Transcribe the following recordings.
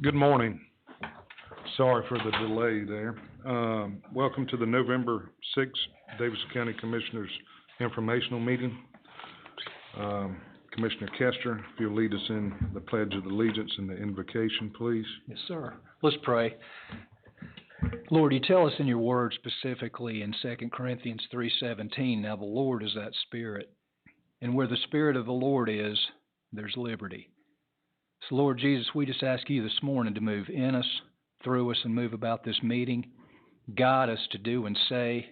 Good morning. Sorry for the delay there. Welcome to the November 6th Davidson County Commissioners Informational Meeting. Commissioner Kester, if you'll lead us in the Pledge of Allegiance and the invocation, please. Yes, sir. Let's pray. Lord, you tell us in your word specifically in 2 Corinthians 3:17, now the Lord is that Spirit, and where the Spirit of the Lord is, there's liberty. So, Lord Jesus, we just ask you this morning to move in us, through us, and move about this meeting. Guide us to do and say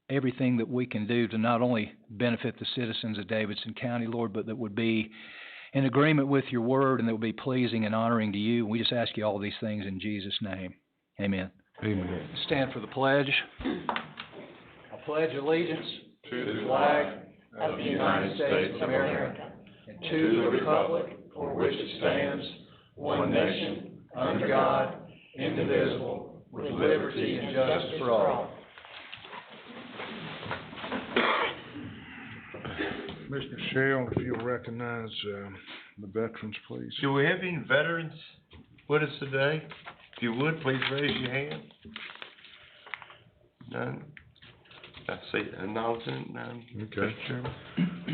everything that we can do to not only benefit the citizens of Davidson County, Lord, but that would be in agreement with your word and that would be pleasing and honoring to you. We just ask you all these things in Jesus' name. Amen. Amen. Stand for the pledge. I pledge allegiance to the flag of the United States of America and to the republic for which it stands, one nation, under God, indivisible, with liberty and justice for all. Commissioner Shell, if you'll recognize the veterans, please. Do we have any veterans with us today? If you would, please raise your hand. None? I see announcement, none. Okay. Mr. Chairman.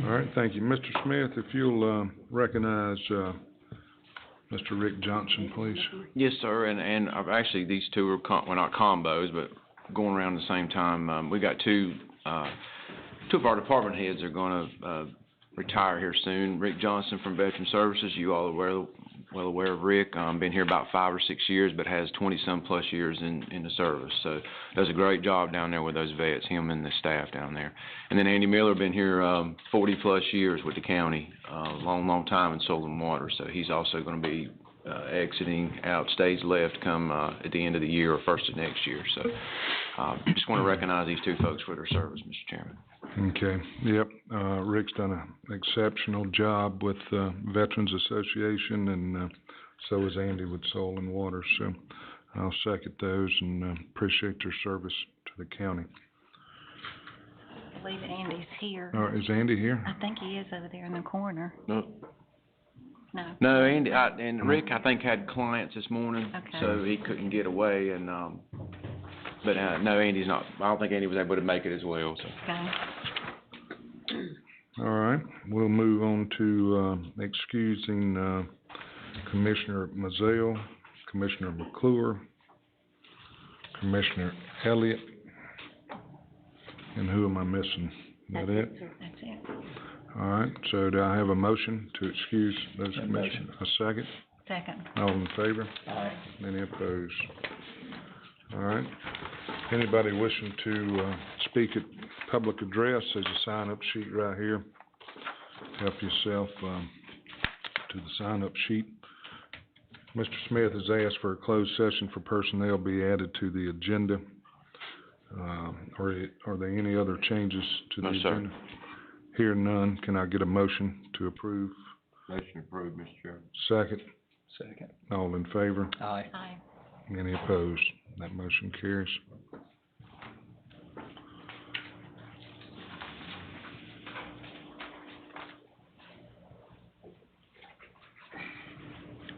All right, thank you. Mr. Smith, if you'll recognize Mr. Rick Johnson, please. Yes, sir, and actually these two are, well, not combos, but going around at the same time. We got two of our department heads are going to retire here soon. Rick Johnson from Veteran Services, you all are well aware of Rick. Been here about 5 or 6 years, but has 20-some plus years in the service. So does a great job down there with those vets, him and the staff down there. And then Andy Miller, been here 40-plus years with the county, long time in soil and water. So he's also going to be exiting out, stage left come at the end of the year or first of next year. So just want to recognize these two folks for their service, Mr. Chairman. Okay. Yep. Rick's done an exceptional job with Veterans Association, and so is Andy with Soil and Water. So I'll second those and appreciate their service to the county. I believe Andy's here. Is Andy here? I think he is over there in the corner. No, Andy and Rick, I think, had clients this morning, Okay. so he couldn't get away. And but no, Andy's not. I don't think Andy was able to make it as well. So. Okay. All right. We'll move on to excusing Commissioner Mazzell, Commissioner McClure, Commissioner Elliott, and who am I missing? Is that it? That's it. All right. So do I have a motion to excuse those commissioners? A second? Second. All in favor? Aye. Any opposed? All right. Anybody wishing to speak at public address, there's a sign-up sheet right here. Help yourself to the sign-up sheet. Mr. Smith has asked for a closed session for personnel be added to the agenda. Are there any other changes to the agenda? Sir. Hear none. Can I get a motion to approve? Motion approved, Mr. Chairman. Second. Second. All in favor? Aye. Aye. Any opposed? That motion carries.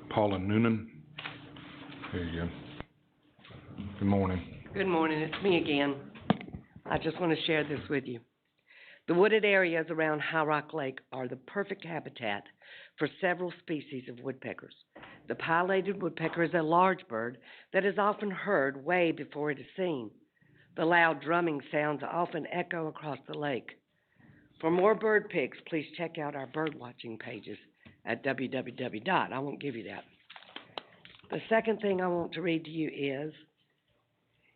Paula Noonan. There you go. Good morning. Good morning, it's me again. I just want to share this with you. The wooded areas around High Rock Lake are the perfect habitat for several species of woodpeckers. The pileated woodpecker is a large bird that is often heard way before it is seen. The loud drumming sounds often echo across the lake. For more bird pics, please check out our bird watching pages at www. I won't give you that. The second thing I want to read to you is,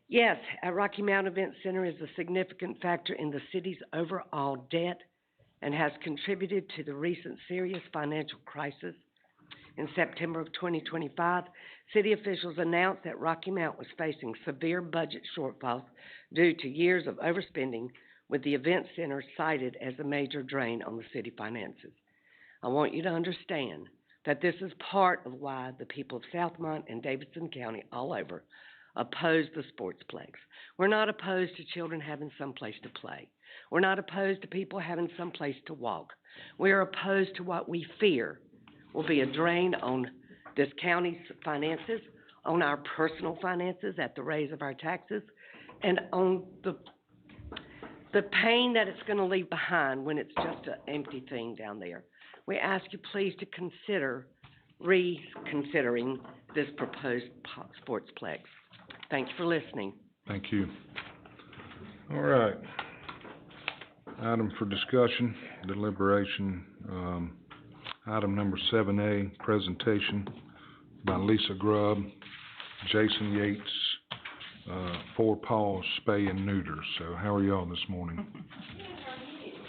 yes, at Rocky Mountain Event Center is a significant factor in the city's overall debt and has contributed to the recent serious financial crisis. In September of 2025, city officials announced that Rocky Mount was facing severe budget shortfalls due to years of overspending, with the event center cited as a major drain on the city finances. I want you to understand that this is part of why the people of Southmont and Davidson County all over oppose the sportsplex. We're not opposed to children having some place to play. We're not opposed to people having some place to walk. We are opposed to what we fear will be a drain on this county's finances, on our personal finances at the raise of our taxes, and on the pain that it's gonna leave behind when it's just an empty thing down there. We ask you please to consider reconsidering this proposed sportsplex. Thank you for listening. Thank you. All right. Item for discussion, deliberation, item number 7A, presentation by Lisa Grubb, Jason Yates, 4 Paws Spay and Neuter. So how are y'all this morning?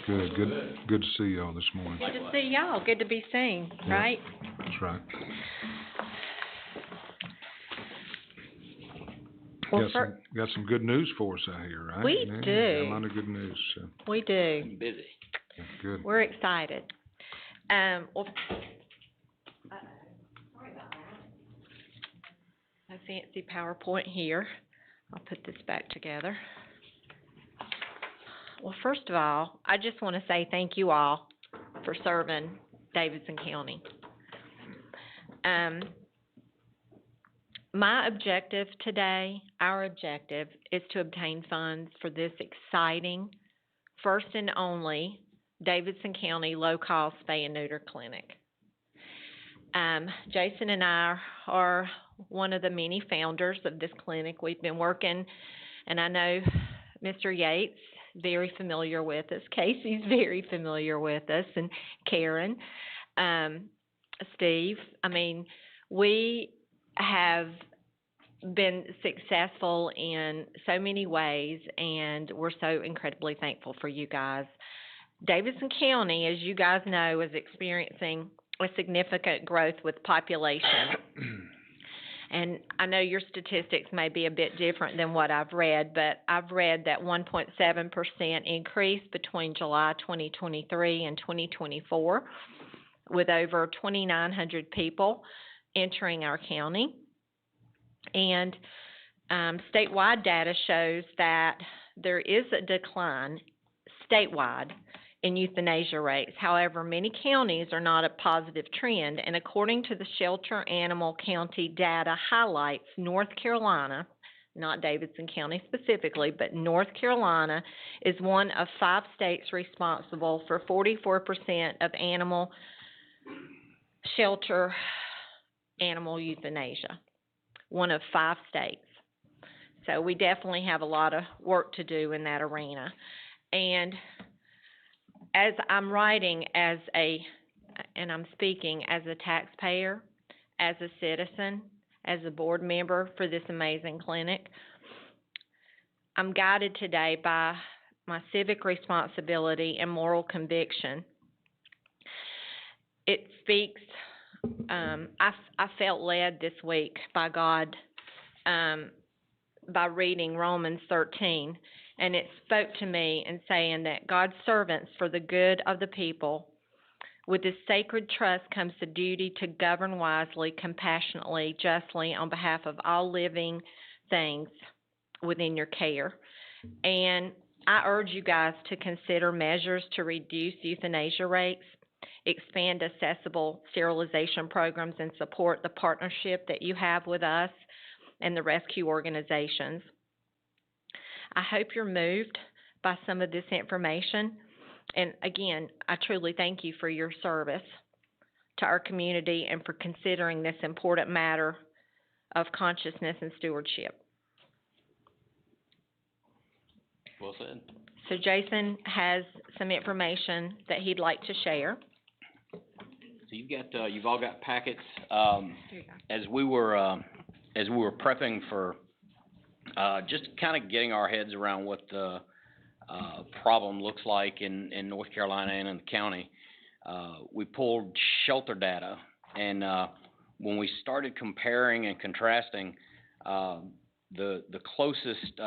Good to see y'all this morning. Good to see y'all. Good to be seen, Yeah. right? That's right. Well, Got some good news for us out here, right? We Yeah, do. got a lot of good news, so, we do. Busy. good. We're excited. Well, a fancy PowerPoint here. I'll put this back together. Well, first of all, I just want to say thank you all for serving Davidson County. My objective today, our objective, is to obtain funds for this exciting, first and only Davidson County low-cost spay and neuter clinic. Jason and I are one of the many founders of this clinic. We've been working, and I know Mr. Yates, very familiar with us. Casey's very familiar with us, and Karen, Steve. I mean, we have been successful in so many ways, and we're so incredibly thankful for you guys. Davidson County, as you guys know, is experiencing a significant growth with population. And I know your statistics may be a bit different than what I've read, but I've read that 1.7% increase between July 2023 and 2024, with over 2,900 people entering our county. And statewide data shows that there is a decline statewide in euthanasia rates. However, many counties are not a positive trend, and according to the Shelter Animal County data highlights, North Carolina, not Davidson County specifically, but North Carolina is one of 5 states responsible for 44% of animal shelter animal euthanasia. One of 5 states. So we definitely have a lot of work to do in that arena. And as I'm writing and I'm speaking as a taxpayer, as a citizen, as a board member for this amazing clinic, I'm guided today by my civic responsibility and moral conviction. It speaks, I felt led this week by God by reading Romans 13. And it spoke to me in saying that God's servants for the good of the people, with this sacred trust comes the duty to govern wisely, compassionately, justly on behalf of all living things within your care. And I urge you guys to consider measures to reduce euthanasia rates, expand accessible sterilization programs, and support the partnership that you have with us and the rescue organizations. I hope you're moved by some of this information. And again, I truly thank you for your service to our community and for considering this important matter of consciousness and stewardship. Well said. So Jason has some information that he'd like to share. So you've all got packets. Here you go. As we were prepping for just kind of getting our heads around what the problem looks like in North Carolina and in the county, we pulled shelter data, and when we started comparing and contrasting, the closest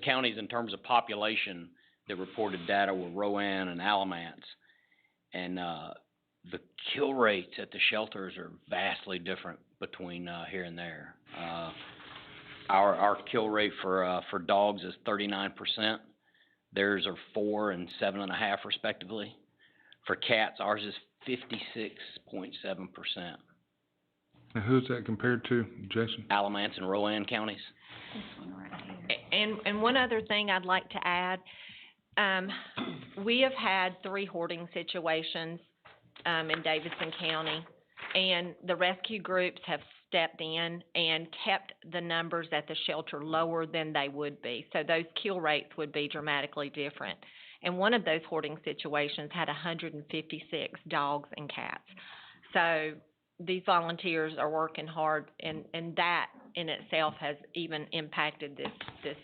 counties in terms of population that reported data were Rowan and Alamance, and the kill rates at the shelters are vastly different between here and there. Our kill rate for dogs is 39%. Theirs are 4 and 7.5 respectively. For cats, ours is 56.7%. And who's that compared to, Jason? Alamance and Rowan counties. This one right here. And one other thing I'd like to add, we have had 3 hoarding situations, in Davidson County, and the rescue groups have stepped in and kept the numbers at the shelter lower than they would be. So those kill rates would be dramatically different. And one of those hoarding situations had 156 dogs and cats. So these volunteers are working hard, and that in itself has even impacted this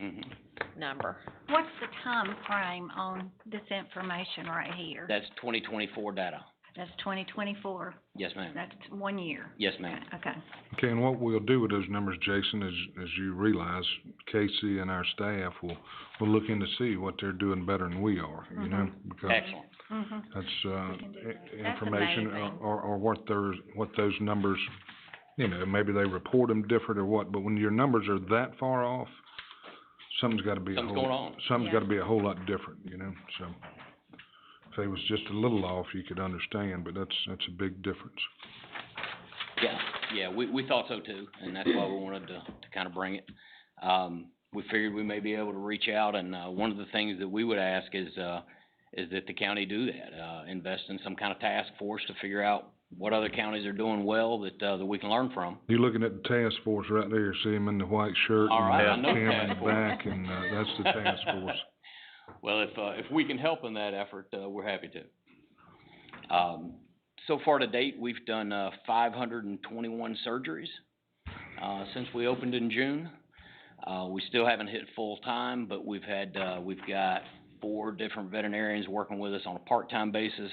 number. What's the time frame on this information right here? That's 2024 data. That's 2024. Yes, ma'am. That's 1 year. Yes, ma'am. Okay. Okay, and what we'll do with those numbers, Jason, as you realize, Casey and our staff will look in to see what they're doing better than we are, you know? Because Excellent. Mhm. that's, can do that. That's information amazing. or what those numbers, you know, maybe they report them different or what, but when your numbers are that far off, something's gotta be Something's going on. something's Yeah. gotta be a whole lot different, you know, so. If it was just a little off, you could understand, but that's a big difference. Yeah, we thought so too, and that's why we wanted to kind of bring it. We figured we may be able to reach out, and, one of the things that we would ask is that the county do that, invest in some kind of task force to figure out what other counties are doing well that we can learn from. You're looking at the task force right there, see him in the white shirt All right, I and know Cam in task the force. back, and, that's the task force. Well, if we can help in that effort, we're happy to. So far to date, we've done 521 surgeries since we opened in June. We still haven't hit full time, but we've got 4 different veterinarians working with us on a part-time basis,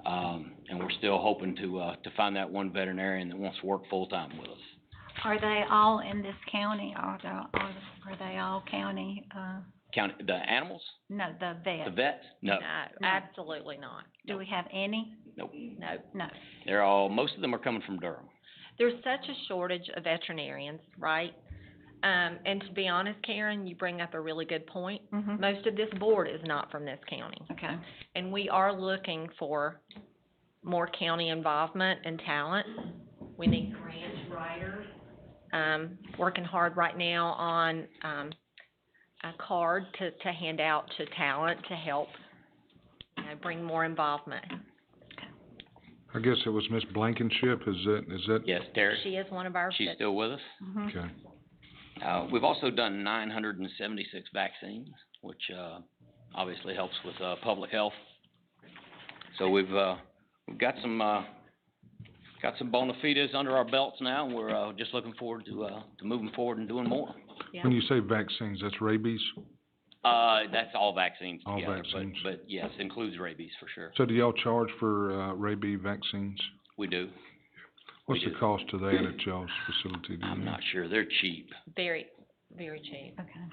and we're still hoping to find that one veterinarian that wants to work full-time with us. Are they all in this county? Are they all county, The animals, no, the vets? the vets, no, No. Absolutely not. Do we have any? nope. No. No. Most of them are coming from Durham. There's such a shortage of veterinarians, right? And to be honest, Karen, you bring up a really good point. Mhm. Most of this board is not from this county, Okay. and we are looking for more county involvement and talent. We need grant writers, working hard right now on, a card to hand out to talent to help, you know, bring more involvement. I guess it was Miss Blankenship, is that? Yes, Terry, She is one of our. she's still with us. Mhm. Okay. We've also done 976 vaccines, which, obviously helps with, public health. So we've got some bona fides under our belts now, and we're, just looking forward to moving forward and doing more. Yeah. When you say vaccines, that's rabies? That's all vaccines All together, vaccines. but yes, includes rabies for sure. So do y'all charge for, rabies vaccines? We do. What's We the do. cost to that at y'all's facility, do you I'm know? not sure. They're cheap. Very, very cheap. Okay.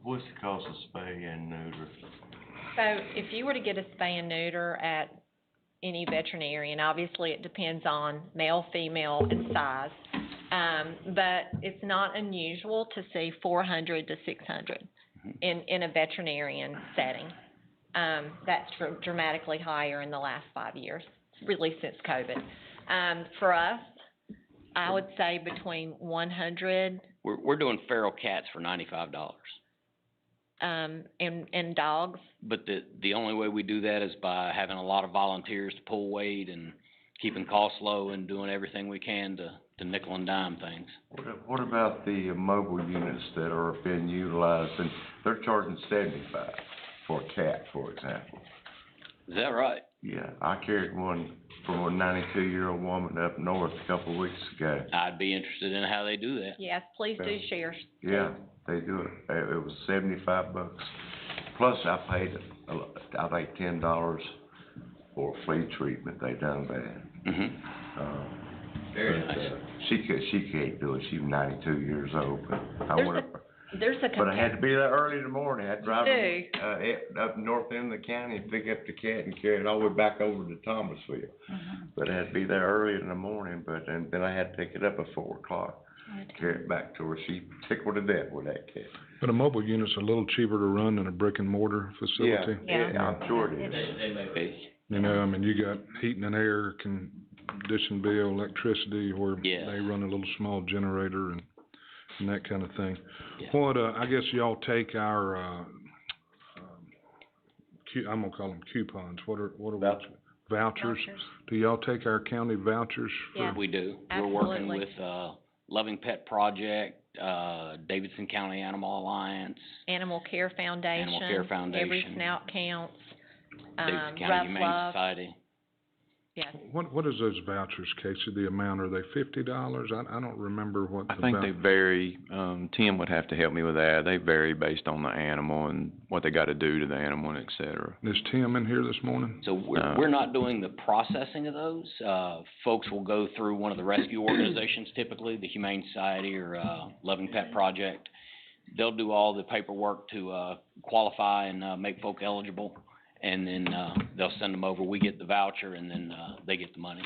What's the cost of spay and neuter? So if you were to get a spay and neuter at any veterinarian, obviously it depends on male, female, and size. But it's not unusual to see 400 to 600 in a veterinarian setting. That's dramatically higher in the last 5 years, really since COVID. For us, I would say between 100, We're doing feral cats for $95. and dogs. But the only way we do that is by having a lot of volunteers to pull weight and keeping costs low and doing everything we can to nickel and dime things. What about the mobile units that are being utilized, and they're charging $75 for a cat, for example? Is that right? Yeah, I carried one for a 92-year-old woman up north a couple of weeks ago. I'd be interested in how they do that. Yes, please do share. Yeah, they do it. It was $75. Plus, I paid, I think $10 for flea treatment they done that. Mm-hmm. Very But, nice. she can't do it. She's 92 years old, but I There's went a- up. There's a But I had to be there early in the morning. I had to drive do. up north end of the county and pick up the cat and carry it all the way back over to Thomasville. But I had to be there early in the morning, and then I had to pick it up at 4 o'clock. Carry it back to her. She tickled to death with that cat. But a mobile unit's a little cheaper to run than a brick and mortar facility. Yeah, I'm sure it is. They may be. You know, I mean, you got heating and air can addition bill, electricity, where Yes. they run a little small generator and that kind of thing. Yeah. What, I guess y'all take our, I'm gonna call them coupons, what are Voucher. vouchers? Do y'all take our county vouchers for? Yeah. We do. We're working Absolutely. with, Loving Pet Project, Davidson County Animal Alliance, Animal Care Foundation. Every Foundation. Snout Counts. Davidson Rough County Humane Love. Society. Yes. What is those vouchers, Casey, the amount, are they $50? I don't remember what the I think they vou- vary, Tim would have to help me with that. They vary based on the animal and what they gotta do to the animal and et cetera. Is Tim in here this morning? So we're not doing the processing of those. Folks will go through one of the rescue organizations, typically, the Humane Society or, Loving Pet Project. They'll do all the paperwork to, qualify and, make folk eligible. And then, they'll send them over. We get the voucher and then, they get the money.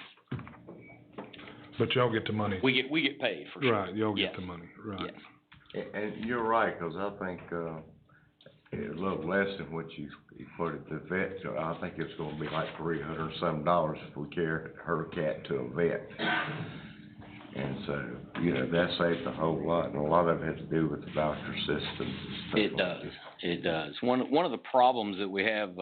But y'all get the money. We get paid for sure. Right, y'all get Yes. the money, right. Yes. And you're right, 'cause I think, a little less than what you quoted the vet, so I think it's gonna be like $300 and some if we carry her cat to a vet. And so, that saves a whole lot, and a lot of it has to do with the voucher systems and stuff It like does. this. It does. One of the problems that we have,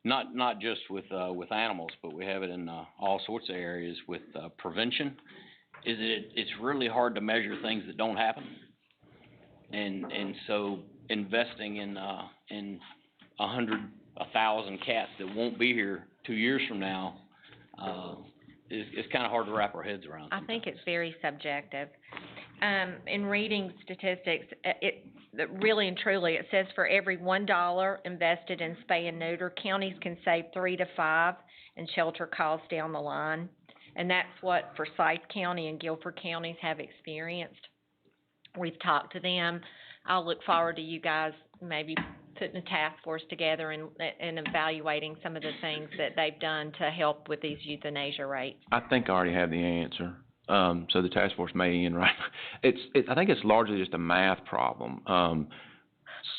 not just with animals, but we have it in, all sorts of areas with, prevention, is that it's really hard to measure things that don't happen. And so investing in 100, 1,000 cats that won't be here 2 years from now, is kinda hard to wrap our heads around I sometimes. think it's very subjective. In reading statistics, that really and truly, it says for every $1 invested in spay and neuter, counties can save 3 to 5 in shelter costs down the line. And that's what Forsyth County and Guilford counties have experienced. We've talked to them. I'll look forward to you guys maybe putting a task force together and evaluating some of the things that they've done to help with these euthanasia rates. I think I already have the answer. So the task force may end right. I think it's largely just a math problem.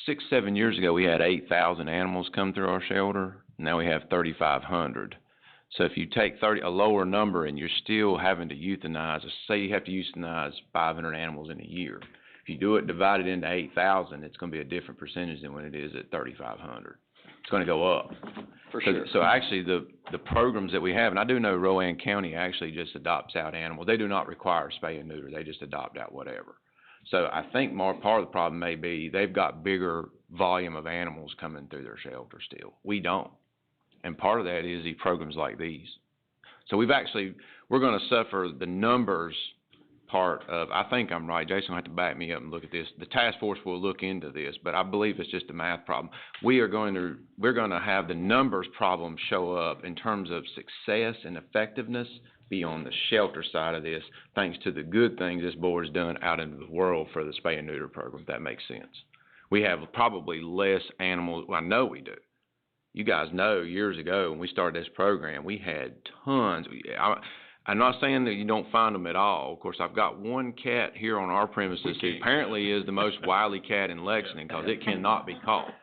6, 7 years ago, we had 8,000 animals come through our shelter. Now we have 3,500. So if you take a lower number and you're still having to euthanize, say you have to euthanize 500 animals in a year. If you do it divided into 8,000, it's going to be a different percentage than when it is at 3,500. It's going to go up. For sure. So actually, the programs that we have, and I do know Rowan County actually just adopts out animals. They do not require spay and neuter. They just adopt out whatever. So I think more part of the problem may be they've got bigger volume of animals coming through their shelter still. We don't. And part of that is these programs like these. So we're going to suffer the numbers part of, I think I'm right, Jason will have to back me up and look at this. The task force will look into this, but I believe it's just a math problem. We're going to have the numbers problem show up in terms of success and effectiveness be on the shelter side of this, thanks to the good things this board's done out into the world for the spay and neuter program, if that makes sense. We have probably less animals, well, I know we do. You guys know years ago when we started this program, we had tons. I'm not saying that you don't find them at all. Of course, I've got one cat here on our premises who apparently is the most wily cat in Lexington because it cannot be caught.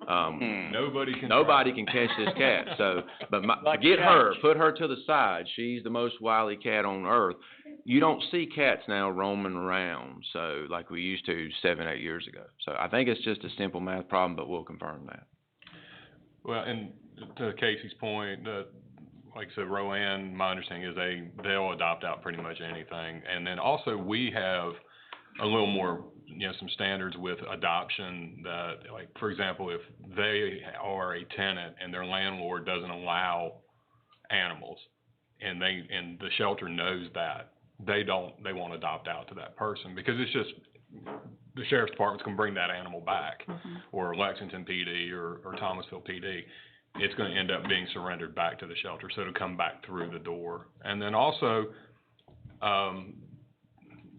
Nobody can catch this cat. So, but get her, put her to the side. She's the most wily cat on earth. You don't see cats now roaming around, so like we used to 7, 8 years ago. So I think it's just a simple math problem, but we'll confirm that. Well, and to Casey's point, like I said, Rowan, my understanding is they'll adopt out pretty much anything. And then also we have a little more, some standards with adoption that, like, for example, if they are a tenant and their landlord doesn't allow animals and the shelter knows that, they won't adopt out to that person because it's just, the sheriff's department's gonna bring that animal back, or Lexington PD or Thomasville PD. It's gonna end up being surrendered back to the shelter, so it'll come back through the door. And then also,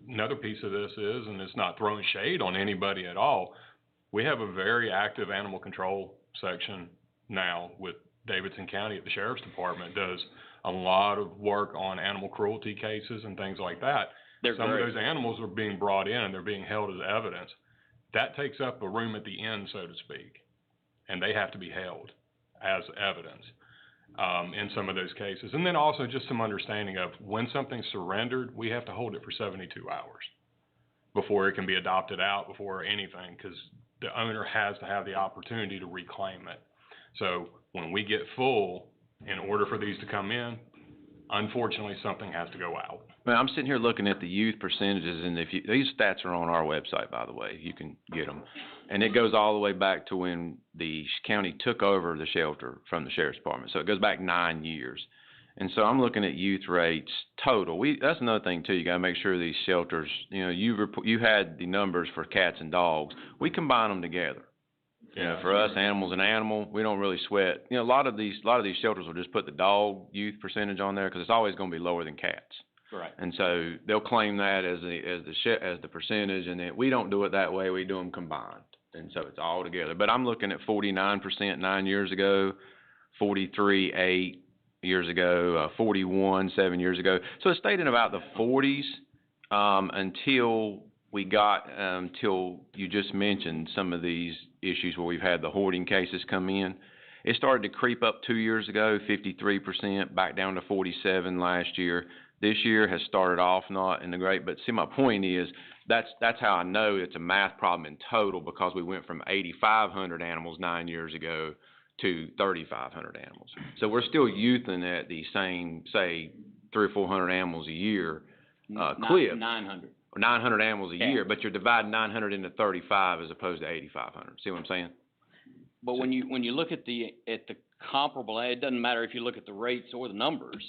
another piece of this is, and it's not throwing shade on anybody at all, we have a very active animal control section now with Davidson County at the sheriff's department. Does a lot of work on animal cruelty cases and things like that. Some of those animals are being brought in and they're being held as evidence. That takes up a room at the end, so to speak, and they have to be held as evidence. in some of those cases. And then also just some understanding of when something's surrendered, we have to hold it for 72 hours before it can be adopted out, before anything, because the owner has to have the opportunity to reclaim it. So when we get full, in order for these to come in, unfortunately, something has to go out. Well, I'm sitting here looking at the youth percentages, and these stats are on our website, by the way, you can get them. And it goes all the way back to when the county took over the shelter from the sheriff's department. So it goes back 9 years. And so I'm looking at youth rates total. That's another thing too. You gotta make sure these shelters, you had the numbers for cats and dogs. We combine them together. For us, animal's an animal. We don't really sweat. A lot of these shelters will just put the dog youth percentage on there because it's always going to be lower than cats. Right. And so they'll claim that as the percentage, and then we don't do it that way. We do them combined, and so it's all together. But I'm looking at 49% 9 years ago, 43.8 years ago, 41 7 years ago. So it stayed in about the 40s until you just mentioned some of these issues where we've had the hoarding cases come in. It started to creep up 2 years ago, 53%, back down to 47 last year. This year has started off not in the great, but see, my point is that's how I know it's a math problem in total, because we went from 8,500 animals 9 years ago to 3,500 animals. So we're still youthing at the same, say, 300 or 400 animals a year clip. 900. 900 animals a Yeah. year, but you're dividing 900 into 35 as opposed to 8,500. See what I'm saying? But when you look at the comparable, it doesn't matter if you look at the rates or the numbers.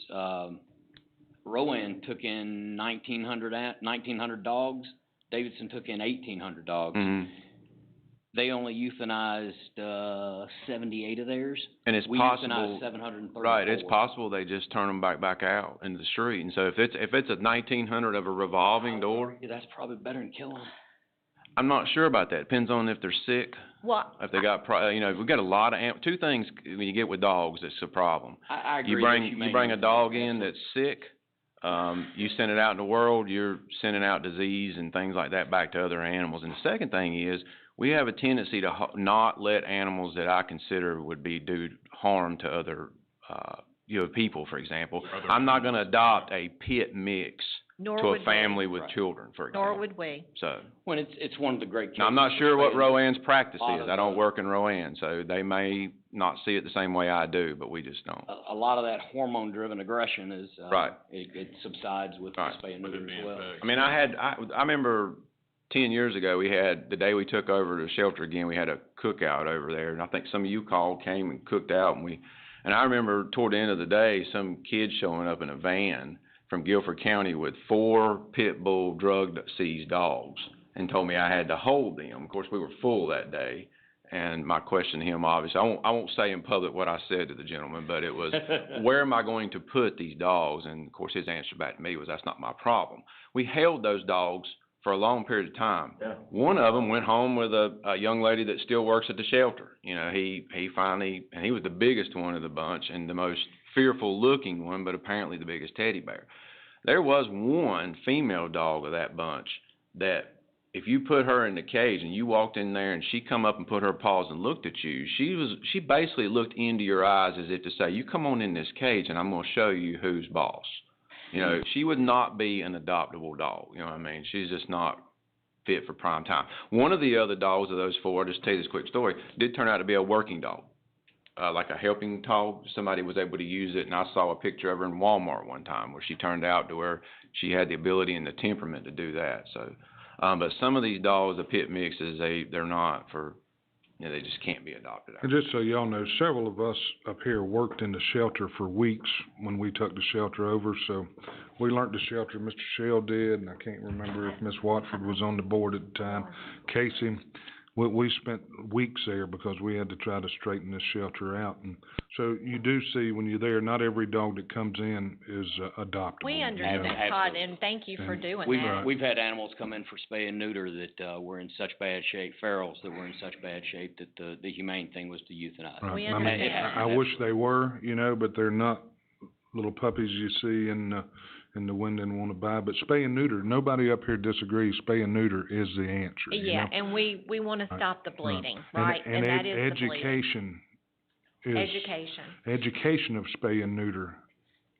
Rowan took in 1,900 dogs. Davidson took in 1,800 dogs. Mm-hmm. They only euthanized 78 of theirs. And it's we possible, euthanized 734. right? It's possible they just turn them back out into the street. And so if it's a 1,900 of a revolving door, Yeah, that's probably better than killing them. I'm not sure about that. Depends on if they're sick. Well, If they got, we've got a lot of two things when you get with dogs that's a problem. I agree. You bring a dog in that's sick. You send it out in the world, you're sending out disease and things like that back to other animals. And the second thing is, we have a tendency to not let animals that I consider would do harm to other, people, for example. I'm not going to adopt a pit mix nor to would a family we. with Right. children, for example. Nor would we. So, When it's one of the great cases. now I'm not sure what Rowan's practice lot is. of I don't work in Rowan, so they may not see it the same way I do, but we just don't. A lot of that hormone-driven aggression is Right. It subsides with Right. the spay and With it neuter as being well. fixed. I mean, I remember 10 years ago, we had, the day we took over the shelter again, we had a cookout over there, and I think some of you came and cooked out, and I remember toward the end of the day, some kids showing up in a van from Guilford County with 4 pit bull drug-seized dogs and told me I had to hold them. Of course, we were full that day, and my question to him, obviously, I won't say in public what I said to the gentleman, but it was, where am I going to put these dogs? And of course, his answer back to me was, that's not my problem. We held those dogs for a long period of time. Yeah. One of them went home with a young lady that still works at the shelter. He finally, and he was the biggest one of the bunch and the most fearful looking one, but apparently the biggest teddy bear. There was one female dog of that bunch that if you put her in the cage and you walked in there and she come up and put her paws and looked at you, she basically looked into your eyes as if to say, you come on in this cage and I'm going to show you who's boss. She would not be an adoptable dog. You know what I mean? She's just not fit for prime time. One of the other dogs of those 4, I'll just tell you this quick story, did turn out to be a working dog. Like a helping dog. Somebody was able to use it, and I saw a picture of her in Walmart one time where she turned out to where she had the ability and the temperament to do that. So, but some of these dogs, the pit mixes, they're not for, they just can't be adopted. And just so y'all know, several of us up here worked in the shelter for weeks when we took the shelter over, so we learned the shelter, Mr. Shell did, and I can't remember if Miss Watford was on the board at the time, Casey. We spent weeks there because we had to try to straighten this shelter out, and so you do see when you're there, not every dog that comes in is adoptable. We understand, Yeah. Todd, and thank you for doing We've that. we've had animals come in for spay and neuter that were in such bad shape, ferals that were in such bad shape that the humane thing was to euthanize. Right. We I mean, understand. I wish they were, but they're not little puppies you see in the wind and want to buy. But spay and neuter, nobody up here disagrees. Spay and neuter is the answer. Yeah, and we want to stop the bleeding, right? And that is the bleeding. education is. Education. Education of spay and neuter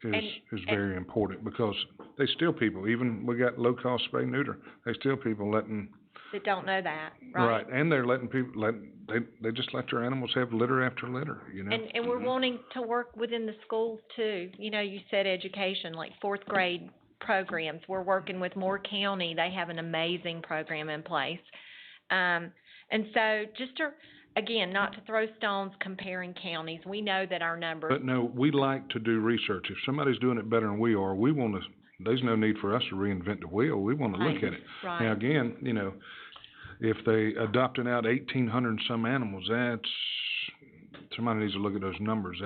is And- very important, because they steal people. Even, we got low-cost spay neuter, they steal people letting. That don't know that, right? And they're letting people, they just let their animals have litter after litter, you know? And we're wanting to work within the schools too. You know, you said education, like fourth grade programs. We're working with Moore County. They have an amazing program in place. And so just to, again, not to throw stones comparing counties, we know that our numbers. But no, we like to do research. If somebody's doing it better than we are, we wanna, there's no need for us to reinvent the wheel. We wanna look at it. Right. Now, again, you know, if they adopting out 1,800 and some animals, somebody needs to look at those numbers.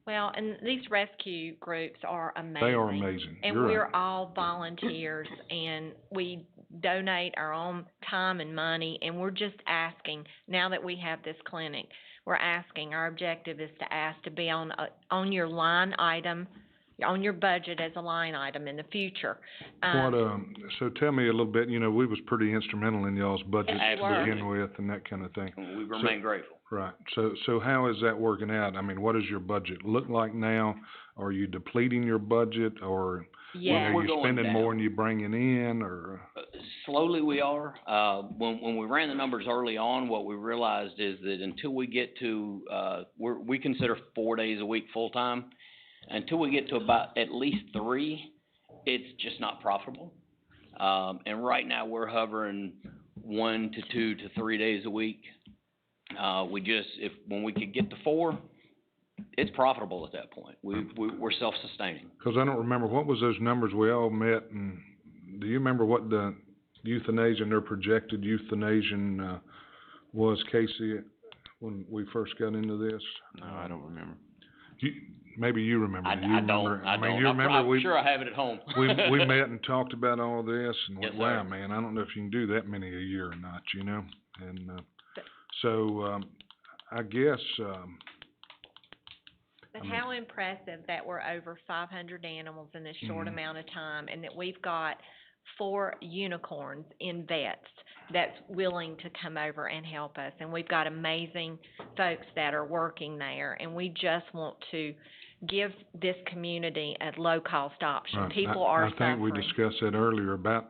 Well, and these rescue groups are amazing. They are amazing. And You're we're right. all volunteers, and we donate our own time and money, and we're just asking, now that we have this clinic, we're asking, our objective is to ask to be on your line item, on your budget as a line item in the future. So tell me a little bit, you know, we was pretty instrumental in y'all's budget Yes, to we were. begin with and that kind of thing. We remain grateful. Right. So how is that working out? I mean, what does your budget look like now? Are you depleting your budget, or Yeah. are We're you going spending down. more than you bringing in, or? Slowly we are. When we ran the numbers early on, what we realized is that until we get to, we consider 4 days a week full-time. Until we get to about at least 3, it's just not profitable. And right now we're hovering 1 to 2 to 3 days a week. When we could get to 4, it's profitable at that point. We're self-sustaining. Cause I don't remember, what was those numbers we all met, and do you remember what the euthanasia, their projected euthanasia, was, Casey, when we first got into this? No, I don't remember. Maybe you remember. I Do you don't. remember? I mean, don't. you remember I'm we sure I have it at home. we met and talked about all this, and Yes, went, wow, sir. man, I don't know if you can do that many a year or not, you know? And, so, I guess, But how impressive that we're over 500 animals in this short amount of time, and that we've got 4 unicorns in vets that's willing to come over and help us. And we've got amazing folks that are working there, and we just want to give this community a low-cost option. right. People are I think we suffering. discussed that earlier about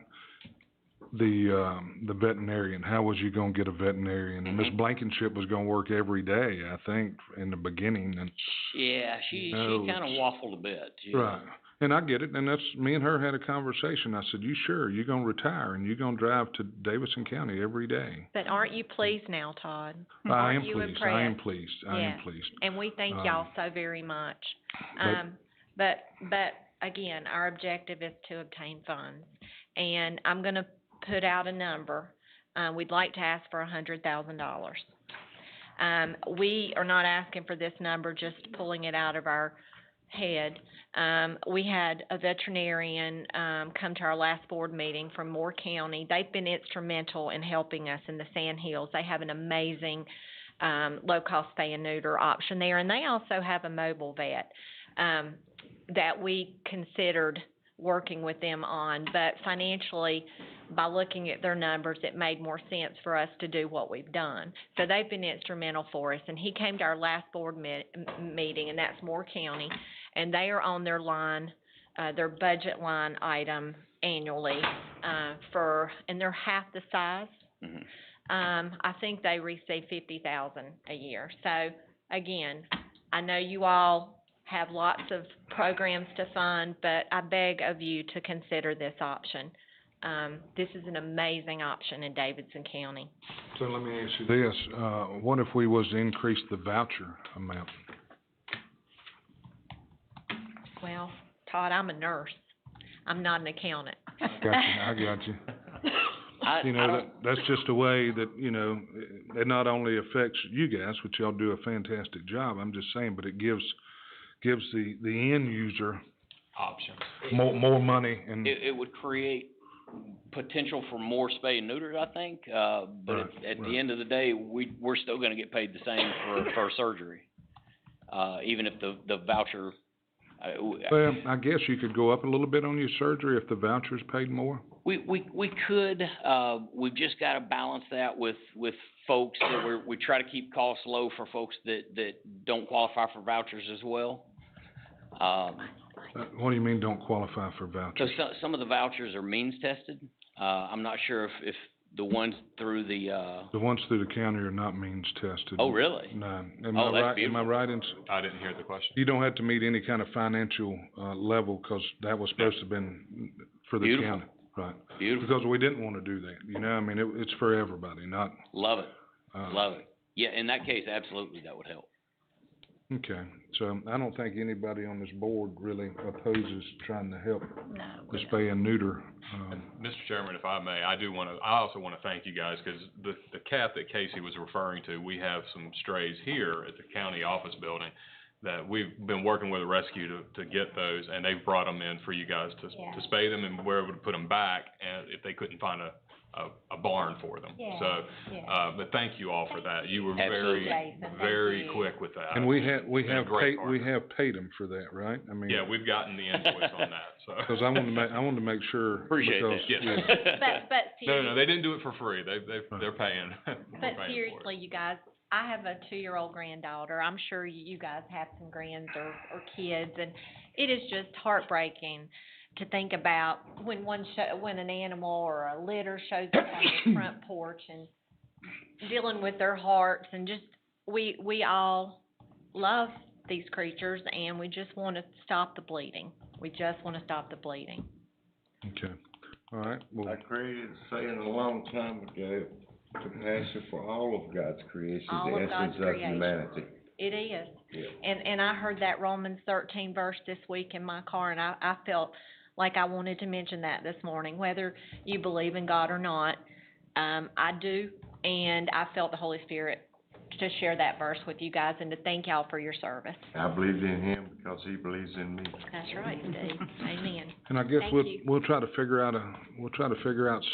the veterinarian. How was you gonna get a veterinarian? And Miss Blankenship was gonna work every day, I think, in the beginning, and. Yeah, she No. kind of waffled a bit. Right, and I get it, and that's, me and her had a conversation. I said, you sure, you gonna retire and you gonna drive to Davidson County every day? But aren't you pleased now, Todd? I Aren't am you pleased, I am impressed? pleased, I am Yeah. pleased. And we thank Um, y'all so very much. But again, our objective is to obtain funds. And I'm gonna put out a number. We'd like to ask for $100,000. We are not asking for this number, just pulling it out of our head. We had a veterinarian, come to our last board meeting from Moore County. They've been instrumental in helping us in the Sand Hills. They have an amazing, low-cost spay and neuter option there, and they also have a mobile vet, that we considered working with them on, but financially, by looking at their numbers, it made more sense for us to do what we've done. So they've been instrumental for us, and he came to our last board meeting, and that's Moore County, and they are on their line, their budget line item annually, and they're half the size. I think they receive $50,000 a year. So, again, I know you all have lots of programs to fund, but I beg of you to consider this option. This is an amazing option in Davidson County. So let me ask you this, what if we was to increase the voucher amount? Well, Todd, I'm a nurse. I'm not an accountant. I got you. I You know, don't, that's just a way that, you know, it not only affects you guys, which y'all do a fantastic job, I'm just saying, but it gives the end user Options. more money, and. it would create potential for more spay and neuters, I think, but Right, at right. the end of the day, we're still gonna get paid the same for surgery. Even if the voucher Well, I guess you could go up a little bit on your surgery if the voucher's paid more. We could, we've just gotta balance that with folks that we try to keep costs low for folks that don't qualify for vouchers as well. What do you mean don't qualify for So vouchers? some of the vouchers are means tested. I'm not sure if the ones through the, The ones through the county are not means tested. oh, really? No. Oh, that's Am I beautiful. right in, I didn't hear the question. you don't have to meet any kind of financial, level, 'cause that was supposed to have been for the Beautiful. county, right? Beautiful. Because we didn't wanna do that, I mean, it's for everybody, not, Love it, uh. love it. Yeah, in that case, absolutely, that would help. Okay, so I don't think anybody on this board really opposes trying to help No, the we spay and neuter, Mr. Chairman, if I may, I also wanna thank you guys, cause the cat that Casey was referring to, we have some strays here at the county office building that we've been working with a rescue to get those, and they've brought them in for you guys to spay them, and we're able to put them back, and if they couldn't find a barn for them. Yeah, So, yeah. but thank you all for that. You were Absolutely. Jason, thank very you. quick with that. and we Been a have great paid them for that, right? I mean. Yeah, we've gotten the invoice on that, so. Cause I wanted to make sure. Appreciate because- that. Yes. But No, seriously, they didn't do it for free. They're paying. We're but paying for it. seriously, you guys, I have a 2-year-old granddaughter. I'm sure you guys have some grands or kids, and it is just heartbreaking to think about when when an animal or a litter shows up on the front porch and dealing with their hearts, and just, we all love these creatures, and we just wanna stop the bleeding. We just wanna stop the bleeding. Okay, all right, well, I created a saying a long time ago, compassion for all of God's creation, All the of God's essence of creation. humanity. It is. Yeah. And I heard that Romans 13 verse this week in my car, and I felt like I wanted to mention that this morning, whether you believe in God or not. I do, and I felt the Holy Spirit to share that verse with you guys and to thank y'all for your service. I believed in him because he believes in me. That's right, Steve. Amen. and I guess Thank you. we'll try to figure out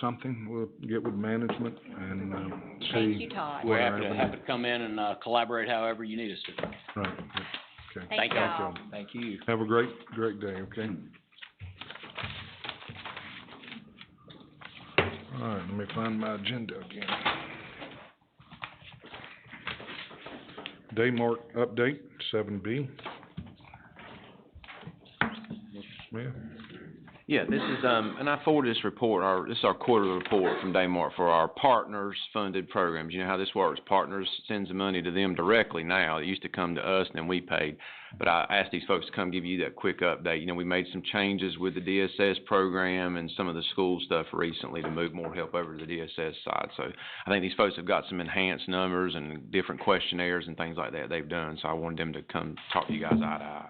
something. We'll get with management and, see. Thank you, Todd. We're what our happy to come in and, collaborate however you need us to. Right, okay. Thank y'all. Thank you. Have a great day, okay? All right, let me find my agenda again. Daymark update, 7B. Mr. Smith? Yeah, this is, and I forwarded this report, this is our quarterly report from Daymart for our partners funded programs. You know how this works. Partners sends the money to them directly now. It used to come to us and then we paid. But I asked these folks to come give you that quick update. You know, we made some changes with the DSS program and some of the school stuff recently to move more help over to the DSS side. So I think these folks have got some enhanced numbers and different questionnaires and things like that they've done. So I wanted them to come talk to you guys eye to eye.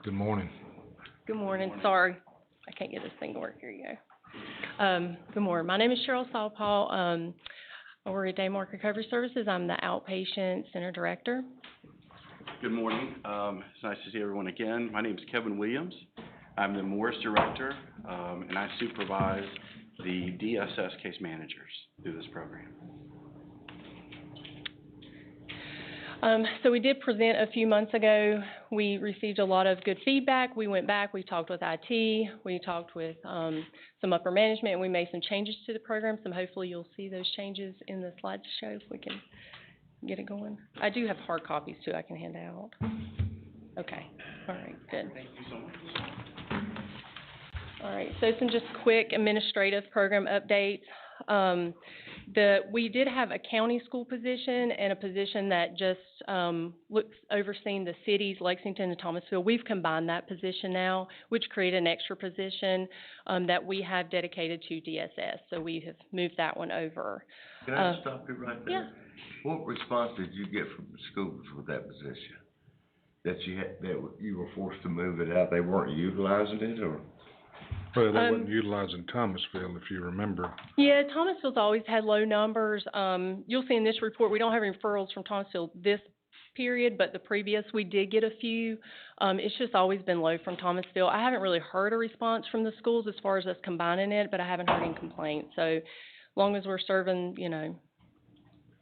Good morning. Good morning, sorry, I can't get this thing to work, here you go. Good morning, my name is Cheryl Saulpaul, I work at Daymark Recovery Services, I'm the outpatient center director. Good morning, it's nice to see everyone again. My name is Kevin Williams, I'm the Morris director, and I supervise the DSS case managers through this program. So we did present a few months ago. We received a lot of good feedback. We went back, we talked with IT, we talked with some upper management, and we made some changes to the program. So hopefully you'll see those changes in the slideshow if we can get it going. I do have hard copies too I can hand out. Okay, all right, good. Thank you so much. All right, so some just quick administrative program updates. We did have a county school position and a position that just overseeing the cities, Lexington and Thomasville. We've combined that position now, which created an extra position that we have dedicated to DSS. So we have moved that one over. Can I just stop you right there? Yeah. What response did you get from the schools with that position? That you were forced to move it out, they weren't utilizing it, or? Well, they wasn't utilizing Thomasville, if you remember. Yeah, Thomasville's always had low numbers. You'll see in this report, we don't have any referrals from Thomasville this period, but the previous, we did get a few. It's just always been low from Thomasville. I haven't really heard a response from the schools as far as us combining it, but I haven't heard any complaints. So, as long as we're serving,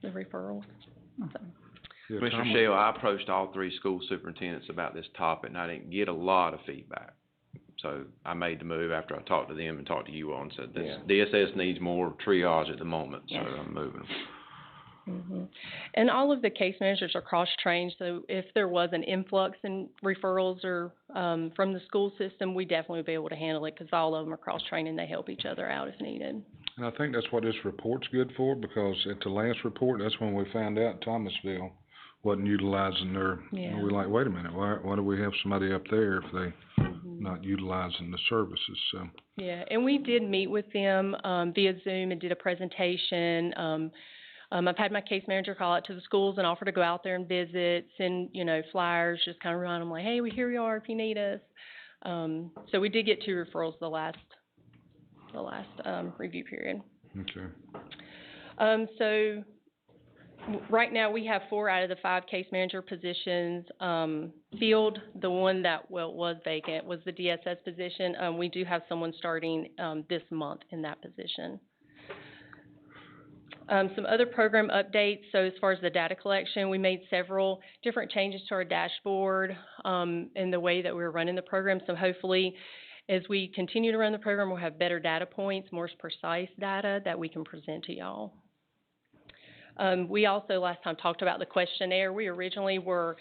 the referrals. So. Yeah, Commissioner Tom, Shell, I approached all three school superintendents about this topic, and I didn't get a lot of feedback. So I made the move after I talked to them and talked to you all and said, this DSS needs more triage at the moment, so I'm moving. And all of the case managers are cross-trained, so if there was an influx in referrals or, from the school system, we definitely would be able to handle it, because all of them are cross-trained and they help each other out if needed. and I think that's what this report's good for, because at the last report, that's when we found out Thomasville wasn't utilizing their, and we're like, wait a minute, why do we have somebody up there if they not utilizing the services, so. Yeah, and we did meet with them, via Zoom and did a presentation. I've had my case manager call out to the schools and offer to go out there and visit, send, flyers, just kind of remind them like, hey, here you are if you need us. So we did get 2 referrals the last review period. Okay. So right now we have 4 out of the 5 case manager positions, filled. The one that, was vacant was the DSS position. We do have someone starting, this month in that position. Some other program updates. So as far as the data collection, we made several different changes to our dashboard, in the way that we're running the program. So hopefully, as we continue to run the program, we'll have better data points, more precise data that we can present to y'all. We also last time talked about the questionnaire. We originally were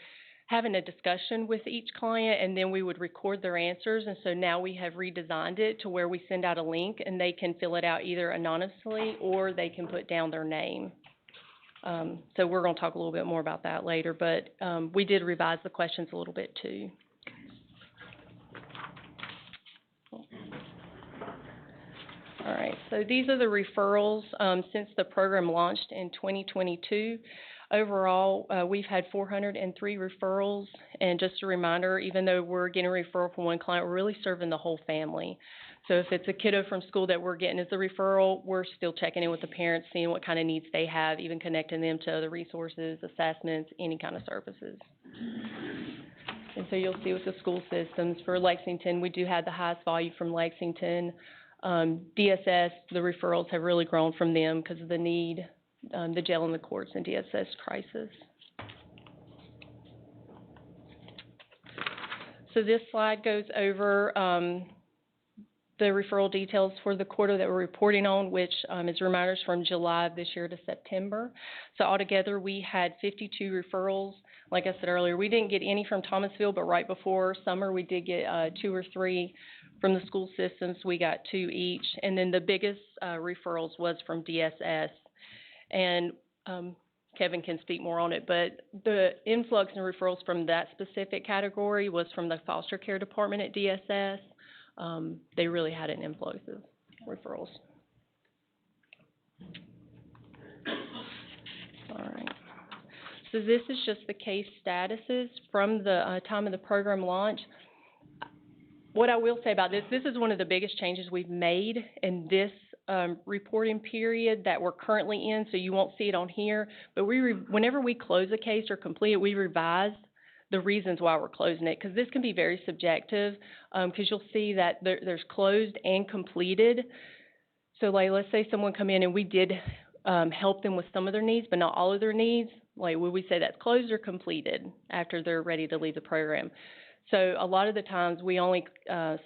having a discussion with each client, and then we would record their answers. And so now we have redesigned it to where we send out a link and they can fill it out either anonymously or they can put down their name. So we're going to talk a little bit more about that later, but we did revise the questions a little bit too. All right, so these are the referrals since the program launched in 2022. Overall, we've had 403 referrals, and just a reminder, even though we're getting a referral from one client, we're really serving the whole family. So if it's a kiddo from school that we're getting as a referral, we're still checking in with the parents, seeing what kind of needs they have, even connecting them to other resources, assessments, any kind of services. And so you'll see with the school systems, for Lexington, we do have the highest volume from Lexington. DSS, the referrals have really grown from them because of the need, the jail and the courts and DSS crisis. So this slide goes over the referral details for the quarter that we're reporting on, which is reminders from July of this year to September. So altogether, we had 52 referrals. Like I said earlier, we didn't get any from Thomasville, but right before summer, we did get 2 or 3 from the school systems. We got 2 each. And then the biggest referrals was from DSS. And Kevin can speak more on it, but the influx in referrals from that specific category was from the foster care department at DSS. They really had an influx of referrals. All right. So this is just the case statuses from the time of the program launch. What I will say about this is one of the biggest changes we've made in this reporting period that we're currently in, so you won't see it on here. But whenever we close a case or complete it, we revise the reasons why we're closing it, because this can be very subjective, because you'll see that there's closed and completed. So like, let's say someone come in and we did help them with some of their needs, but not all of their needs. Like, would we say that's closed or completed after they're ready to leave the program? So a lot of the times we only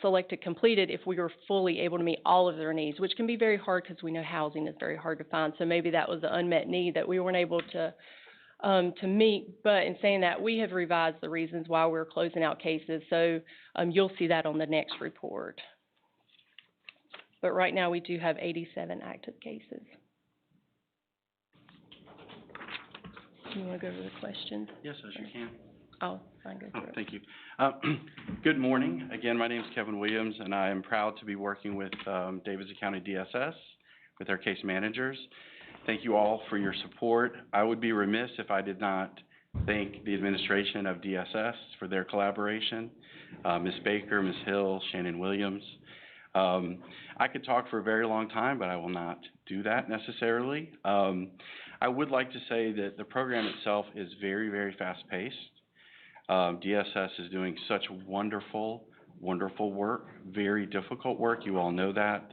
selected completed if we were fully able to meet all of their needs, which can be very hard because we know housing is very hard to find. So maybe that was the unmet need that we weren't able to meet. But in saying that, we have revised the reasons why we're closing out cases. So you'll see that on the next report. But right now we do have 87 active cases. Do you want to go over the questions? Yes, as you can. Oh, fine, go through it. Thank you. Good morning. Again, my name is Kevin Williams, and I am proud to be working with Davidson County DSS, with our case managers. Thank you all for your support. I would be remiss if I did not thank the administration of DSS for their collaboration, Ms. Baker, Ms. Hill, Shannon Williams. I could talk for a very long time, but I will not do that necessarily. I would like to say that the program itself is very, very fast-paced. DSS is doing such wonderful, wonderful work, very difficult work. You all know that.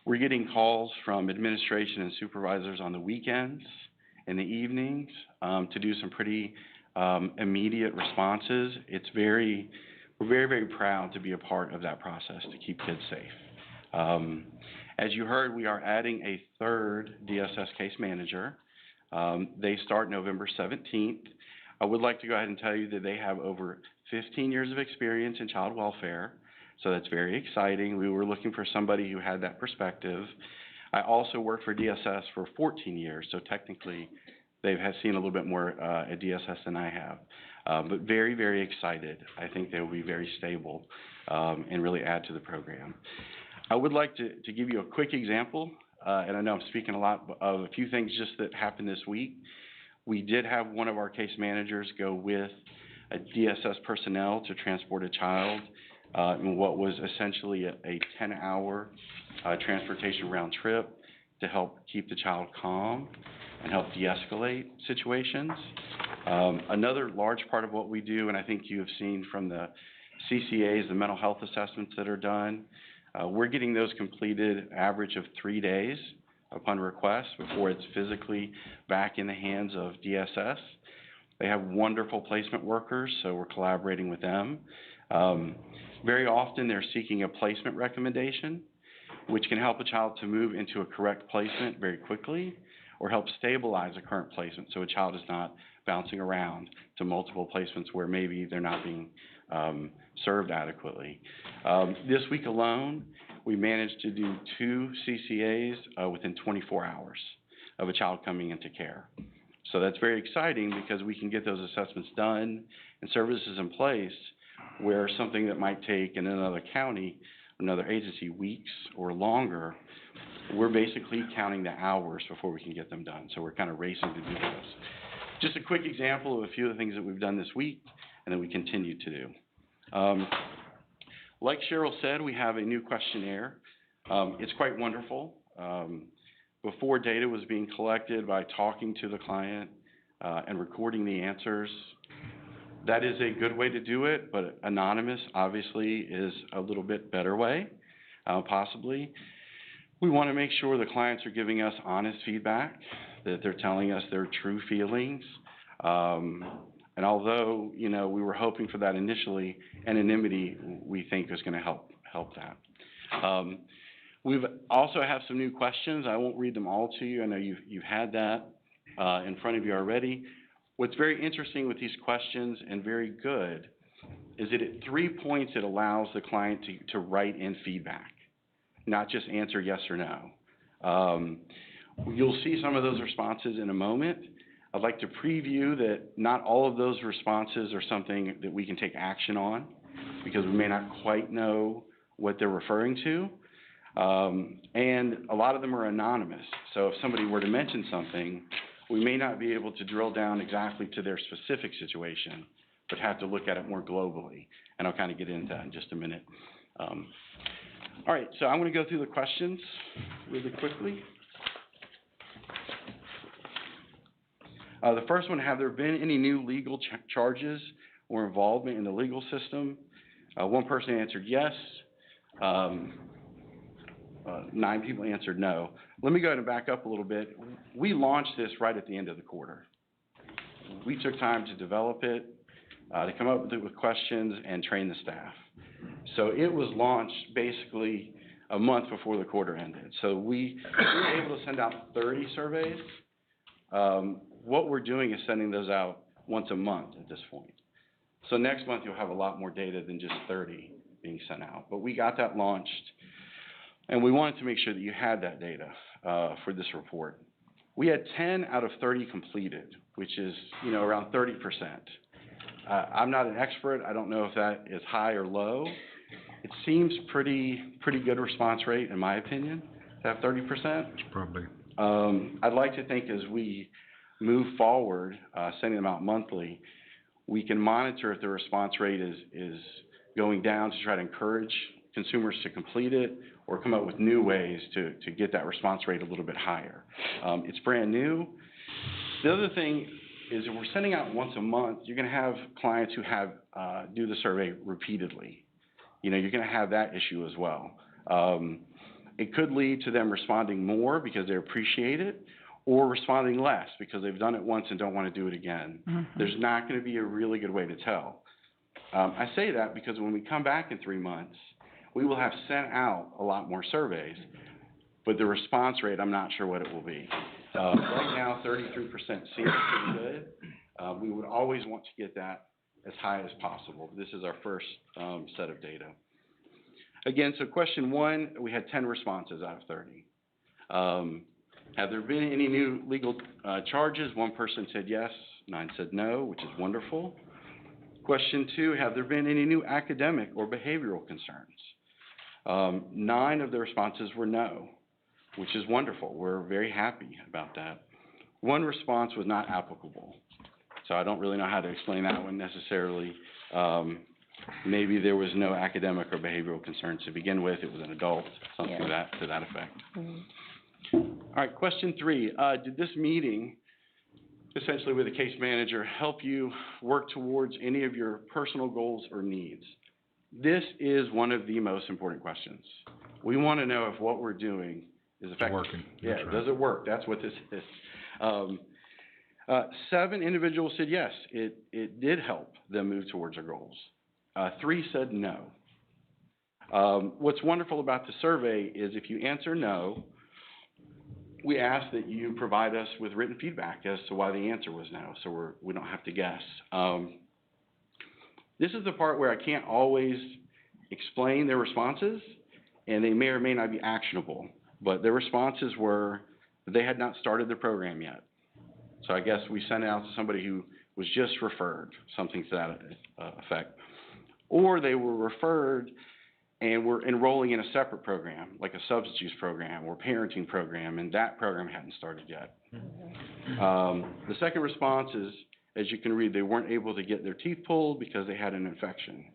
We're getting calls from administration and supervisors on the weekends in the evenings, to do some pretty, immediate responses. We're very, very proud to be a part of that process to keep kids safe. As you heard, we are adding a third DSS case manager. They start November 17th. I would like to go ahead and tell you that they have over 15 years of experience in child welfare, so that's very exciting. We were looking for somebody who had that perspective. I also worked for DSS for 14 years, so technically they have seen a little bit more at DSS than I have. But very, very excited. I think they will be very stable and really add to the program. I would like to give you a quick example, and I know I'm speaking a lot of a few things just that happened this week. We did have one of our case managers go with a DSS personnel to transport a child in what was essentially a 10-hour transportation round trip to help keep the child calm and help de-escalate situations. Another large part of what we do, and I think you have seen from the CCAs, the mental health assessments that are done, we're getting those completed average of 3 days upon request before it's physically back in the hands of DSS. They have wonderful placement workers, so we're collaborating with them. Very often they're seeking a placement recommendation, which can help a child to move into a correct placement very quickly or help stabilize a current placement so a child is not bouncing around to multiple placements where maybe they're not being served adequately. This week alone, we managed to do 2 CCAs within 24 hours of a child coming into care. So that's very exciting because we can get those assessments done and services in place where something that might take in another county, another agency, weeks or longer, we're basically counting the hours before we can get them done. So we're kind of racing to do those. Just a quick example of a few of the things that we've done this week and that we continue to do. Like Cheryl said, we have a new questionnaire. It's quite wonderful. Before data was being collected by talking to the client and recording the answers, that is a good way to do it, but anonymous obviously is a little bit better way, possibly. We want to make sure the clients are giving us honest feedback, that they're telling us their true feelings. And although, you know, we were hoping for that initially, anonymity we think is going to help that. We've also have some new questions. I won't read them all to you. I know you've had that in front of you already. What's very interesting with these questions and very good is that at 3 points it allows the client to write in feedback, not just answer yes or no. You'll see some of those responses in a moment. I'd like to preview that not all of those responses are something that we can take action on because we may not quite know what they're referring to. And a lot of them are anonymous. So if somebody were to mention something, we may not be able to drill down exactly to their specific situation, but have to look at it more globally. And I'll kind of get into that in just a minute. All right, so I'm going to go through the questions really quickly. The first one, have there been any new legal charges or involvement in the legal system? One person answered yes. 9 people answered no. Let me go ahead and back up a little bit. We launched this right at the end of the quarter. We took time to develop it, to come up with questions and train the staff. So it was launched basically a month before the quarter ended. So we were able to send out 30 surveys. What we're doing is sending those out once a month at this point. So next month you'll have a lot more data than just 30 being sent out. But we got that launched, and we wanted to make sure that you had that data for this report. We had 10 out of 30 completed, which is, you know, around 30%. I'm not an expert. I don't know if that is high or low. It seems pretty good response rate, in my opinion, to have 30%. It's probably. I'd like to think as we move forward, sending them out monthly, we can monitor if the response rate is going down to try to encourage consumers to complete it or come up with new ways to get that response rate a little bit higher. It's brand new. The other thing is if we're sending out once a month, you're going to have clients who have do the survey repeatedly. You know, you're going to have that issue as well. It could lead to them responding more because they appreciate it, or responding less because they've done it once and don't want to do it again. There's not going to be a really good way to tell. I say that because when we come back in 3 months, we will have sent out a lot more surveys, but the response rate, I'm not sure what it will be. Right now, 33% seems pretty good. We would always want to get that as high as possible. This is our first set of data. Again, so question 1, we had 10 responses out of 30. Have there been any new legal charges? 1 person said yes, 9 said no, which is wonderful. Question 2, have there been any new academic or behavioral concerns? 9 of the responses were no, which is wonderful. We're very happy about that. 1 response was not applicable. So I don't really know how to explain that one necessarily. Maybe there was no academic or behavioral concerns to begin with. It was an adult, something to that effect. All right, question 3. Did this meeting, essentially with the case manager, help you work towards any of your personal goals or needs? This is one of the most important questions. We want to know if what we're doing is effective. Working. Yeah, does it work? That's what this is. 7 individuals said yes, it did help them move towards their goals. 3 said no. What's wonderful about the survey is if you answer no, we ask that you provide us with written feedback as to why the answer was no, so we don't have to guess. This is the part where I can't always explain their responses, and they may or may not be actionable, but their responses were that they had not started the program yet. So I guess we sent it out to somebody who was just referred, something to that effect. Or they were referred and were enrolling in a separate program, like a substance use program or parenting program, and that program hadn't started yet. The second response is, as you can read, they weren't able to get their teeth pulled because they had an infection.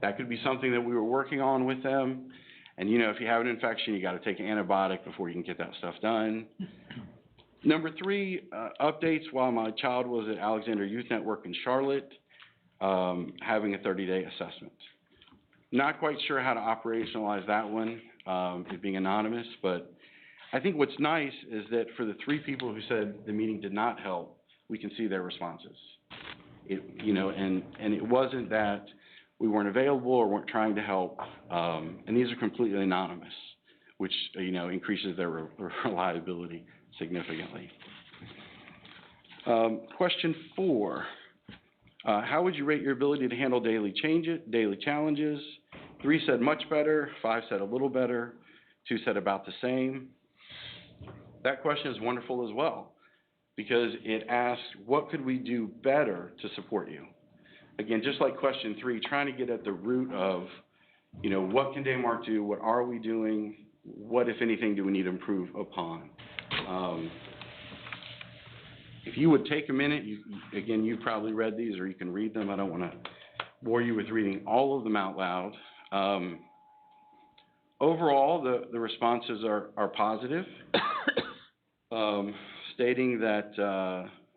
That could be something that we were working on with them. And you know, if you have an infection, you got to take an antibiotic before you can get that stuff done. Number 3, updates while my child was at Alexander Youth Network in Charlotte, having a 30-day assessment. Not quite sure how to operationalize that one, it being anonymous, but I think what's nice is that for the 3 people who said the meeting did not help, we can see their responses. And it wasn't that we weren't available or weren't trying to help, and these are completely anonymous, which, increases their reliability significantly. Question 4, how would you rate your ability to handle daily challenges? 3 said much better, 5 said a little better, 2 said about the same. That question is wonderful as well, because it asks, what could we do better to support you? Again, just like question 3, trying to get at the root of, what can Daymark do? What are we doing? What, if anything, do we need to improve upon? If you would take a minute, you probably read these or you can read them. I don't want to bore you with reading all of them out loud. Overall, the responses are positive, stating that,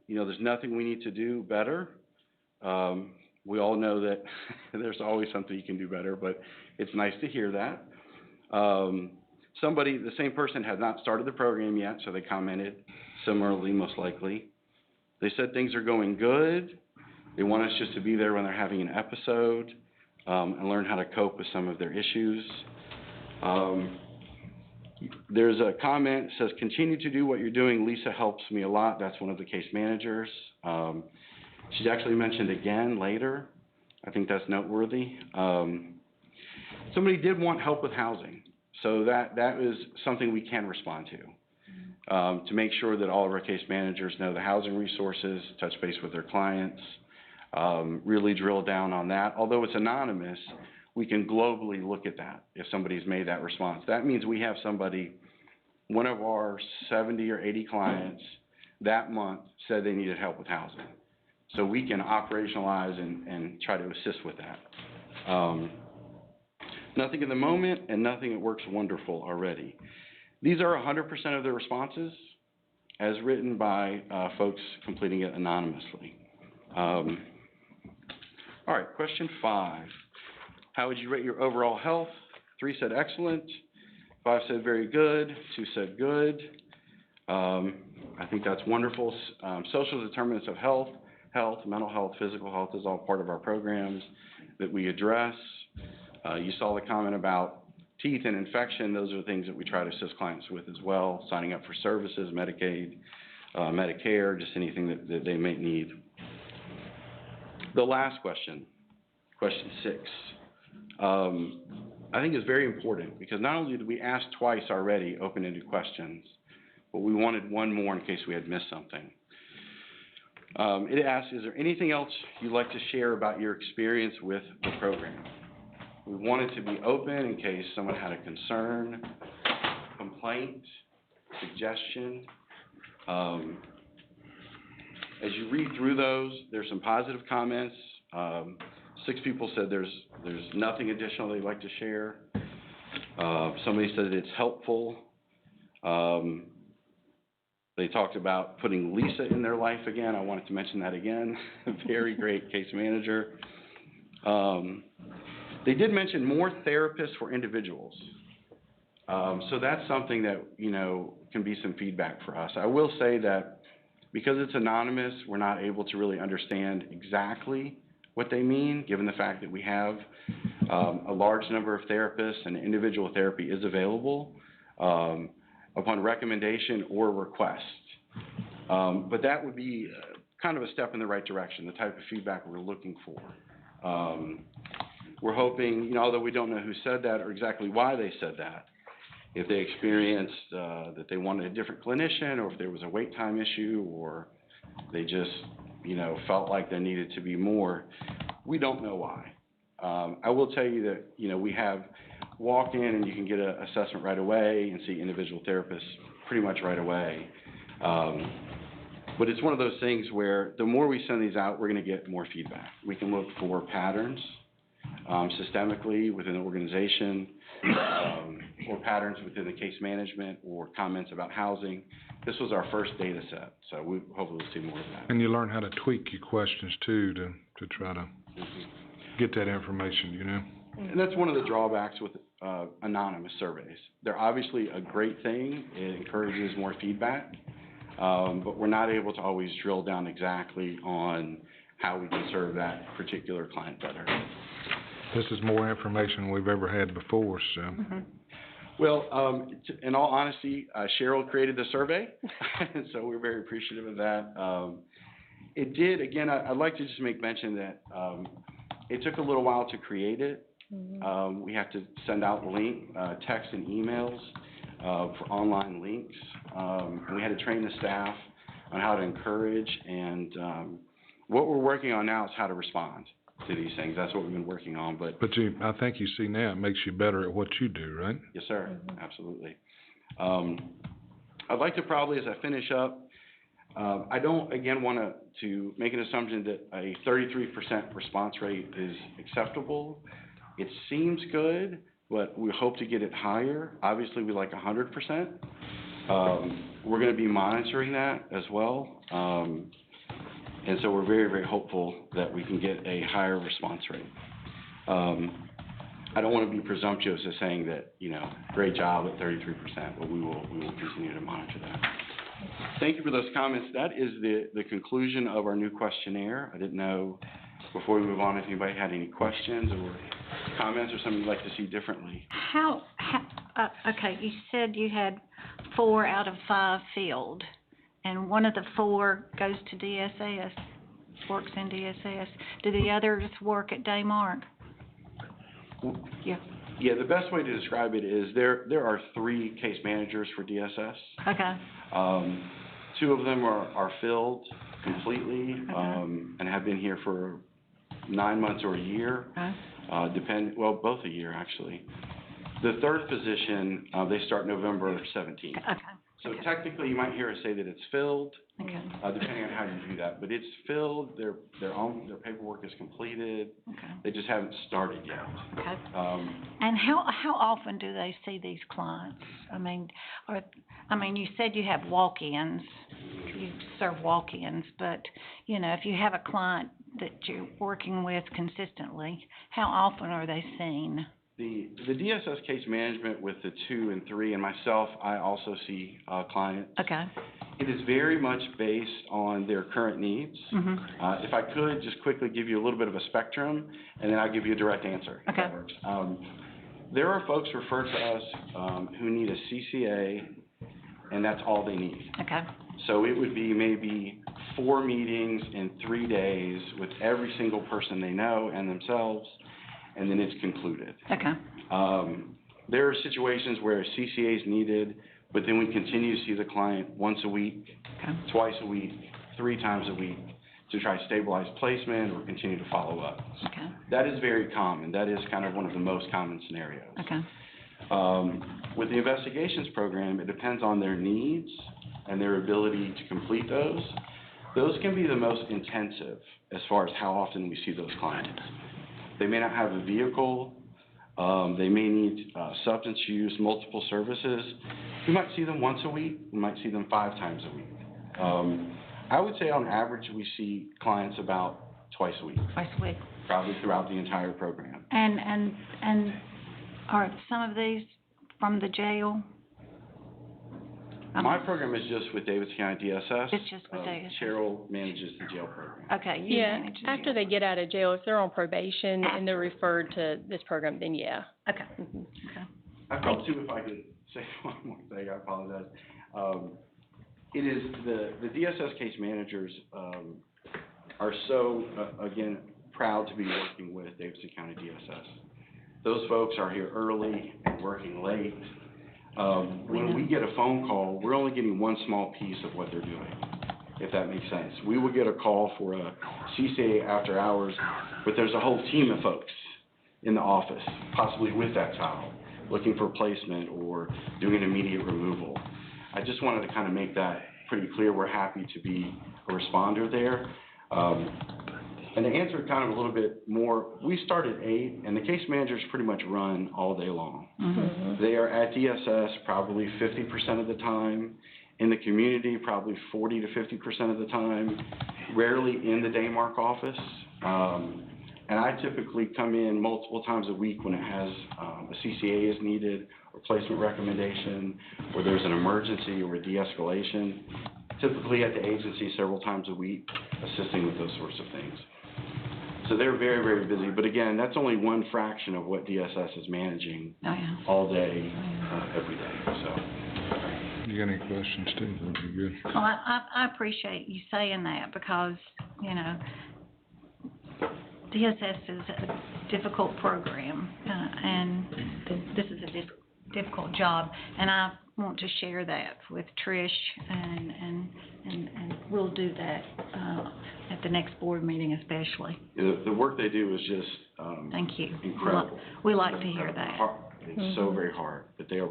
there's nothing we need to do better. We all know that there's always something you can do better, but it's nice to hear that. The same person had not started the program yet, so they commented similarly, most likely. They said things are going good. They want us just to be there when they're having an episode, and learn how to cope with some of their issues. There's a comment that says, continue to do what you're doing. Lisa helps me a lot. That's one of the case managers. She's actually mentioned again later. I think that's noteworthy. Somebody did want help with housing. So that is something we can respond to make sure that all of our case managers know the housing resources, touch base with their clients, really drill down on that. Although it's anonymous, we can globally look at that if somebody's made that response. That means we have one of our 70 or 80 clients that month said they needed help with housing. So we can operationalize and try to assist with that. Nothing in the moment and nothing that works wonderful already. These are 100% of the responses as written by folks completing it anonymously. All right, question 5. How would you rate your overall health? 3 said excellent, 5 said very good, 2 said good. I think that's wonderful. Social determinants of health, mental health, physical health is all part of our programs that we address. You saw the comment about teeth and infection. Those are things that we try to assist clients with as well, signing up for services, Medicaid, Medicare, just anything that they may need. The last question, question 6, I think is very important because not only did we ask twice already open-ended questions, but we wanted one more in case we had missed something. It asks, is there anything else you'd like to share about your experience with the program? We wanted to be open in case someone had a concern, complaint, suggestion. As you read through those, there's some positive comments. 6 people said there's nothing additional they'd like to share. Somebody said it's helpful. They talked about putting Lisa in their life again. I wanted to mention that again. Very great case manager. They did mention more therapists for individuals. So that's something that, can be some feedback for us. I will say that because it's anonymous, we're not able to really understand exactly what they mean, given the fact that we have a large number of therapists and individual therapy is available upon recommendation or request. But that would be kind of a step in the right direction, the type of feedback we're looking for. We're hoping, although we don't know who said that or exactly why they said that, if they experienced that they wanted a different clinician, or if there was a wait time issue, or they just, felt like there needed to be more, we don't know why. I will tell you that, we have walk in and you can get an assessment right away and see individual therapists pretty much right away. But it's one of those things where the more we send these out, we're going to get more feedback. We can look for patterns systemically within the organization, or patterns within the case management, or comments about housing. This was our first data set, so we hopefully will see more of that. And you learn how to tweak your questions too to try to get that information, And that's one of the drawbacks with anonymous surveys. They're obviously a great thing. It encourages more feedback, but we're not able to always drill down exactly on how we can serve that particular client better. This is more information we've ever had before, so. Well, in all honesty, Cheryl created the survey, and so we're very appreciative of that. It did, again, I'd like to just make mention that it took a little while to create it. We have to send out text and emails for online links. And we had to train the staff on how to encourage, and what we're working on now is how to respond to these things. That's what we've been working on. But I think you see now it makes you better at what you do, right? Yes, sir. Absolutely. I'd like to probably, as I finish up, I don't, again, want to make an assumption that a 33% response rate is acceptable. It seems good, but we hope to get it higher. Obviously, we like 100%. We're going to be monitoring that as well. And so we're very, very hopeful that we can get a higher response rate. I don't want to be presumptuous as saying that, great job at 33%, but we will continue to monitor that. Thank you for those comments. That is the conclusion of our new questionnaire. I didn't know, before we move on, if anybody had any questions or comments or something you'd like to see differently. Okay, you said you had 4 out of 5 filled, and one of the 4 goes to DSS, works in DSS. Do the others work at Daymark? Yeah. Yeah, the best way to describe it is there are 3 case managers for DSS. Okay. 2 of them are filled completely, and have been here for 9 months or a year. Both a year actually. The 3rd position, they start November 17th. Okay. So technically, you might hear us say that it's filled, depending on how you do that. But it's filled. Their paperwork is completed. Okay. They just haven't started yet. Okay. And how often do they see these clients? I mean, you said you have walk-ins. You serve walk-ins, but if you have a client that you're working with consistently, how often are they seen? The DSS case management with the 2 and 3 and myself, I also see, clients. Okay. It is very much based on their current needs. Mm-hmm. If I could just quickly give you a little bit of a spectrum, and then I'll give you a direct answer. If that Okay. works. There are folks referred to us, who need a CCA, and that's all they need. Okay. So it would be maybe 4 meetings in 3 days with every single person they know and themselves, and then it's concluded. Okay. There are situations where a CCA is needed, but then we continue to see the client once a week, Okay. twice a week, 3 times a week to try to stabilize placement or continue to follow up. Okay. That is very common. That is kind of one of the most common scenarios. Okay. With the investigations program, it depends on their needs and their ability to complete those. Those can be the most intensive as far as how often we see those clients. They may not have a vehicle. They may need substance use, multiple services. We might see them once a week. We might see them 5 times a week. I would say on average we see clients about twice a week, Twice a week. probably throughout the entire program. And are some of these from the jail? My program is just with Davidson County DSS. It's just with Davidson. Cheryl manages the jail program. Okay, you Yeah, manage the after jail. they get out of jail, if they're on probation and they're After. referred to this program, then yeah. Okay. Mhm. Okay. I felt too, if I could say one more thing, I apologize. It is the DSS case managers, are so, again, proud to be working with Davidson County DSS. Those folks are here early and working late. When we get a phone call, we're only getting one small piece of what they're doing, if that makes sense. We will get a call for a CCA after hours, but there's a whole team of folks in the office, possibly with that child, looking for placement or doing an immediate removal. I just wanted to kind of make that pretty clear. We're happy to be a responder there. And to answer kind of a little bit more, we start at 8, and the case managers pretty much run all day long. Mm-hmm. They are at DSS probably 50% of the time, in the community probably 40 to 50% of the time, rarely in the Daymark office. And I typically come in multiple times a week when it has a CCA is needed, or placement recommendation, or there's an emergency or a de-escalation. Typically at the agency several times a week, assisting with those sorts of things. So they're very, very busy. But again, that's only one fraction of what DSS is managing Oh, yeah. all day, every day. So. You got any questions, Steve? That'd be good. Well, I appreciate you saying that because, you know, DSS is a difficult program, and this is a difficult job, and I want to share that with Trish, and we'll do that at the next board meeting especially. The work they do is just Thank you. incredible. We like to hear that. It's so very hard, but they are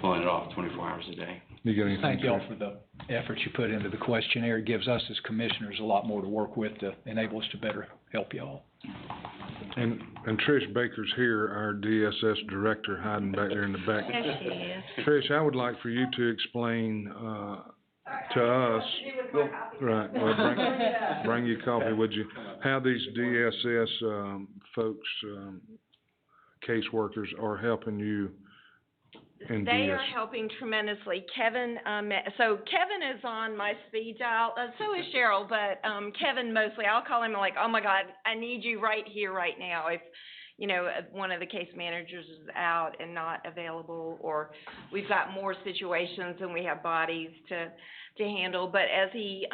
pulling it off 24 hours a day. You got anything? Thank y'all Trish? for the effort you put into the questionnaire. It gives us as commissioners a lot more to work with to enable us to better help y'all. And Trish Baker's here, our DSS director, hiding back there in the back. There she is. Trish, I would like for you to explain, to us. Right, well, bring your coffee, would you? How these DSS, folks, caseworkers are helping you in They are DS. helping tremendously. Kevin, so Kevin is on my speed dial, so is Cheryl, but, Kevin mostly, I'll call him like, oh my God, I need you right here, right now. If, you know, one of the case managers is out and not available, or we've got more situations and we have bodies to handle. But as he,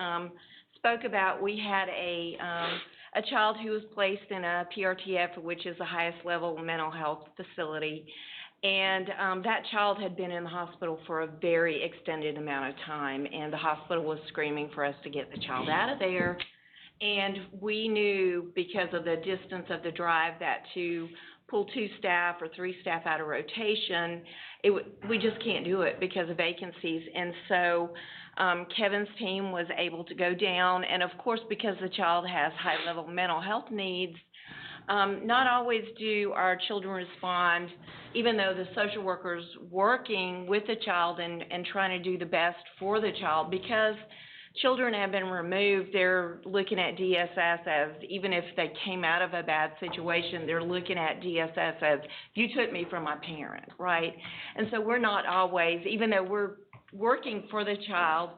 spoke about, we had a child who was placed in a PRTF, which is the highest level mental health facility. And that child had been in the hospital for a very extended amount of time, and the hospital was screaming for us to get the child out of there. And we knew, because of the distance of the drive, that to pull 2 staff or 3 staff out of rotation, we just can't do it because of vacancies. And so Kevin's team was able to go down, and of course, because the child has high-level mental health needs, not always do our children respond, even though the social worker's working with the child and trying to do the best for the child, because children have been removed, they're looking at DSS as, even if they came out of a bad situation, they're looking at DSS as, you took me from my parent, right? And so we're not always, even though we're working for the child,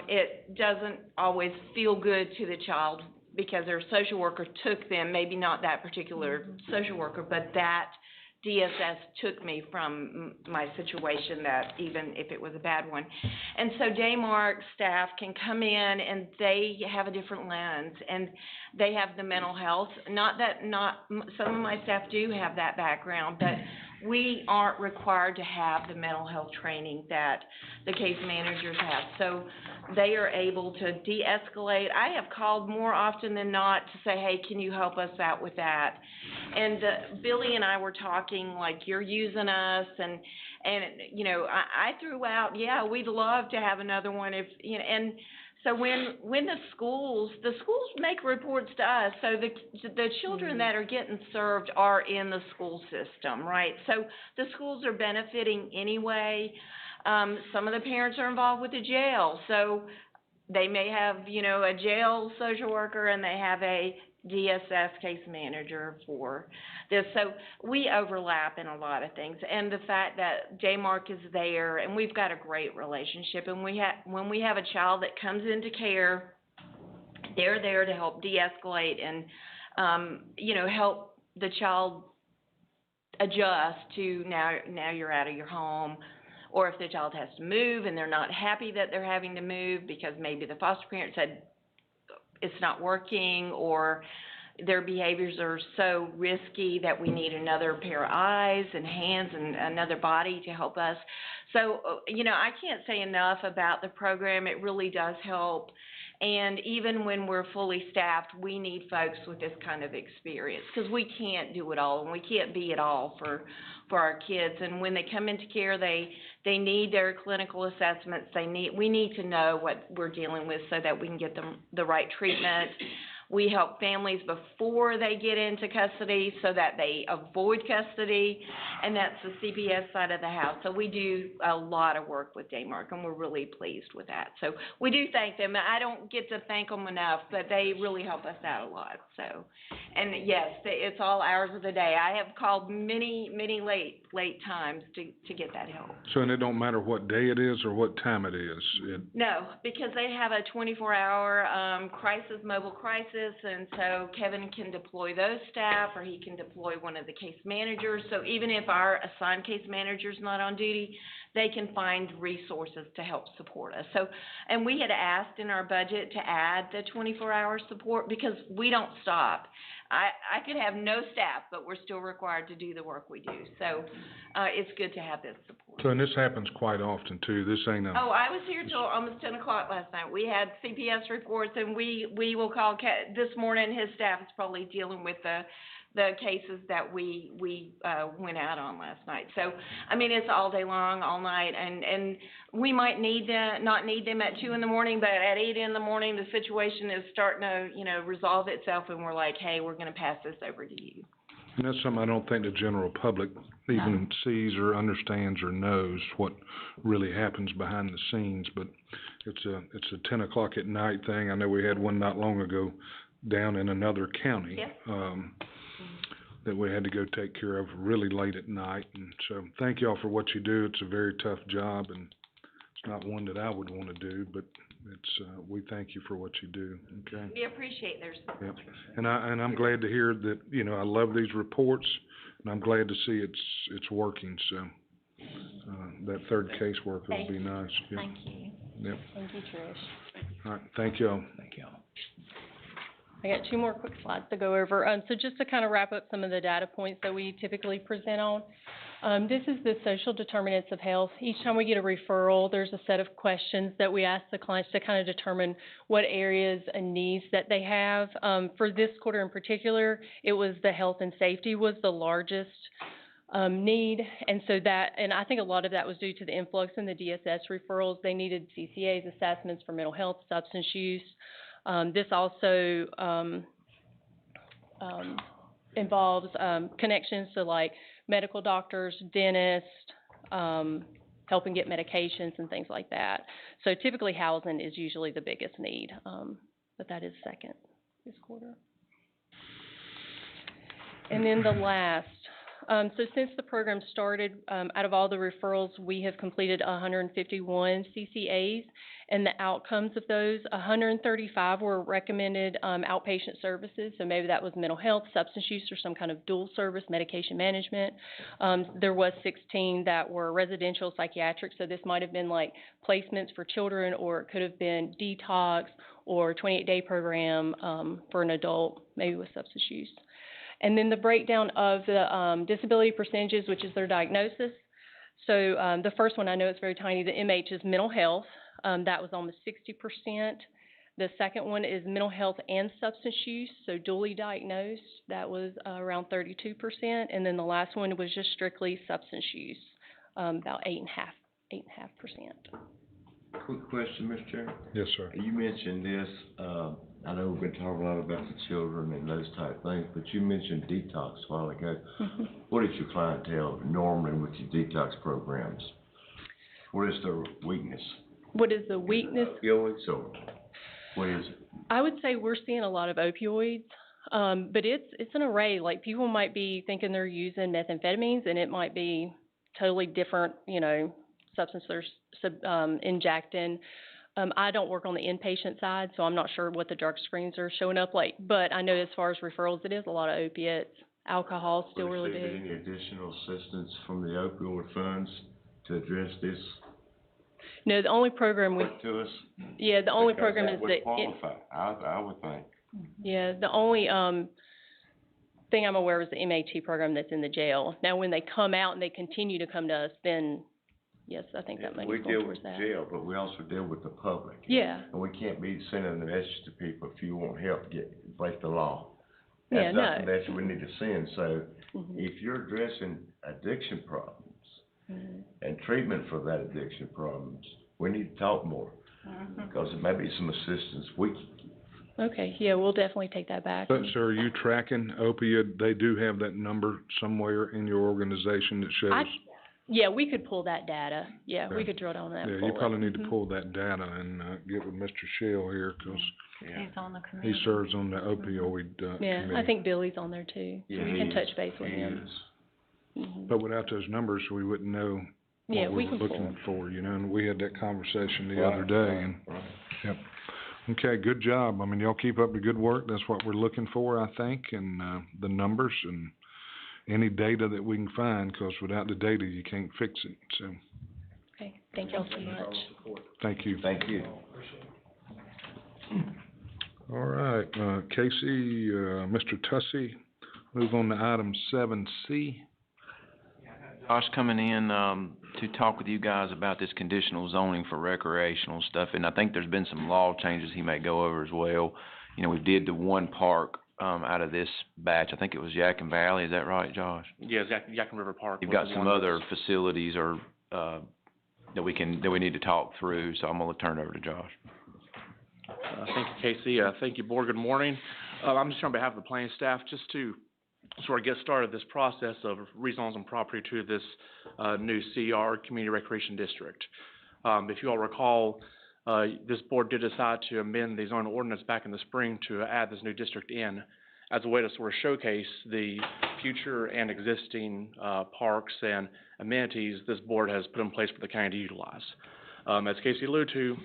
it doesn't always feel good to the child because their social worker took them, maybe not that particular social worker, but that DSS took me from my situation, that even if it was a bad one. And so Daymark staff can come in and they have a different lens and they have the mental health. Some of my staff do have that background, but we aren't required to have the mental health training that the case managers have. So they are able to de-escalate. I have called more often than not to say, hey, can you help us out with that? And Billy and I were talking like, you're using us, and you know, I threw out, yeah, we'd love to have another one if, you know, and so when the schools make reports to us, so the children that are getting served are in the school system, right? So the schools are benefiting anyway. Some of the parents are involved with the jail, so they may have, you know, a jail social worker and they have a DSS case manager for this. So we overlap in a lot of things, and the fact that Daymark is there and we've got a great relationship, and when we have a child that comes into care, they're there to help de-escalate and you know, help the child adjust to now you're out of your home. Or if the child has to move and they're not happy that they're having to move because maybe the foster parent said it's not working, or their behaviors are so risky that we need another pair of eyes and hands and another body to help us. So, you know, I can't say enough about the program. It really does help. And even when we're fully staffed, we need folks with this kind of experience because we can't do it all and we can't be it all for our kids. And when they come into care, they need their clinical assessments. We need to know what we're dealing with so that we can get them the right treatment. We help families before they get into custody so that they avoid custody, and that's the CPS side of the house. So we do a lot of work with Daymark, and we're really pleased with that. So we do thank them. I don't get to thank them enough, but they really help us out a lot. So, and yes, it's all hours of the day. I have called many late times to get that help. So, and it don't matter what day it is or what time it is? No, because they have a 24-hour mobile crisis, and so Kevin can deploy those staff, or he can deploy one of the case managers. So even if our assigned case manager's not on duty, they can find resources to help support us. So, and we had asked in our budget to add the 24-hour support because we don't stop. I could have no staff, but we're still required to do the work we do. So it's good to have this support. So, and this happens quite often too. This ain't Oh, I was here till almost 10 o'clock last night. We had CPS reports, and we will call this morning. His staff is probably dealing with the cases that we went out on last night. So, I mean, it's all day long, all night, and we might not need them at 2 in the morning, but at 8 in the morning, the situation is starting to, you know, resolve itself, and we're like, hey, we're going to pass this over to you. And that's something I don't think the general public even sees or understands or knows what really happens behind the scenes, but it's a 10 o'clock at night thing. I know we had one not long ago down in another county. Yeah. That we had to go take care of really late at night. And so thank y'all for what you do. It's a very tough job, and it's not one that I would want to do, but we thank you for what you do. Okay. We appreciate their support. Yep. And I'm glad to hear that, you know, I love these reports, and I'm glad to see it's working. So that third caseworker will be nice. Yep. Thank you. Yep. Thank you, Trish. All right. Thank y'all. Thank y'all. I got 2 more quick slides to go over. So just to kind of wrap up some of the data points that we typically present on. This is the social determinants of health. Each time we get a referral, there's a set of questions that we ask the clients to kind of determine what areas and needs that they have. For this quarter in particular, it was the health and safety was the largest need, and so and I think a lot of that was due to the influx in the DSS referrals. They needed CCAs, assessments for mental health, substance use. This also involves connections to like medical doctors, dentists, helping get medications and things like that. So typically housing is usually the biggest need, but that is second this quarter. And then the last, so since the program started, out of all the referrals, we have completed 151 CCAs, and the outcomes of those, 135 were recommended outpatient services, so maybe that was mental health, substance use, or some kind of dual service, medication management. There was 16 that were residential psychiatric, so this might have been like placements for children, or it could have been detox or 28-day program for an adult, maybe with substance use. And then the breakdown of the disability percentages, which is their diagnosis. So the first one, I know it's very tiny, the MH is mental health. That was almost 60%. The second one is mental health and substance use, so dually diagnosed. That was around 32%. And then the last one was just strictly substance use, about 8.5%. Quick question, Mr. Chairman. Yes, sir. You mentioned this, I know we've been talking a lot about the children and those type things, but you mentioned detox a while ago. Mm-hmm. What is your clientele normally with your detox programs? What is their weakness? What is the weakness? Opioids, or what is it? I would say we're seeing a lot of opioids, but it's an array. Like, people might be thinking they're using methamphetamines, and it might be totally different, substance they're injecting. I don't work on the inpatient side, so I'm not sure what the drug screens are showing up like. But I know as far as referrals, it is a lot of opiates. Alcohol is still really big. Any additional assistance from the opioid funds to address this? No, the only program we. To us? Yeah, the only program is would qualify, I would think. Yeah, the only thing I'm aware of is the MAT program that's in the jail. Now, when they come out and they continue to come to us, then yes, I think that money's going towards that. We deal with the jail, but we also deal with the public. Yeah. And we can't be sending the message to people, if you want help, break the law. Yeah, That's no. nothing that we need to send. So if you're addressing addiction problems and treatment for that addiction problems, we need to talk more, because there may be some assistance we can get. Okay, yeah, we'll definitely take that back. But, sir, are you tracking opioid? They do have that number somewhere in your organization that shows. Yeah, we could pull that data. Yeah, we Okay. could drill down on that. Yeah, you probably need to pull that data and, get with Mr. Shell here, 'cause He's on the committee. he serves on the opioid, Yeah, committee. I think Billy's on there too. Yeah, So we he can is. touch base with He him. is. But without those numbers, we wouldn't know Yeah, what we we were can pull looking them. for, and we had that conversation the other day, and, yep. Okay, good job. I mean, y'all keep up the good work. That's what we're looking for, I think, and, the numbers and any data that we can find, 'cause without the data, you can't fix it, so, Okay, thank y'all so much. thank you. Thank you. All right, Casey, Mr. Tussey, move on to item 7C. Josh coming in, to talk with you guys about this conditional zoning for recreational stuff, and I think there's been some law changes he may go over as well. We did the one park, out of this batch. I think it was Yakin Valley, is that right, Josh? Yeah, Yakin River Park. You've was got some one other facilities or, that we need to talk through, so I'm gonna turn it over to Josh. Thank you, Casey. Thank you, Board. Good morning. I'm just here on behalf of the planning staff, just to sort of get started this process of rezoning some property to this new CR, Community Recreation District. If you all recall, this board did decide to amend the zoning ordinance back in the spring to add this new district in as a way to sort of showcase the future and existing parks and amenities this board has put in place for the county to utilize. As Casey alluded to,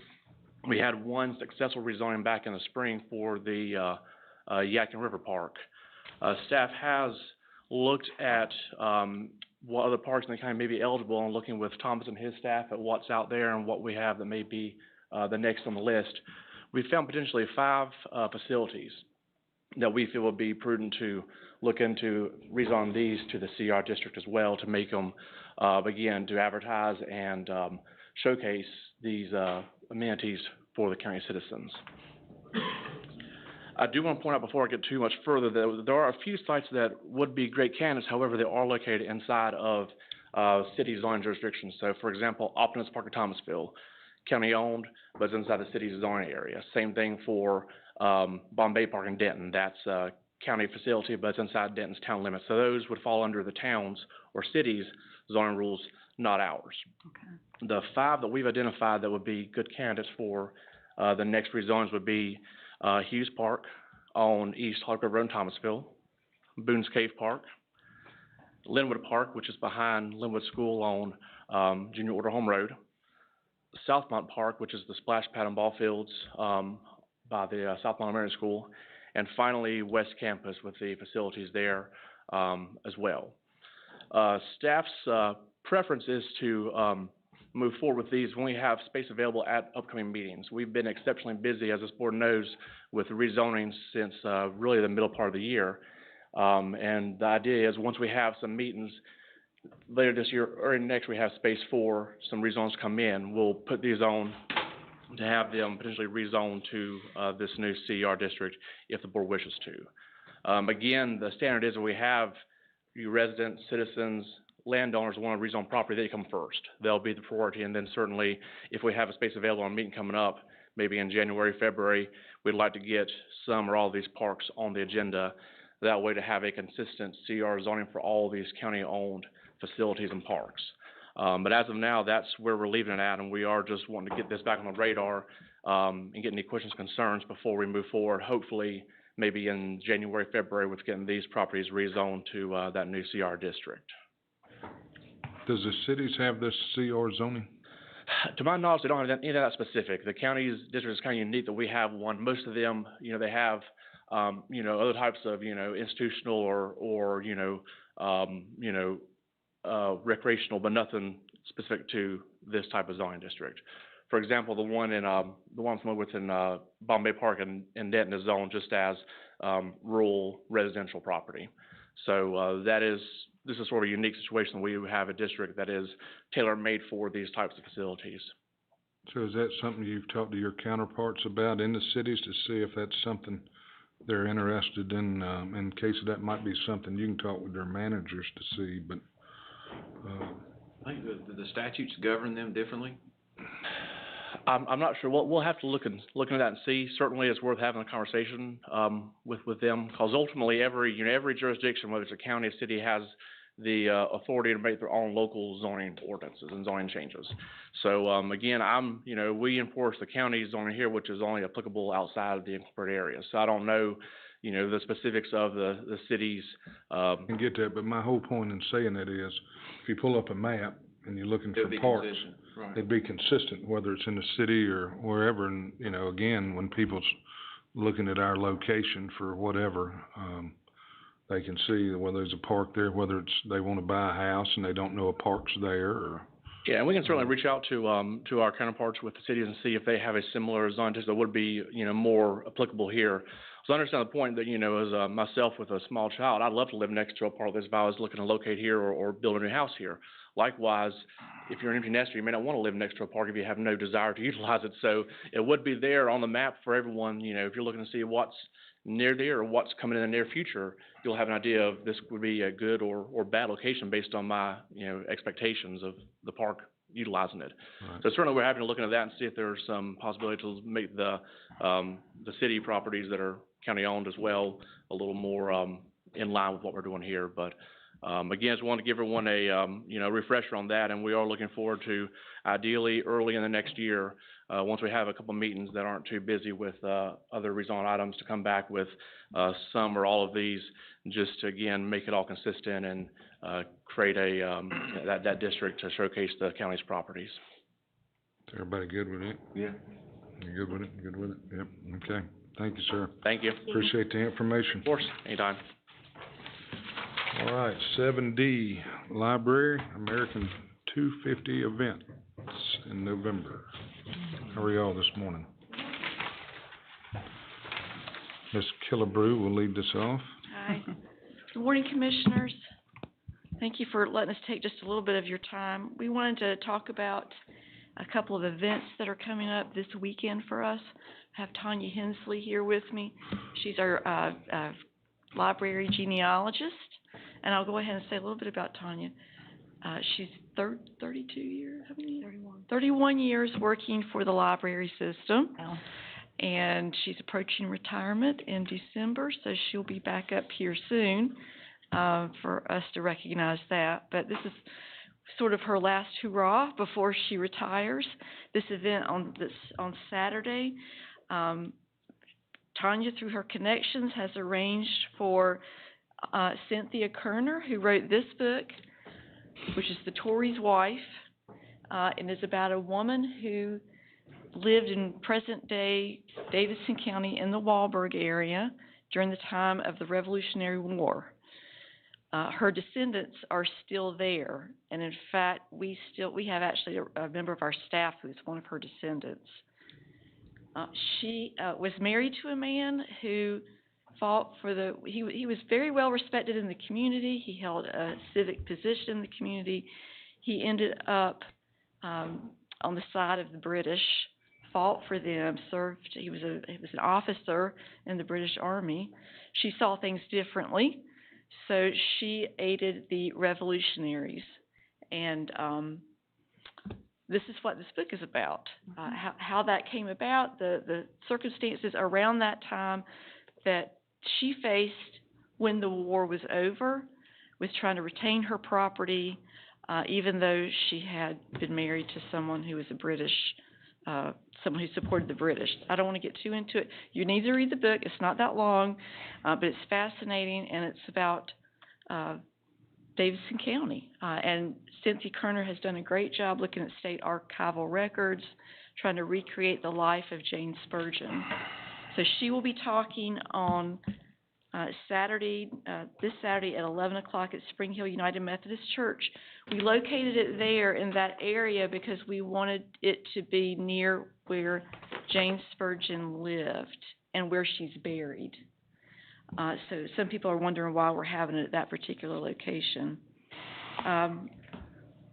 we had one successful rezoning back in the spring for the Yakin River Park. Staff has looked at what other parks in the county may be eligible, and looking with Thomas and his staff at what's out there and what we have that may be the next on the list. We found potentially 5 facilities that we feel would be prudent to look into rezone these to the CR district as well, to make them, again, to advertise and showcase these amenities for the county citizens. I do want to point out before I get too much further that there are a few sites that would be great candidates. However, they are located inside of city zoning jurisdictions. So, for example, Optimus Park in Thomasville, county owned, but it's inside the city's zoning area. Same thing for Bombay Park in Denton. That's county facility, but it's inside Denton's town limits. So those would fall under the towns or cities zoning rules, not ours. Okay. The 5 that we've identified that would be good candidates for the next rezonings would be Hughes Park on East Hollywood Road in Thomasville, Boone's Cave Park, Linwood Park, which is behind Linwood School on Junior Order Home Road, Southmont Park, which is the splash pad and ball fields by the Southmont Elementary School, and finally West Campus with the facilities there as well. Staff's preference is to move forward with these when we have space available at upcoming meetings. We've been exceptionally busy, as this board knows, with rezonings since really the middle part of the year. And the idea is once we have some meetings later this year or next, we have space for some rezones come in. We'll put these on to have them potentially rezoned to this new CER district if the board wishes to. Again, the standard is that we have you residents, citizens, landowners want to rezone property, they come first. They'll be the priority, and then certainly if we have a space available on a meeting coming up, maybe in January, February, we'd like to get some or all of these parks on the agenda. That way to have a consistent CR zoning for all these county-owned facilities and parks. But as of now, that's where we're leaving it at, and we are just wanting to get this back on the radar and get any questions, concerns before we move forward, hopefully maybe in January, February with getting these properties rezoned to that new CR district. Does the cities have this CR zoning? To my knowledge, they don't have any of that specific. The county's district is kind of unique that we have one. Most of them, they have, other types of, institutional or recreational, but nothing specific to this type of zoning district. For example, the one I'm familiar with in Bombay Park in Denton is zoned just as rural residential property. So this is sort of a unique situation. We have a district that is tailor-made for these types of facilities. So is that something you've talked to your counterparts about in the cities to see if that's something they're interested in case that might be something you can talk with their managers to see, but I think the statutes govern them differently. I'm not sure. We'll have to look into that and see. Certainly, it's worth having a conversation with them, because ultimately, every jurisdiction, whether it's a county or city, has the authority to make their own local zoning ordinances and zoning changes. So again, we enforce the county zoning here, which is only applicable outside of the incorporated area. So I don't know, the specifics of the cities. I can get that, but my whole point in saying that is, if you pull up a map and you're looking for parks, right, they'd be consistent, whether it's in the city or wherever. And, again, when people's looking at our location for whatever, they can see whether there's a park there, whether they want to buy a house and they don't know a park's there or. Yeah, and we can certainly reach out to our counterparts with the cities and see if they have a similar zone that would be, more applicable here. So I understand the point that, as myself with a small child, I'd love to live next to a park if I was looking to locate here or build a new house here. Likewise, if you're an empty nester, you may not want to live next to a park if you have no desire to utilize it. So it would be there on the map for everyone. If you're looking to see what's near there or what's coming in the near future, you'll have an idea of this would be a good or bad location based on my, expectations of the park utilizing it. Right. So certainly we're happy to look into that and see if there's some possibility to make the city properties that are county owned as well a little more in line with what we're doing here. But again, just want to give everyone a refresher on that, and we are looking forward to ideally early in the next year, once we have a couple meetings that aren't too busy with other rezone items, to come back with some or all of these, just to again make it all consistent and create that district to showcase the county's properties. Is everybody good with it? Yeah. You good with it? Good with it? Yep. Okay. Thank you, sir. Thank you. Appreciate the information. Of course, anytime. All right, 7D, Library American 250 event in November. How are y'all this morning? Ms. Killebrew will lead this off. Hi. Good morning, Commissioners. Thank you for letting us take just a little bit of your time. We wanted to talk about a couple of events that are coming up this weekend for us. I have Tanya Hensley here with me. She's our library genealogist. And I'll go ahead and say a little bit about Tanya. She's 32 years, how many years? 31 years working for the library system. Wow. and she's approaching retirement in December, so she'll be back up here soon, for us to recognize that. But this is sort of her last hurrah before she retires. This event on Saturday, Tanya, through her connections, has arranged for Cynthia Kerner, who wrote this book, which is The Tory's Wife, and is about a woman who lived in present-day Davidson County in the Walberg area during the time of the Revolutionary War. Her descendants are still there, and in fact, we have actually a member of our staff who's one of her descendants. She was married to a man who fought for he was very well respected in the community. He held a civic position in the community. He ended up on the side of the British, fought for them, served. He was an officer in the British Army. She saw things differently, so she aided the revolutionaries, and this is what this book is about. How that came about, the circumstances around that time that she faced when the war was over, with trying to retain her property, even though she had been married to someone who was a British, someone who supported the British. I don't want to get too into it. You need to read the book. It's not that long, but it's fascinating, and it's about Davidson County. And Cynthia Kerner has done a great job looking at state archival records, trying to recreate the life of Jane Spurgeon. So she will be talking on Saturday, this Saturday at 11 o'clock at Spring Hill United Methodist Church. We located it there in that area because we wanted it to be near where Jane Spurgeon lived and where she's buried. So some people are wondering why we're having it at that particular location.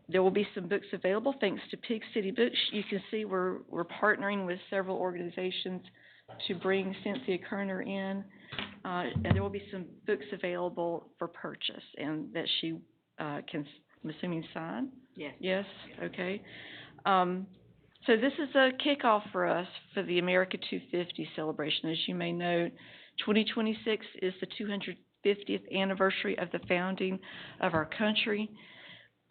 There will be some books available thanks to Pig City Books. You can see we're partnering with several organizations to bring Cynthia Kerner in. And there will be some books available for purchase, and that she can, I'm assuming, sign? Yes. Yes? Okay. So this is a kickoff for us for the America 250 celebration. As you may know, 2026 is the 250th anniversary of the founding of our country.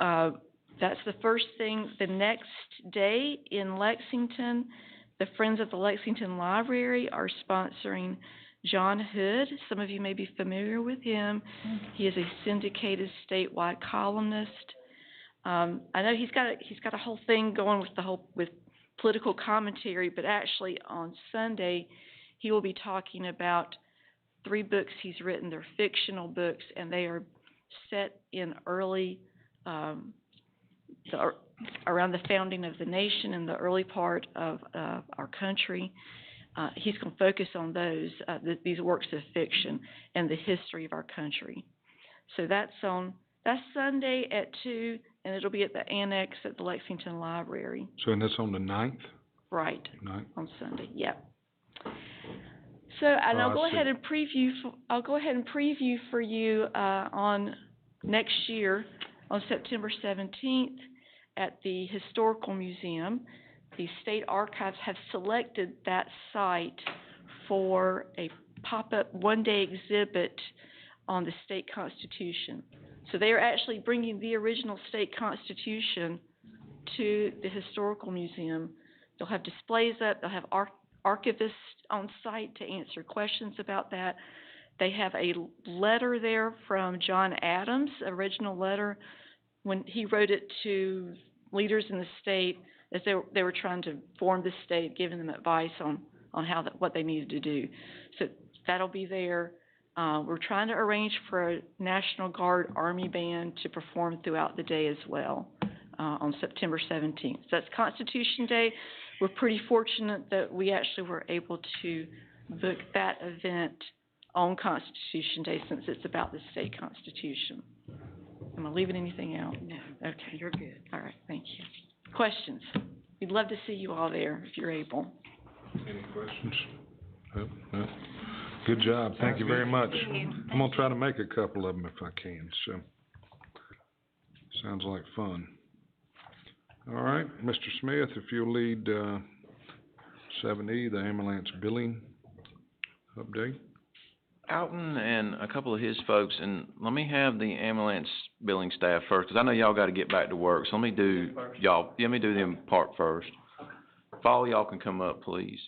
That's the first thing. The next day in Lexington, the Friends of the Lexington Library are sponsoring John Hood. Some of you may be familiar with him. He is a syndicated statewide columnist. I know he's got a whole thing going with political commentary, but actually on Sunday he will be talking about 3 books he's written. They're fictional books, and they are set in early around the founding of the nation in the early part of our country. He's going to focus on these works of fiction and the history of our country. So that's Sunday at 2, and it'll be at the annex at the Lexington Library. So, and that's on the 9th? Right. 9th. On Sunday, yep. So, and I'll go ahead and preview for you on next year on September 17th at the Historical Museum. The State Archives have selected that site for a pop-up one-day exhibit on the state constitution. So they are actually bringing the original state constitution to the Historical Museum. They'll have displays up. They'll have archivists on site to answer questions about that. They have a letter there from John Adams, original letter, when he wrote it to leaders in the state as they were trying to form the state, giving them advice on what they needed to do. So that'll be there. We're trying to arrange for a National Guard Army band to perform throughout the day as well on September 17th. So that's Constitution Day. We're pretty fortunate that we actually were able to book that event on Constitution Day since it's about the state constitution. Am I leaving anything out? No. Okay. You're good. All right, thank you. Questions? We'd love to see you all there if you're able. Any questions? No. Good job. Thank you very much. I'm gonna try to make a couple of them if I can, so. Sounds like fun. All right, Mr. Smith, if you'll lead, 7E, the ambulance billing update. Alton and a couple of his folks, and let me have the ambulance billing staff first, 'cause I know y'all gotta get back to work, so let me do let me do them part first. If all y'all can come up, please.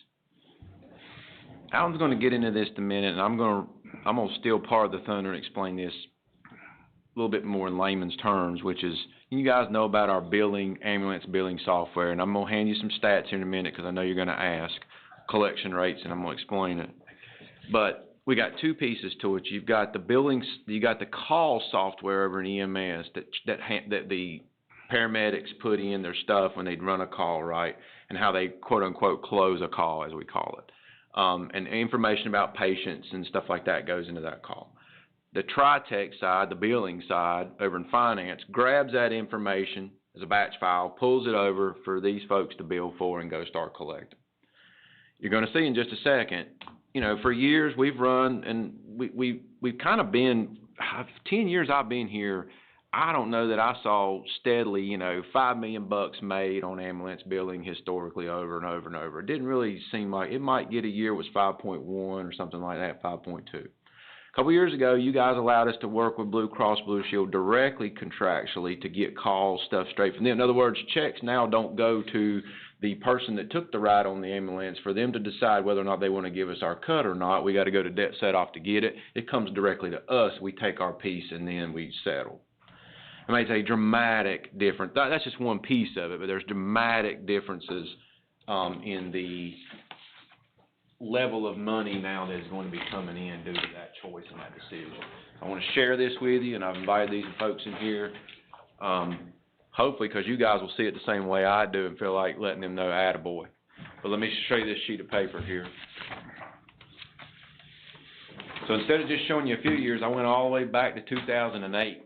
Alton's gonna get into this in a minute, and I'm gonna steal part of the thunder and explain this a little bit more in layman's terms, which is, you guys know about our ambulance billing software, and I'm gonna hand you some stats here in a minute, 'cause I know you're gonna ask collection rates, and I'm gonna explain it. But we got two pieces to it. You've got the call software over in EMS that the paramedics put in their stuff when they'd run a call, right? And how they quote unquote close a call, as we call it. And information about patients and stuff like that goes into that call. The TriTech side, the billing side over in finance, grabs that information as a batch file, pulls it over for these folks to bill for, and go start collecting. You're going to see in just a second, for years we've run, and we've kind of been, 10 years I've been here, I don't know that I saw steadily, $5 million made on ambulance billing historically over and over and over. It didn't really seem like, it might get a year was 5.1 or something like that, 5.2. A couple years ago, you guys allowed us to work with Blue Cross Blue Shield directly contractually to get calls, stuff straight from them. In other words, checks now don't go to the person that took the ride on the ambulance for them to decide whether or not they want to give us our cut or not. We got to go to debt set off to get it. It comes directly to us. We take our piece and then we settle. I mean, it's a dramatic difference. That's just one piece of it, but there's dramatic differences in the level of money now that is going to be coming in due to that choice and that decision. I want to share this with you, and I've invited these folks in here, hopefully because you guys will see it the same way I do and feel like letting them know attaboy. But let me show you this sheet of paper here. So instead of just showing you a few years, I went all the way back to 2008.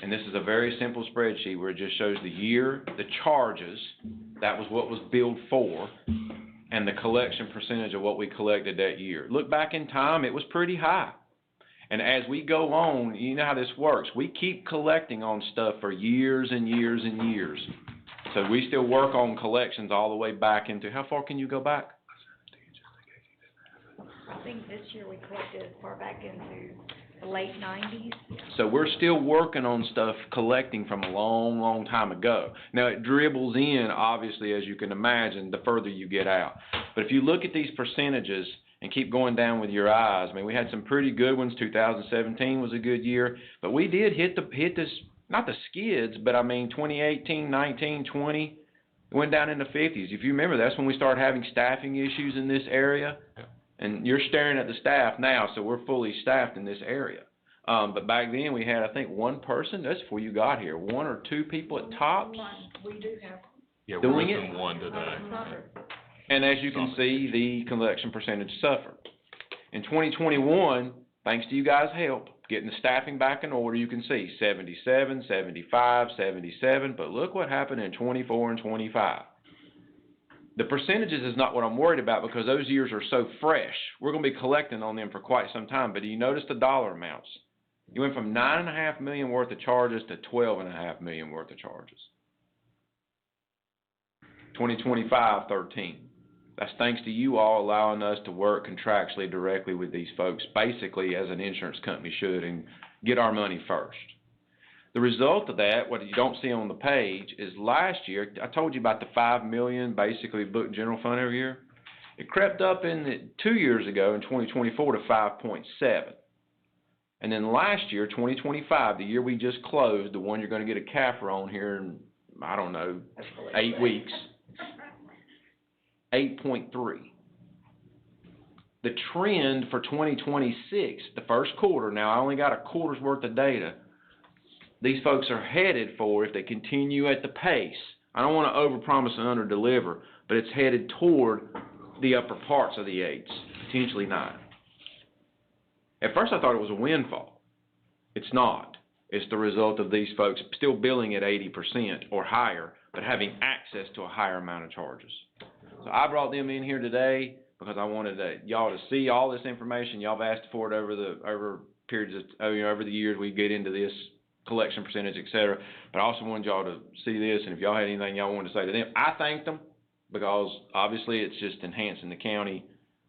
And this is a very simple spreadsheet where it just shows the year, the charges, that was what was billed for, and the collection percentage of what we collected that year. Look back in time, it was pretty high. And as we go on, you know how this works. We keep collecting on stuff for years and years and years. So we still work on collections all the way back into, how far can you go back? I think this year we collected as far back into the late 90s. So we're still working on stuff collecting from a long, long time ago. Now it dribbles in, obviously, as you can imagine, the further you get out. But if you look at these percentages and keep going down with your eyes, I mean, we had some pretty good ones. 2017 was a good year, but we did hit this, not the skids, but I mean 2018, 19, 20, went down in the 50s. If you remember, that's when we started having staffing issues in this area. And you're staring at the staff now, so we're fully staffed in this area. But back then we had, I think, one person. That's before you got here. One or two people at tops. We do have. Yeah, doing we're missing one today. And as you can see, the collection percentage suffered. In 2021, thanks to you guys' help, getting the staffing back in order, you can see 77, 75, 77. But look what happened in 24 and 25. The percentages is not what I'm worried about because those years are so fresh. We're going to be collecting on them for quite some time. But do you notice the dollar amounts? You went from $9.5 million worth of charges to $12.5 million worth of charges. 2025, 13. That's thanks to you all allowing us to work contractually directly with these folks, basically as an insurance company should, and get our money first. The result of that, what you don't see on the page, is last year, I told you about the $5 million basically booked general fund every year. It crept up 2 years ago in 2024 to 5.7. And then last year, 2025, the year we just closed, the one you're going to get a CAFR on here in, I don't know, 8 weeks, 8.3. The trend for 2026, the first quarter, now I only got a quarter's worth of data, these folks are headed for, if they continue at the pace, I don't want to overpromise and underdeliver, but it's headed toward the upper parts of the 8s, potentially 9. At first I thought it was a windfall. It's not. It's the result of these folks still billing at 80% or higher, but having access to a higher amount of charges. So I brought them in here today because I wanted y'all to see all this information. Y'all have asked for it over periods of, over the years. We get into this collection percentage, et cetera. But I also wanted y'all to see this, and if y'all had anything y'all wanted to say to them, I thanked them. because obviously it's just enhancing the county.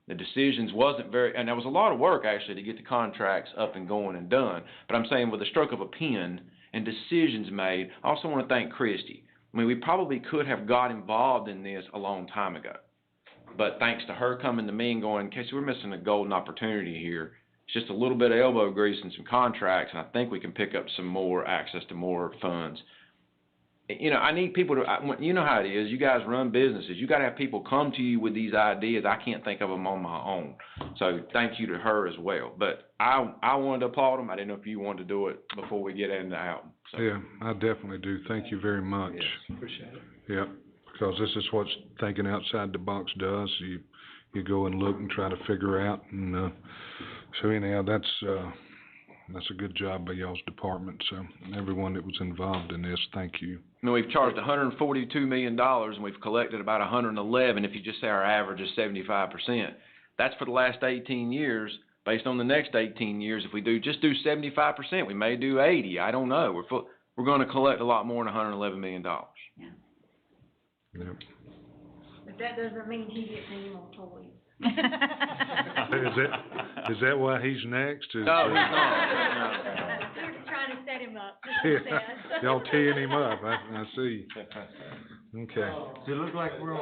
The decisions wasn't very, and there was a lot of work actually to get the contracts up and going and done. But I'm saying with the stroke of a pen and decisions made, I also want to thank Christie. I mean, we probably could have got involved in this a long time ago. But thanks to her coming to me and going, Casey, we're missing a golden opportunity here. It's just a little bit of elbow grease and some contracts, and I think we can pick up some more access to more funds. You know, I need people to, you know how it is, you guys run businesses, you got to have people come to you with these ideas. I can't think of them on my own. So thank you to her as well. But I wanted to applaud them. I didn't know if you wanted to do it before we get into Alton. So. Yeah, I definitely do. Thank you very much. Yes, appreciate it. Yeah, because this is what thinking outside the box does. You go and look and try to figure out. And so anyhow, that's a good job by y'all's department. So everyone that was involved in this, thank you. I mean, we've charged $142 million and we've collected about 111 if you just say our average is 75%. That's for the last 18 years. Based on the next 18 years, if we do 75%, we may do 80. I don't know. We're going to collect a lot more than $111 million. Yeah. Yep. But that doesn't mean he gets any more toys. Is that why he's next? No, he's not. We're just trying to set him up. Yeah. Y'all teeing him up. I see. Okay. Does it look like we're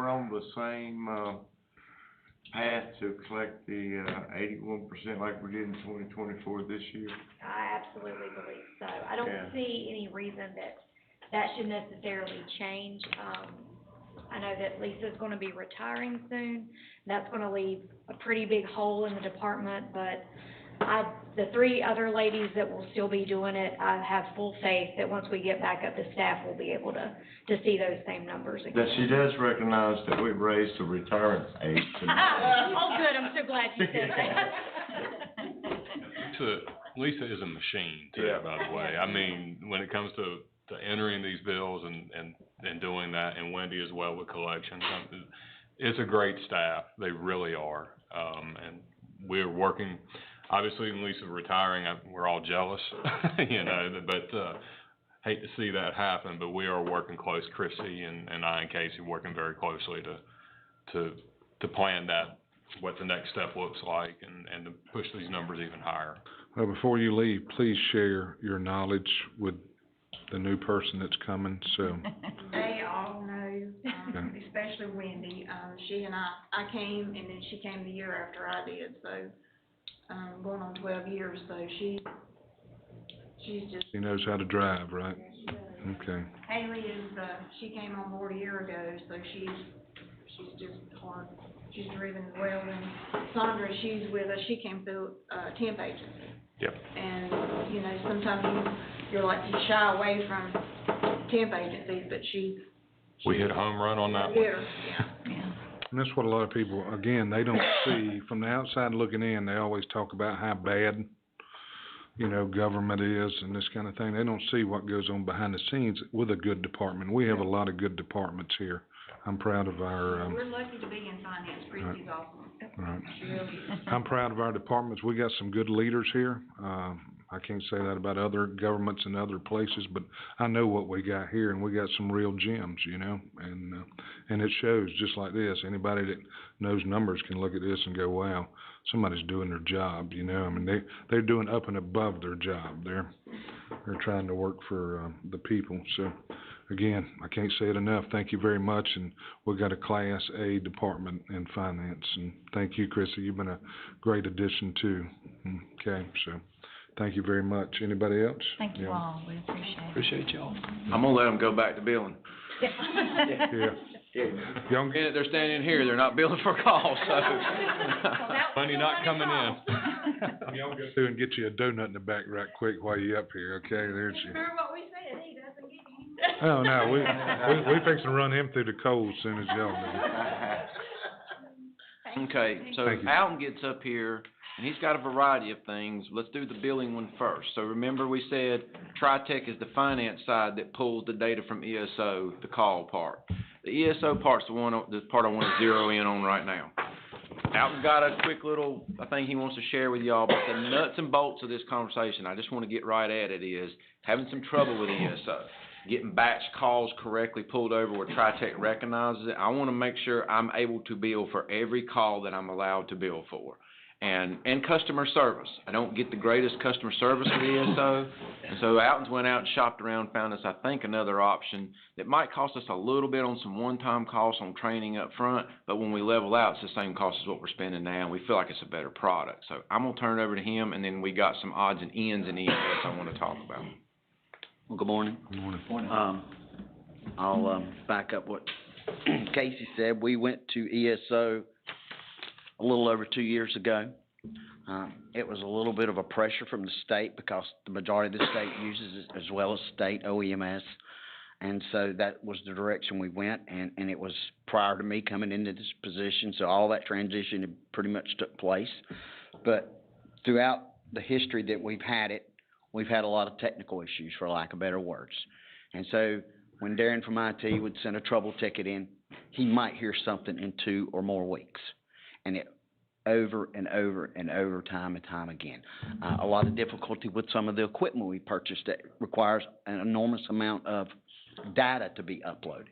on the same path to collect the 81% like we did in 2024 this year? I absolutely believe so. I don't see any reason that should necessarily change. I know that Lisa's gonna be retiring soon. That's gonna leave a pretty big hole in the department, but the three other ladies that will still be doing it, I have full faith that once we get back up to staff, we'll be able to see those same numbers again. That she does recognize that we've raised the retirement age tonight. Oh, good, I'm so glad you said that. Lisa is a machine too, by the way. I mean, when it comes to entering these bills and doing that, and Wendy as well with collections, it's a great staff. They really are. And we're working, obviously when Lisa's retiring, we're all jealous, you know, but hate to see that happen, but we are working close, Chrissy and I and Casey working very closely to plan that, what the next step looks like and to push these numbers even higher. Well, before you leave, please share your knowledge with the new person that's coming, so. They all know, especially Wendy. She and I came, and then she came the year after I did, so, going on 12 years, so she's just. She knows how to drive, right? She does. Okay. Haley is, she came on board a year ago, so she's just hard. She's driven well, and Sandra, she's with us, she came through, temp agency. Yep. And, you know, sometimes you're like, you shy away from temp agencies, but we hit a home run on that one. Yeah. And that's what a lot of people, again, they don't see, from the outside looking in, they always talk about how bad, you know, government is and this kind of thing. They don't see what goes on behind the scenes with a good department. We have a lot of good departments here. I'm proud of our, we're lucky to be in finance. Christy's awesome. Right. She really is. I'm proud of our departments. We got some good leaders here. I can't say that about other governments and other places, but I know what we got here, and we got some real gems, you know, and it shows just like this. Anybody that knows numbers can look at this and go, wow, somebody's doing their job, you know. I mean, they're doing up and above their job. They're trying to work for the people. So, again, I can't say it enough. Thank you very much, and we've got a Class A department in finance. And thank you, Chrissy. You've been a great addition too. Okay, so thank you very much. Anybody else? Thank you all. We appreciate it. Appreciate y'all. I'm gonna let them go back to billing. Yeah. They're standing here. They're not billing for calls, so. Money not coming in. Y'all go through and get you a donut in the back right quick while you're up here. Okay, there's you. Remember what we said? He doesn't get any. Oh, no, we fixing to run him through the coals as soon as y'all do. Okay, so Alton gets up here, and he's got a variety of things. Let's do the billing one first. So remember we said TriTech is the finance side that pulls the data from ESO, the call part. The ESO part's the part I want to zero in on right now. Alton's got a quick little, thing he wants to share with y'all, but the nuts and bolts of this conversation, I just wanna get right at it, is having some trouble with ESO. Getting batch calls correctly pulled over where TriTech recognizes it. I wanna make sure I'm able to bill for every call that I'm allowed to bill for. And customer service. I don't get the greatest customer service with ESO, and so Alton's went out and shopped around, found us, I think, another option that might cost us a little bit on some one-time costs on training up front, but when we level out, it's the same cost as what we're spending now, and we feel like it's a better product. So I'm gonna turn it over to him, and then we got some odds and ends in ESO I wanna talk about. Well, good morning. Good morning. I'll back up what Casey said. We went to ESO a little over 2 years ago. It was a little bit of a pressure from the state because the majority of the state uses it as well as state OEMS. And so that was the direction we went, and it was prior to me coming into this position, so all that transition had pretty much took place. But throughout the history that we've had it, we've had a lot of technical issues, for lack of better words. And so when Darren from IT would send a trouble ticket in, he might hear something in 2 or more weeks. And it over and over and over, time and time again. A lot of difficulty with some of the equipment we purchased that requires an enormous amount of data to be uploaded.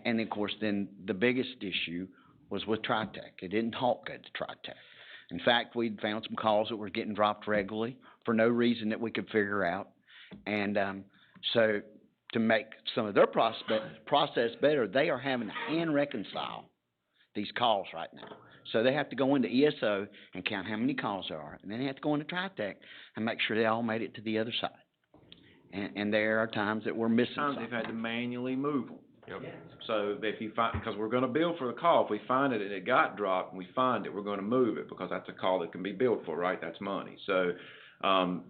And of course, then the biggest issue was with TriTech. It didn't talk good to TriTech. In fact, we'd found some calls that were getting dropped regularly for no reason that we could figure out. And so to make some of their process better, they are having to hand reconcile these calls right now. So they have to go into ESO and count how many calls there are, and then they have to go into TriTech and make sure they all made it to the other side. And there are times that we're missing something. They've had to manually move them. Yep. So if you find, because we're gonna bill for the call, if we find it and it got dropped and we find it, we're gonna move it because that's a call that can be billed for, right? That's money. So,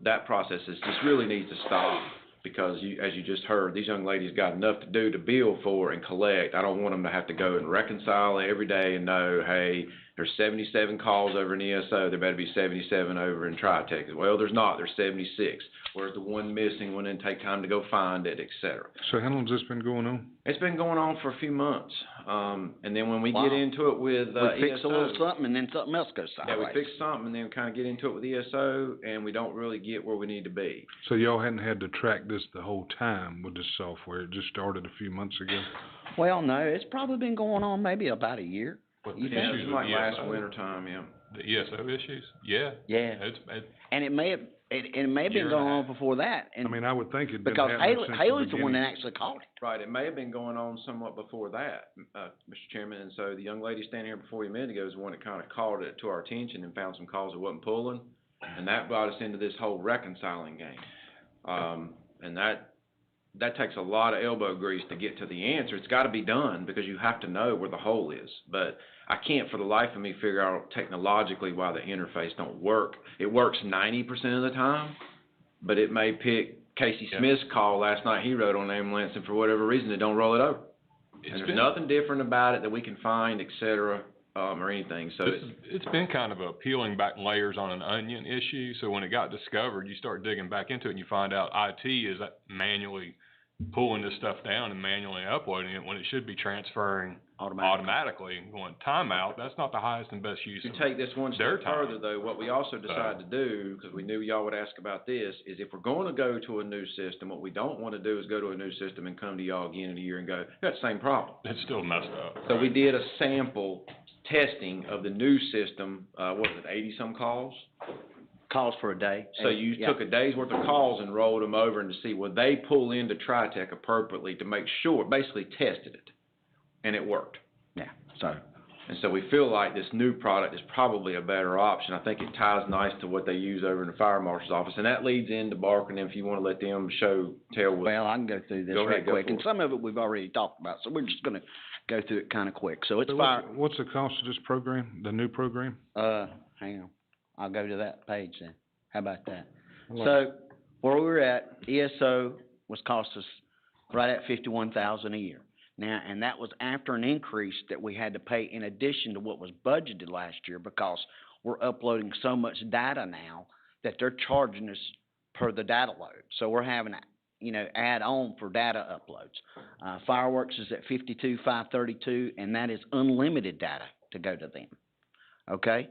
that process just really needs to stop. Because as you just heard, these young ladies got enough to do to bill for and collect. I don't want them to have to go and reconcile every day and know, hey, there's 77 calls over in ESO, there better be 77 over in TriTech. Well, there's not, there's 76. Where's the one missing one, and take time to go find it, et cetera. So how long's this been going on? It's been going on for a few months. And then when we get into it with we fix ESO, a little something and then something else goes sideways. Yeah, we fix something and then kind of get into it with ESO, and we don't really get where we need to be. So y'all hadn't had to track this the whole time with this software? It just started a few months ago? Well, no, it's probably been going on maybe about a year. Yeah, it was like last winter time, yeah. The ESO issues? Yeah. Yeah. And it may have been going on before that. And I mean, I would think it'd been because happening since Haley's the the one that beginning. actually called it. Right, it may have been going on somewhat before that, Mr. Chairman, and so the young lady standing here before you a minute ago is the one that kind of called it to our attention and found some calls that wasn't pulling, and that brought us into this whole reconciling game. And that takes a lot of elbow grease to get to the answer. It's gotta be done, because you have to know where the hole is, but I can't for the life of me figure out technologically why the interface don't work. It works 90% of the time, but it may pick Casey Smith's call last night he wrote on ambulance, and for whatever reason, it don't roll it over. And there's nothing different about it that we can find, et cetera, or anything, so it's been kind of a peeling back layers on an onion issue, so when it got discovered, you start digging back into it and you find out IT is manually pulling this stuff down and manually uploading it when it should be transferring automatically and going timeout. That's not the highest and best use to of take this one their step time. further, though, what we also decided to do, because we knew y'all would ask about this, is if we're going to go to a new system, what we don't want to do is go to a new system and come to y'all again in a year and go, got the same problem. It's still messed up. So we did a sample testing of the new system, what was it, 80-some calls? Calls for a day. So you took a day's worth of calls and rolled them over and to see would they pull into TriTech appropriately to make sure, basically tested it, and it worked. Yeah, so. And so we feel like this new product is probably a better option. I think it ties nice to what they use over in the fire marshal's office, and that leads into Barker, and if you want to let them tell what. Well, I can go through this real quick, and some of it we've already talked about, so we're just gonna go through it kind of quick. So it's fire. What's the cost of this program, the new program? Hang on. I'll go to that page then. How about that? So where we were at, ESO was cost us right at $51,000 a year. Now, and that was after an increase that we had to pay in addition to what was budgeted last year, because we're uploading so much data now that they're charging us per the data load. So we're having to, add on for data uploads. Fireworks is at $52,532, and that is unlimited data to go to them. okay?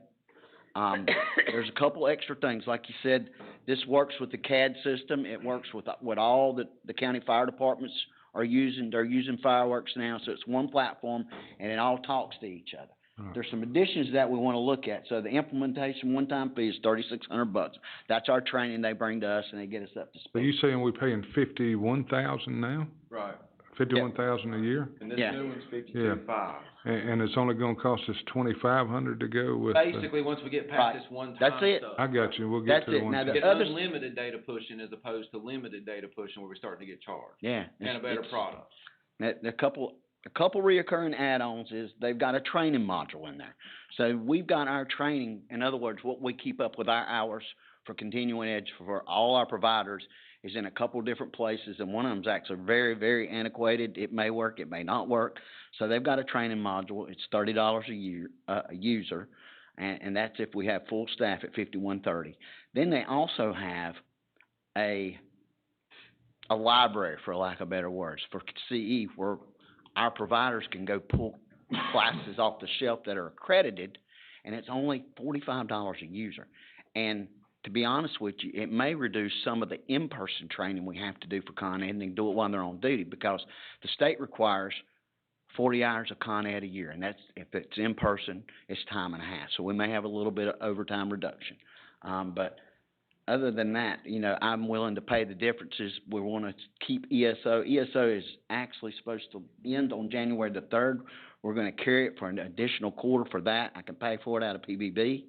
There's a couple extra things, like you said, this works with the CAD system, it works with all the county fire departments are using, they're using Fireworks now, so it's one platform, and it all talks to each other. There's some additions that we wanna look at, so the implementation one-time fee is $3,600. That's our training they bring to us, and they get us up to So speed. you saying we're paying 51,000 now? Right. 51,000 a year? And this Yeah. new one's Yeah. 52.5. And it's only gonna cost us 2,500 to go with, Basically, once we get past Right. this one-time That's it. stuff. I got you, we'll get That's to the it. one. Now, time. Get others- unlimited data pushing as opposed to limited data pushing where we're starting to get charged. Yeah. And a better it's- product. A couple reoccurring add-ons is they've got a training module in there. So we've got our training, in other words, what we keep up with our hours for continuing ed for all our providers is in a couple different places, and one of them's actually very, very antiquated. It may work, it may not work. So they've got a training module. It's $30 a year, a user, and that's if we have full staff at 5130. Then they also have a library, for lack of better words, for CE, where our providers can go pull classes off the shelf that are accredited, and it's only $45 a user. And to be honest with you, it may reduce some of the in-person training we have to do for Con Ed, and they can do it while they're on duty, because the state requires 40 hours of Con Ed a year, and that's, if it's in person, it's time and a half. So we may have a little bit of overtime reduction. But other than that, you know, I'm willing to pay the differences. We wanna keep ESO. ESO is actually supposed to end on January the 3rd. We're gonna carry it for an additional quarter for that. I can pay for it out of PBB.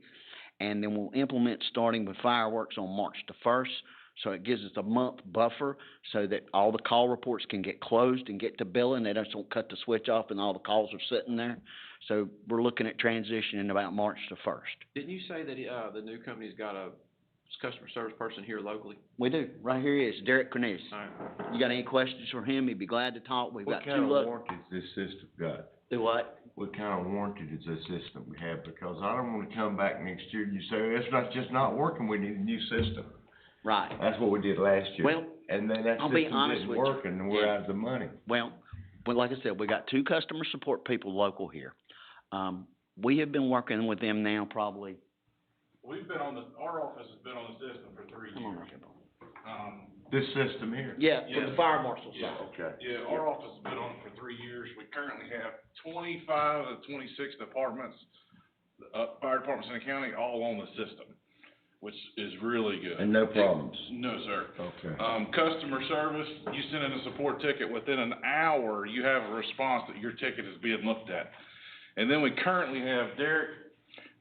And then we'll implement starting with Fireworks on March the 1st. So it gives us a month buffer so that all the call reports can get closed and get to billing. They just don't cut the switch off and all the calls are sitting there. So we're looking at transitioning about March the 1st. Didn't you say that, the new company's got a customer service person here locally? We do. Right here he is, Derek Cornelius. All right. You got any questions for him? He'd be glad to talk. We've got What kind two of look. warranty does this system got? Do what? What kind of warranty does this system have? Because I don't wanna come back next year and you say, it's not, just not working, we need a new system. Right. That's what we did last year. Well, And then that I'll be system honest didn't with you. work and we're Yeah. out of the money. Well, like I said, we got two customer support people local here. We have been working with them now probably. We've been our office has been on the system for 3 Come on, years. This system here? Yeah, for the fire marshal Yeah. side. Okay. Yeah, our office has been on it for 3 years. We currently have 25 of 26 departments, fire departments in the county, all on the system, which is really good. And no problems? No, sir. Okay. Customer service, you send in a support ticket, within an hour, you have a response that your ticket is being looked at. And then we currently have Derek,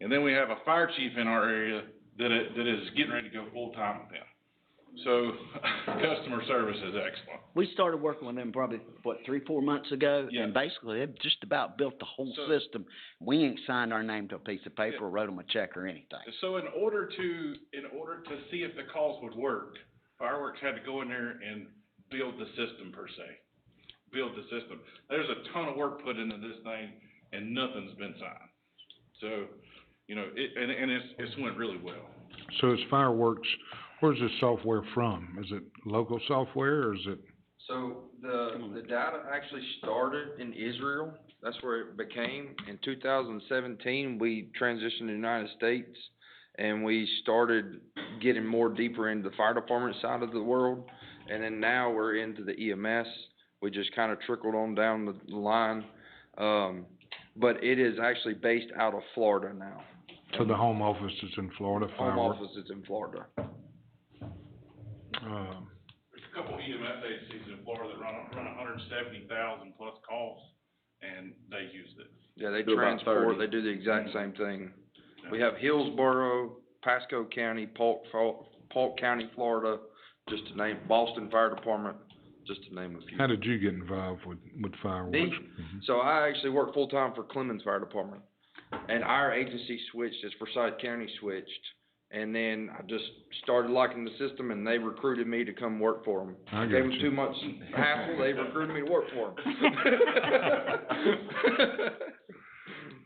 and then we have a fire chief in our area that is getting ready to go full-time with them. So, customer service is excellent. We started working with them probably, 3-4 months ago? Yeah. And basically, they've just about built the whole So- system. We ain't signed our name to a piece of paper or wrote them a check or anything. So in order to see if the calls would work, Fireworks had to go in there and build the system per se. Build the system. There's a ton of work put into this thing and nothing's been signed. So, you know, it's went really well. So it's Fireworks, where's this software from? Is it local software or is it? So the data actually started in Israel. That's where it became. In 2017, we transitioned to the United States and we started getting more deeper into the fire department side of the world. And then now we're into the EMS. We just kind of trickled on down the line. But it is actually based out of Florida now. So the home office is in Florida, Home Fireworks? office is in Florida. There's a couple EMS agencies in Florida that run 170,000 plus calls and they used it. Yeah, they Do about transport, 30. they do the exact same thing. We have Hillsborough, Pasco County, Polk County, Florida, just to name, Boston Fire Department, just to name a few. How did you get involved with Fireworks? Me? So I actually work full-time for Clemens Fire Department. And our agency switched, as Forsyth County switched. And then I just started liking the system and they recruited me to come work for them. I Gave got them you. 2 months hassle, they recruited me to work for them.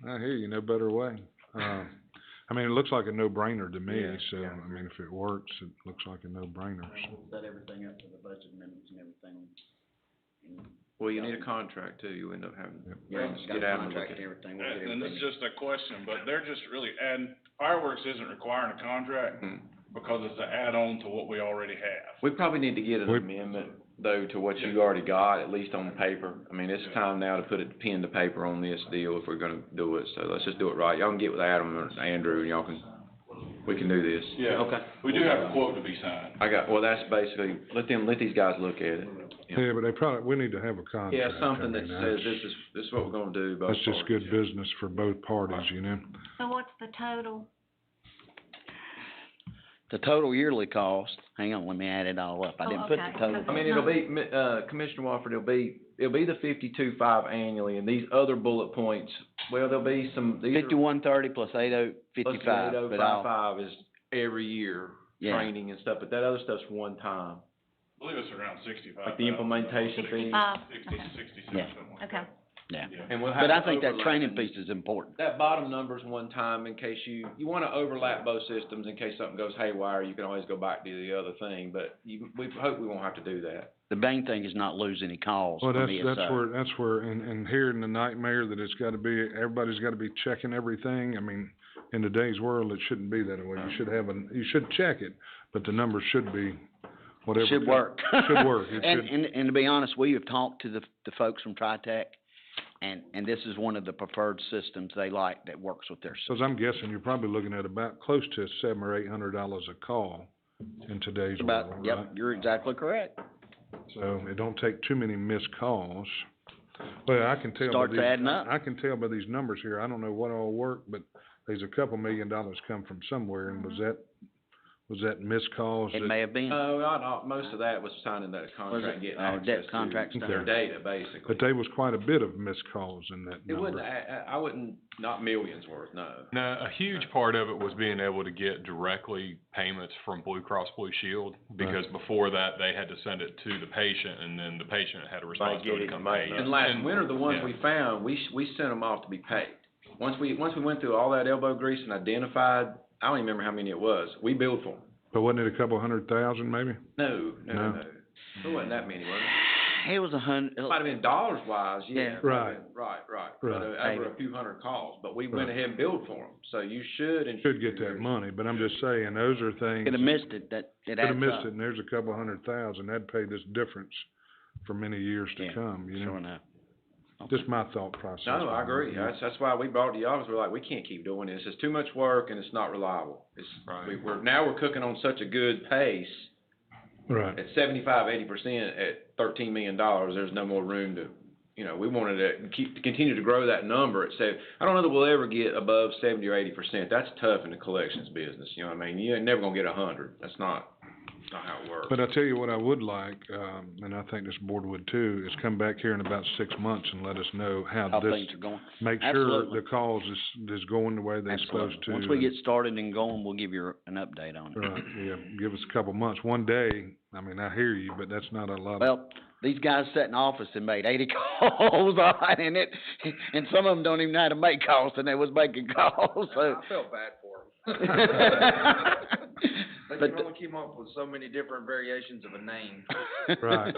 I hear you, no better way. I mean, it looks like a no-brainer to me, Yeah, so, I mean, if it works, it looks like a no-brainer, so. We'll set everything up for the budget amendments and everything. Well, you need a contract too, you end up having, Yeah, just got get a out and look contract at and it. everything, we'll get And this everything. is just a question, but they're just really adding, fireworks isn't requiring a contract because it's an add-on to what we already have. We probably need to get an amendment, though, to what you already got, at least on paper. I mean, it's time now to put a pen to paper on this deal if we're gonna do it, so let's just do it right. Y'all can get with Adam or Andrew, and we can do this. Yeah. Okay. We do have a quote to be signed. Well, that's basically, let these guys look at it. Yeah, but we need to have a contract. Yeah, something I that mean, says that's- this is what we're gonna do, both That's just parties. good business for both parties, you know? So what's the total? The total yearly cost, hang on, let me add it all up. I didn't put the okay, total. I mean, it'll be, Commissioner Wofford, it'll be the 52.5 annually, and these other bullet points, well, there'll be some, these are. 5130 plus Plus 8055, the but I'll, 8055 is every year, Yeah. training and stuff, but that other stuff's one time. I believe it's around 65. Like the implementation fee. 65, 60, okay. 66, Yeah. something like Okay. that. yeah. And we'll have But I to think that overlap training it. piece is important. That bottom number's one time in case you wanna overlap both systems in case something goes haywire, you can always go back to the other thing, but we hope we won't have to do that. The main thing is not lose any calls Well, from that's ESO. where, and hearing the nightmare that it's gotta be, everybody's gotta be checking everything, I mean, in today's world, it shouldn't be that way. You should check it, but the numbers should be whatever. Should work. Should work. It And, should. and to be honest, we have talked to the folks from TriTech, and this is one of the preferred systems they like that works with their system. Cause I'm guessing you're probably looking at about close to $700 or $800 a call in today's world, right? Yep, you're exactly correct. So it don't take too many missed calls. Well, I can tell by Starts these, adding up. I can tell by these numbers here, I don't know what all worked, but there's a couple $1 million come from somewhere, and was that missed calls? It may have been. Most of that was signing that contract, getting debt access contract to stuff. their data, basically. But there was quite a bit of missed calls in that It wouldn't, number. I wouldn't, not millions worth, no. No, a huge part of it was being able to get directly payments from Blue Cross Blue Shield, because before that, they had to send it to the patient, and then the patient had a responsibility to come pay you. And last winter, the ones yeah. we found, we sent them off to be paid. Once we went through all that elbow grease and identified, I don't even remember how many it was, we billed for them. But wasn't it a couple 100,000 maybe? No. No. There wasn't that many, was it? It was 100. It might have been dollars wise, yeah. Yeah. It might have Right. been- Right. Right. Over a few hundred calls, but we went Right. ahead and billed for them, so you should and. Should get that money, but I'm just saying, those are things. Could have missed it, it Could adds have missed up. it, and there's a couple 100,000, that'd pay this difference for many years to Yeah, come, you know? Sure enough. Just my thought process. No, I agree. That's why we brought it to y'all, 'cause we're like, we can't keep doing this. It's too much work and it's not reliable. We're cooking on such a good pace. Right. At 75-80% at $13 million, there's no more room to, we wanted to continue to grow that number at I don't know that we'll ever get above 70 or 80%. That's tough in the collections business, you know what I mean? You ain't never gonna get 100. That's not how it works. But I tell you what I would like, and I think this board would too, is come back here in about 6 months and let us know how How this, things are going. make sure Absolutely. the calls is going the way they're supposed to. Once we get started and going, we'll give you an update on it. Right, yeah, give us a couple months. One day, I mean, I hear you, but that's not a lot. Well, these guys sat in office and made 80 calls, all right, and some of them don't even know how to make calls, and they was making calls, so. I felt bad for them. They But can only keep up with so many different variations of a name. Right.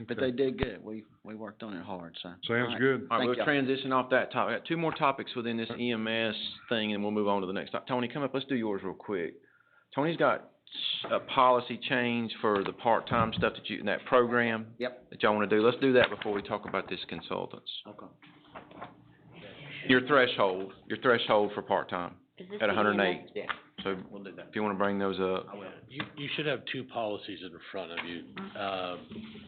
But they did good. We worked on it hard, so. Sounds All right. good. All right, Thank we'll y'all. transition off that topic. I got two more topics within this EMS thing, and we'll move on to the next topic. Tony, come up, let's do yours real quick. Tony's got a policy change for the part-time stuff in that program. Yep. That y'all wanna do. Let's do that before we talk about this consultants. Okay. Your threshold for part-time Is this at the 108. EMS? Yeah, So we'll do that. if you wanna bring those up. I will. You should have two policies in front of you,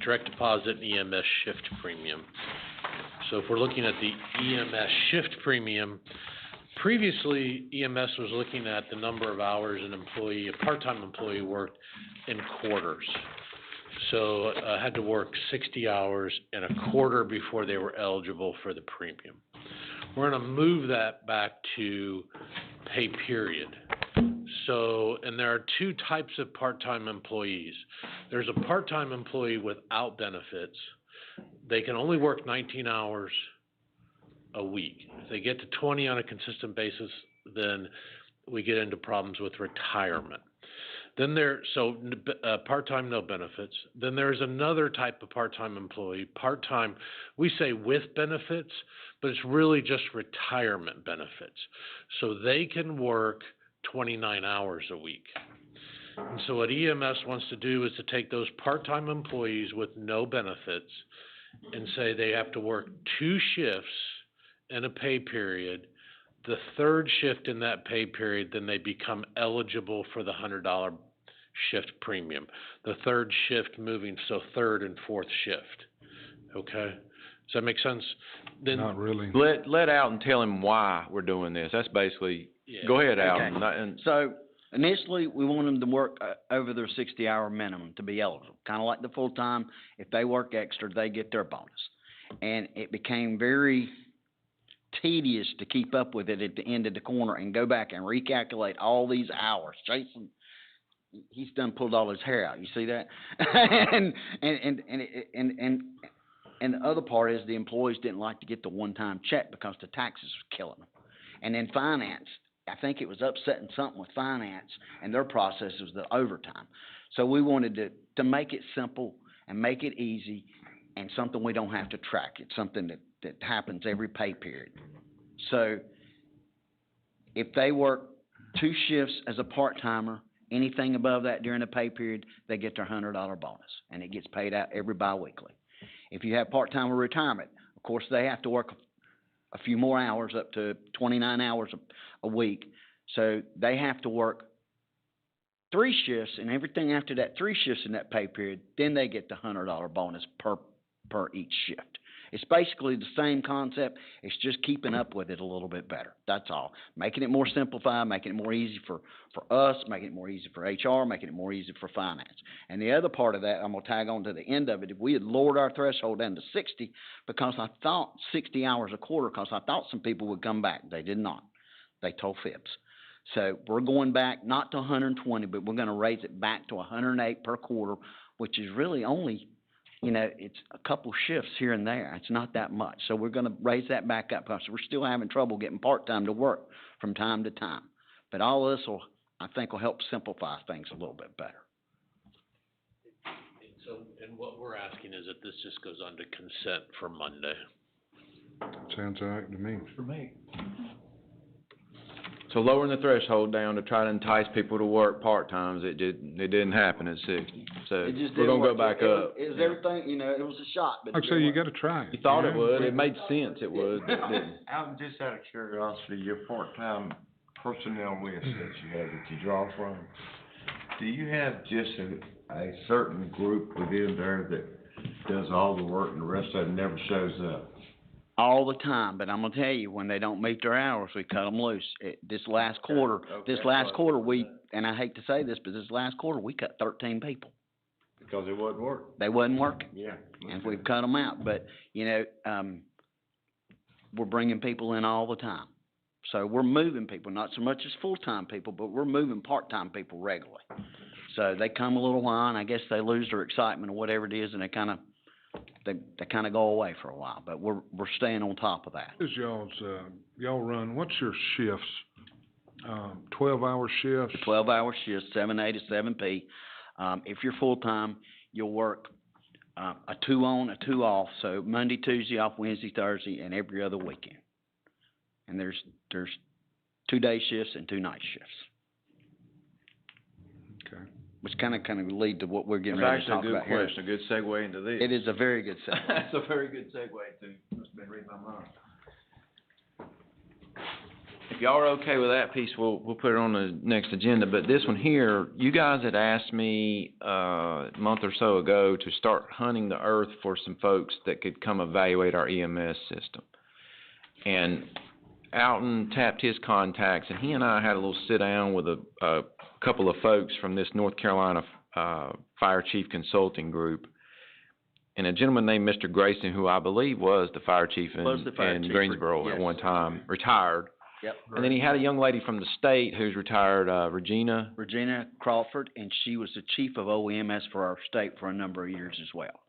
direct deposit and EMS shift premium. So if we're looking at the EMS shift premium, previously EMS was looking at the number of hours a part-time employee worked in quarters. So, had to work 60 hours in a quarter before they were eligible for the premium. We're gonna move that back to pay period. So, and there are two types of part-time employees. There's a part-time employee without benefits. They can only work 19 hours a week. If they get to 20 on a consistent basis, then we get into problems with retirement. Then part-time, no benefits. Then there's another type of part-time employee, part-time, we say with benefits, but it's really just retirement benefits. So they can work 29 hours a week. And so what EMS wants to do is to take those part-time employees with no benefits and say they have to work 2 shifts in a pay period. The 3rd shift in that pay period, then they become eligible for the $100 shift premium. The 3rd shift moving, so 3rd and 4th shift. Okay? Does that make sense? Then Not really. Let Alton tell him why we're doing this. That's basically, go ahead, Alton. Okay. So initially, we want them to work over their 60-hour minimum to be eligible, kind of like the full-time. If they work extra, they get their bonus. And it became very tedious to keep up with it at the end of the corner and go back and recalculate all these hours. Jason, he's done pulled all his hair out. You see that? And the other part is the employees didn't like to get the one-time check because the taxes was killing them. And then finance, I think it was upsetting something with finance and their process was the overtime. So we wanted to make it simple and make it easy and something we don't have to track. It's something that happens every pay period. So if they work 2 shifts as a part-timer, anything above that during the pay period, they get their $100 bonus, and it gets paid out every biweekly. If you have part-time or retirement, of course, they have to work a few more hours, up to 29 hours a week. So they have to work 3 shifts, and everything after that 3 shifts in that pay period, then they get the $100 bonus per each shift. It's basically the same concept. It's just keeping up with it a little bit better. That's all. Making it more simplified, making it more easy for us, making it more easy for HR, making it more easy for finance. And the other part of that, I'm going to tag on to the end of it, if we had lowered our threshold down to 60, because I thought 60 hours a quarter, because I thought some people would come back. They did not. They told fibs. So we're going back not to 120, but we're going to raise it back to 108 per quarter, which is really only, it's a couple shifts here and there. It's not that much. So we're going to raise that back up because we're still having trouble getting part-time to work from time to time. But all of this I think will help simplify things a little bit better. So, and what we're asking is that this just goes on to consent for Monday. Sounds all right to me. For me. So lowering the threshold down to try to entice people to work part-times, it didn't happen at 60. So we're gonna go back up. It was everything, it was a shot. But Like I say, you gotta try it. You thought it would. It made sense it would, but it didn't. I'm just out of curiosity, your part-time personnel list that you have, that you draw from, do you have just a certain group within there that does all the work and the rest of it never shows up? All the time, but I'm gonna tell you, when they don't meet their hours, we cut them loose. This last quarter, we, and I hate to say this, but this last quarter, we cut 13 people. Because it wasn't working. They wasn't working. Yeah. And we've cut them out, but, we're bringing people in all the time. So we're moving people, not so much as full-time people, but we're moving part-time people regularly. So they come a little while, and I guess they lose their excitement or whatever it is, and they kind of go away for a while, but we're staying on top of that. Is y'all run, what's your shifts? 12-hour shifts? 12-hour shifts, 7A to 7P. If you're full-time, you'll work a 2 on, a 2 off, so Monday, Tuesday off, Wednesday, Thursday, and every other weekend. And there's 2 day shifts and 2 night shifts. Okay. Which kind of lead to what we're getting ready to talk about here. That's actually a good question, a good segue into this. It is a very good segue. That's a very good segue to, must've been reading my mind. If y'all are okay with that piece, we'll put it on the next agenda, but this one here, you guys had asked me a month or so ago to start hunting the earth for some folks that could come evaluate our EMS system. And Alton tapped his contacts, and he and I had a little sit down with a couple of folks from this North Carolina Fire Chief Consulting Group, and a gentleman named Mr. Grayson, who I believe was the fire chief in Greensboro at one time, retired. Yep. And then he had a young lady from the state who's retired, Regina Crawford, and she was the chief of OEMS for our state for a number of years as well.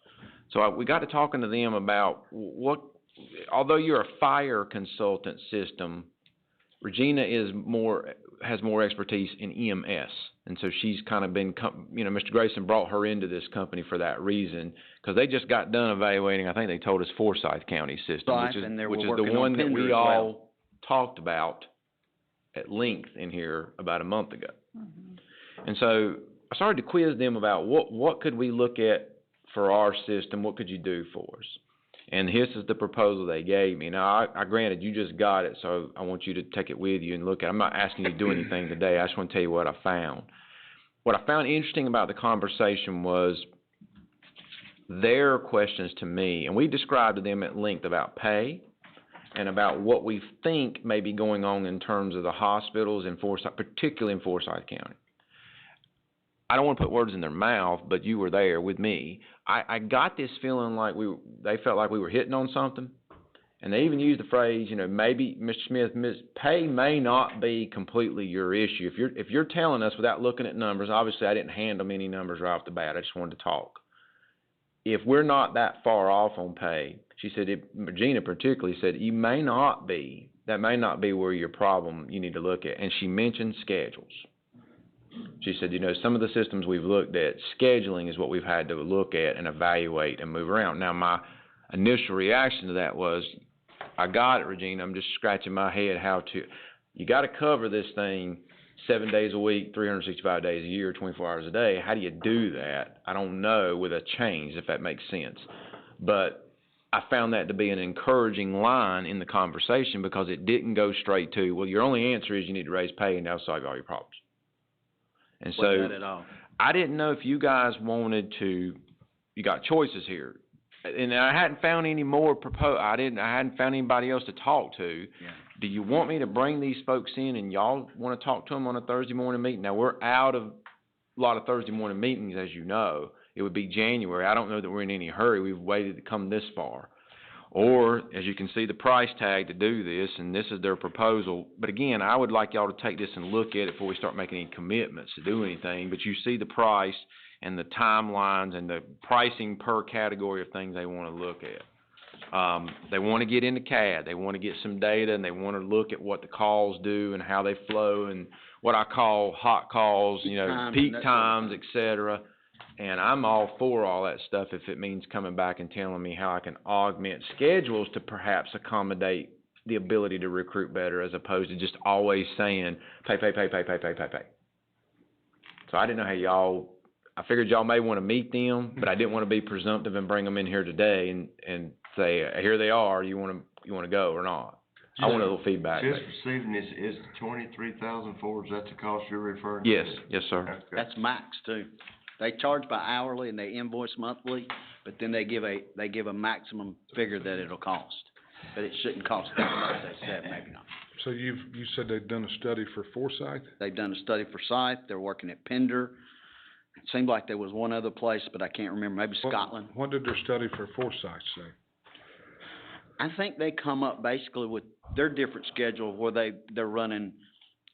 So we got to talking to them about although you're a fire consultant system, Regina has more expertise in EMS, and so she's kind of been, Mr. Grayson brought her into this company for that reason, because they just got done evaluating, I think they told us Forsyth County system, which is the one that we all talked about at length in here about a month ago. And so I started to quiz them about what could we look at for our system, what could you do for us? And this is the proposal they gave me. Now, I granted, you just got it, so I want you to take it with you and look at it. I'm not asking you to do anything today. I just want to tell you what I found. What I found interesting about the conversation was their questions to me, and we described to them at length about pay and about what we think may be going on in terms of the hospitals in Forsyth, particularly in Forsyth County. I don't want to put words in their mouth, but you were there with me. I got this feeling like they felt like we were hitting on something, and they even used the phrase, maybe, Mr. Smith, pay may not be completely your issue. If you're telling us without looking at numbers, obviously I didn't hand them any numbers right off the bat. I just wanted to talk. If we're not that far off on pay, she said, Regina particularly said, that may not be where your problem you need to look at. And she mentioned schedules. She said, some of the systems we've looked at, scheduling is what we've had to look at and evaluate and move around. Now, my initial reaction to that was, I got it, Regina. I'm just scratching my head you got to cover this thing 7 days a week, 365 days a year, 24 hours a day. How do you do that? I don't know with a change, if that makes sense. But I found that to be an encouraging line in the conversation, because it didn't go straight to, well, your only answer is you need to raise pay and that'll solve all your problems. And so I didn't know if you guys wanted to, you got choices here. And I hadn't found any more I hadn't found anybody else to talk to. Yeah. Do you want me to bring these folks in and y'all want to talk to them on a Thursday morning meeting? Now, we're out of a lot of Thursday morning meetings, as you know. It would be January. I don't know that we're in any hurry. We've waited to come this far. Or, as you can see, the price tag to do this, and this is their proposal. But again, I would like y'all to take this and look at it before we start making any commitments to do anything. But you see the price and the timelines and the pricing per category of things they want to look at. They want to get into CAD. They want to get some data, and they want to look at what the calls do and how they flow and what I call hot calls, peak times, et cetera. And I'm all for all that stuff if it means coming back and telling me how I can augment schedules to perhaps accommodate the ability to recruit better, as opposed to just always saying, pay. So I didn't know how I figured y'all may want to meet them, but I didn't want to be presumptive and bring them in here today and say, here they are, you want to go or not? I want a little feedback. Just receiving this, is $23,400, is that the cost you're referring to? Yes, sir. Okay. That's max too. They charge by hourly and they invoice monthly, but then they give a maximum figure that it'll cost. But it shouldn't cost that much, they said, maybe not. So you said they've done a study for Forsyth? They've done a study for Forsyth, they're working at Pender. It seemed like there was one other place, but I can't remember, maybe Scotland. What did their study for Forsyth say? I think they come up basically with their different schedule where they're running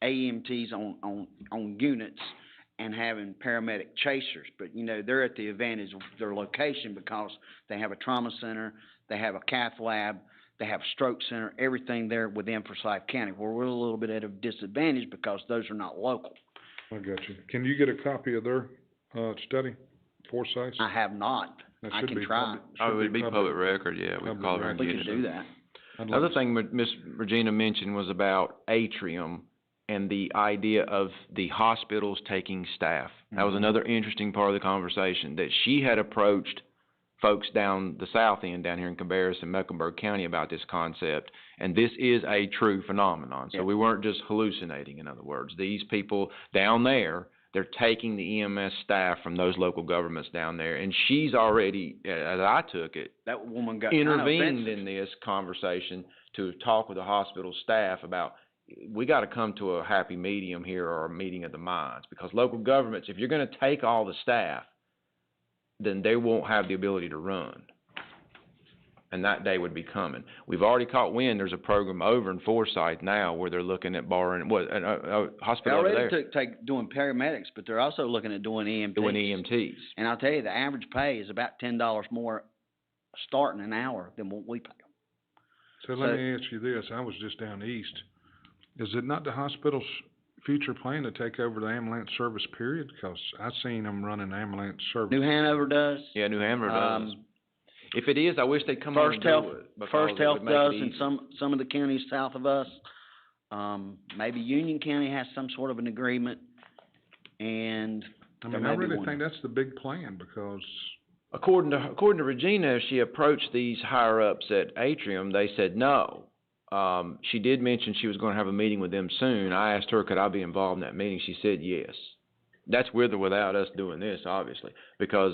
AMTs on units and having paramedic chasers, but they're at the advantage of their location because they have a trauma center, they have a cath lab, they have a stroke center, everything there within Forsyth County, where we're a little bit at a disadvantage because those are not local. I got you. Can you get a copy of their study, Forsyth? I have not. I can try. It would be public record, yeah. We can call it and We get can it. do that. Another thing Miss Regina mentioned was about Atrium and the idea of the hospitals taking staff. That was another interesting part of the conversation, that she had approached folks down the south end, down here in Cabarrus and Mecklenburg County, about this concept, and this is a true phenomenon. So we weren't just hallucinating, in other words. These people down there, they're taking the EMS staff from those local governments down there, and she's already, as I took it, that woman got intervened in this conversation to talk with the hospital staff about, we got to come to a happy medium here, or a meeting of the minds, because local governments, if you're going to take all the staff, then they won't have the ability to run. And that day would be coming. We've already caught wind. There's a program over in Forsyth now where they're looking at borrowing hospital over there. They already doing paramedics, but they're also looking at doing EMTs. Doing EMTs. And I'll tell you, the average pay is about $10 more starting an hour than what we pay them. So let me ask you this. I was just down east is it not the hospital's future plan to take over the ambulance service period? Because I seen them running ambulance service. New Hanover does. Yeah, New Hanover does. If it is, I wish they'd come on and do it. because First it Health would make it does, and easier. some of the counties south of us. Maybe Union County has some sort of an agreement, and I there mean, I may be really one. think that's the big plan because, According to Regina, as she approached these higher-ups at Atrium, they said no. She did mention she was gonna have a meeting with them soon. I asked her, could I be involved in that meeting? She said yes. That's with or without us doing this, obviously, because,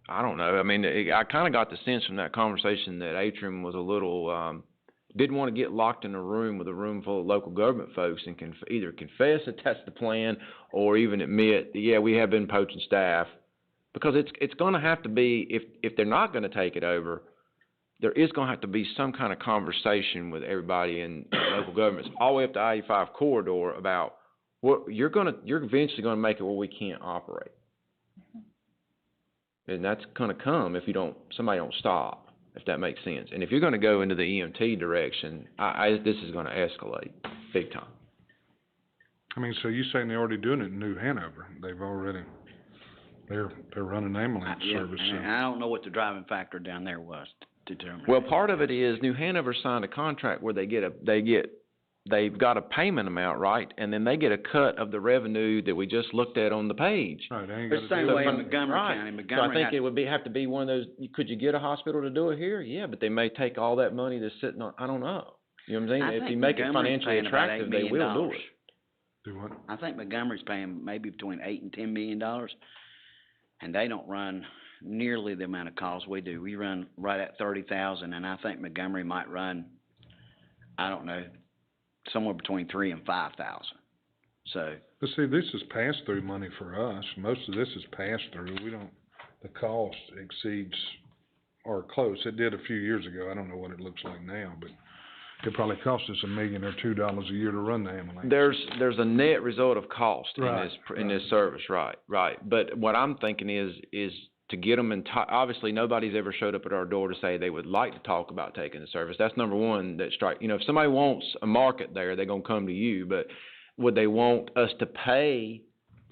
I don't know, I mean, I kinda got the sense from that conversation that Atrium was a little, didn't wanna get locked in a room with a room full of local government folks and either confess that that's the plan or even admit, yeah, we have been poaching staff. Because it's gonna have to be, if they're not gonna take it over, there is gonna have to be some kind of conversation with everybody in local governments, all the way up to I-85 corridor about what, you're eventually gonna make it where we can't operate. And that's gonna come if somebody don't stop, if that makes sense. And if you're gonna go into the EMT direction, this is gonna escalate big time. I mean, so you saying they're already doing it in New Hanover? They're running ambulance service. And I don't know what the driving factor down there was to determine. Well, part of it is New Hanover signed a contract where they've got a payment amount, right? And then they get a cut of the revenue that we just looked at on the page. Right, they ain't It's the same way in Montgomery Right. County. So I Montgomery think it would have to be one of those, could you get a hospital to do it here? Yeah, but they may take all that money that's sitting on, I don't know. You know what I'm saying? If you make it financially attractive, they will do it. Do what? I think Montgomery's paying maybe between $8 and $10 million, and they don't run nearly the amount of calls we do. We run right at 30,000, and I think Montgomery might run, I don't know, somewhere between 3,000 and 5,000. So. But see, this is pass-through money for us. Most of this is pass-through. The cost exceeds, or close. It did a few years ago. I don't know what it looks like now, but it probably cost us $1 million or $2 a year to run the ambulance. There's a net result of cost Right, in this service, right. But what I'm thinking is to get them obviously nobody's ever showed up at our door to say they would like to talk about taking the service. That's number one if somebody wants a market there, they're gonna come to you, but would they want us to pay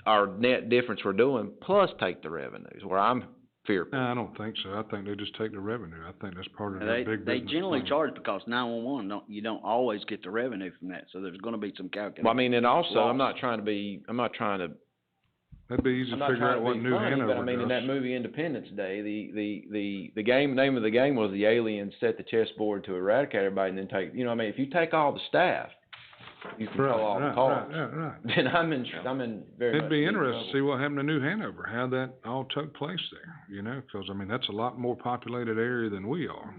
our net difference we're doing plus take the revenues, where I'm fearful? No, I don't think so. I think they just take the revenue. I think that's part of their big They business generally plan. charge because 911 you don't always get the revenue from that, so there's going to be some calculation. Well, I mean, and also, loss. I'm not trying to. That'd be easy to figure out what New Hanover But I mean, in that does. movie Independence Day, the name of the game was the aliens set the chessboard to eradicate everybody and then take, if you take all the staff, you control all the costs. Right. Then I'm in very It'd much be deep interesting to trouble. see what happened to New Hanover, how that all took place there, because, I mean, that's a lot more populated area than we are.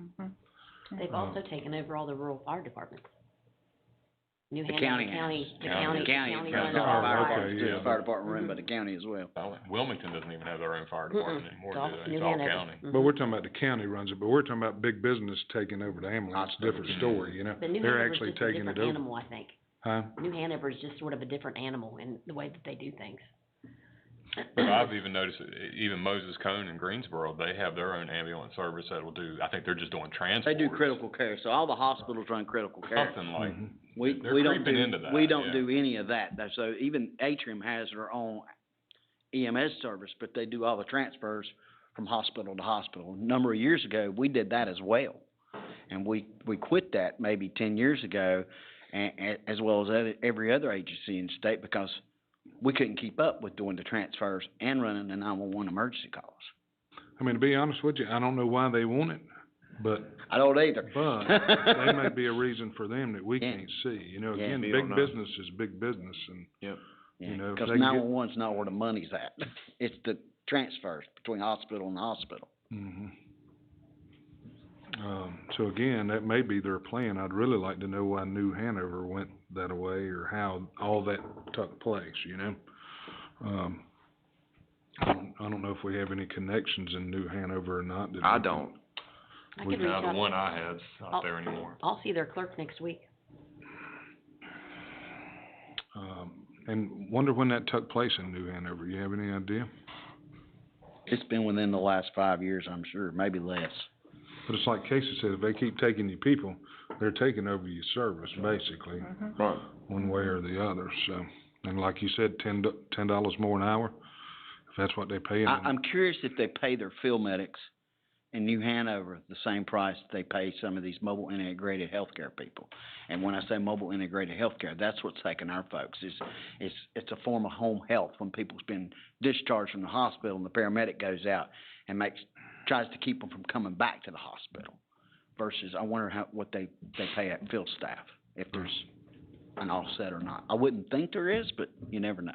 They've also taken over all the rural fire departments. New The Hanover county runs all the fire departments, too. The fire department run by the county as well. Wilmington doesn't even have their own fire department anymore, do they? New It's all Hanover. county. But we're talking about the county runs it, but we're talking about big business taking over the ambulance, different story, But New They're Hanover's actually just a taking it different over. animal, I think. Huh? New Hanover is just sort of a different animal in the way that they do things. But I've even noticed, even Moses Cone in Greensboro, they have their own ambulance service that will do, I think they're just doing transport. They do critical care, so all the hospitals run critical care. Something like, We don't creeping into that, don't yeah. do any of that. So even Atrium has their own EMS service, but they do all the transfers from hospital to hospital. A number of years ago, we did that as well. And we quit that maybe 10 years ago, as well as every other agency in the state, because we couldn't keep up with doing the transfers and running the 911 emergency calls. I mean, to be honest with you, I don't know why they want it, but. I don't either. But there may be a reason for them that we can't see, again, we big don't know. business is big business and, if Because they get. 911's not where the money's at. It's the transfers between hospital and hospital. Mhm. So again, that may be their plan. I'd really like to know why New Hanover went that way or how all that took place, I don't know if we have any connections in New Hanover or not. I don't. I could reach out. the one I had's not there anymore. I'll see their clerk next week. And wonder when that took place in New Hanover. You have any idea? It's been within the last 5 years, I'm sure, maybe less. But it's like Casey said, if they keep taking your people, they're taking over your service, basically, Right. one way or the other, so. And like you said, $10 more an hour, if that's what they pay. I'm curious if they pay their field medics in New Hanover the same price they pay some of these mobile integrated healthcare people. And when I say mobile integrated healthcare, that's what's taking our folks. It's a form of home health when people's been discharged from the hospital and the paramedic goes out and tries to keep them from coming back to the hospital. Versus, I wonder what they pay at field staff, if there's an offset or not. I wouldn't think there is, but you never know.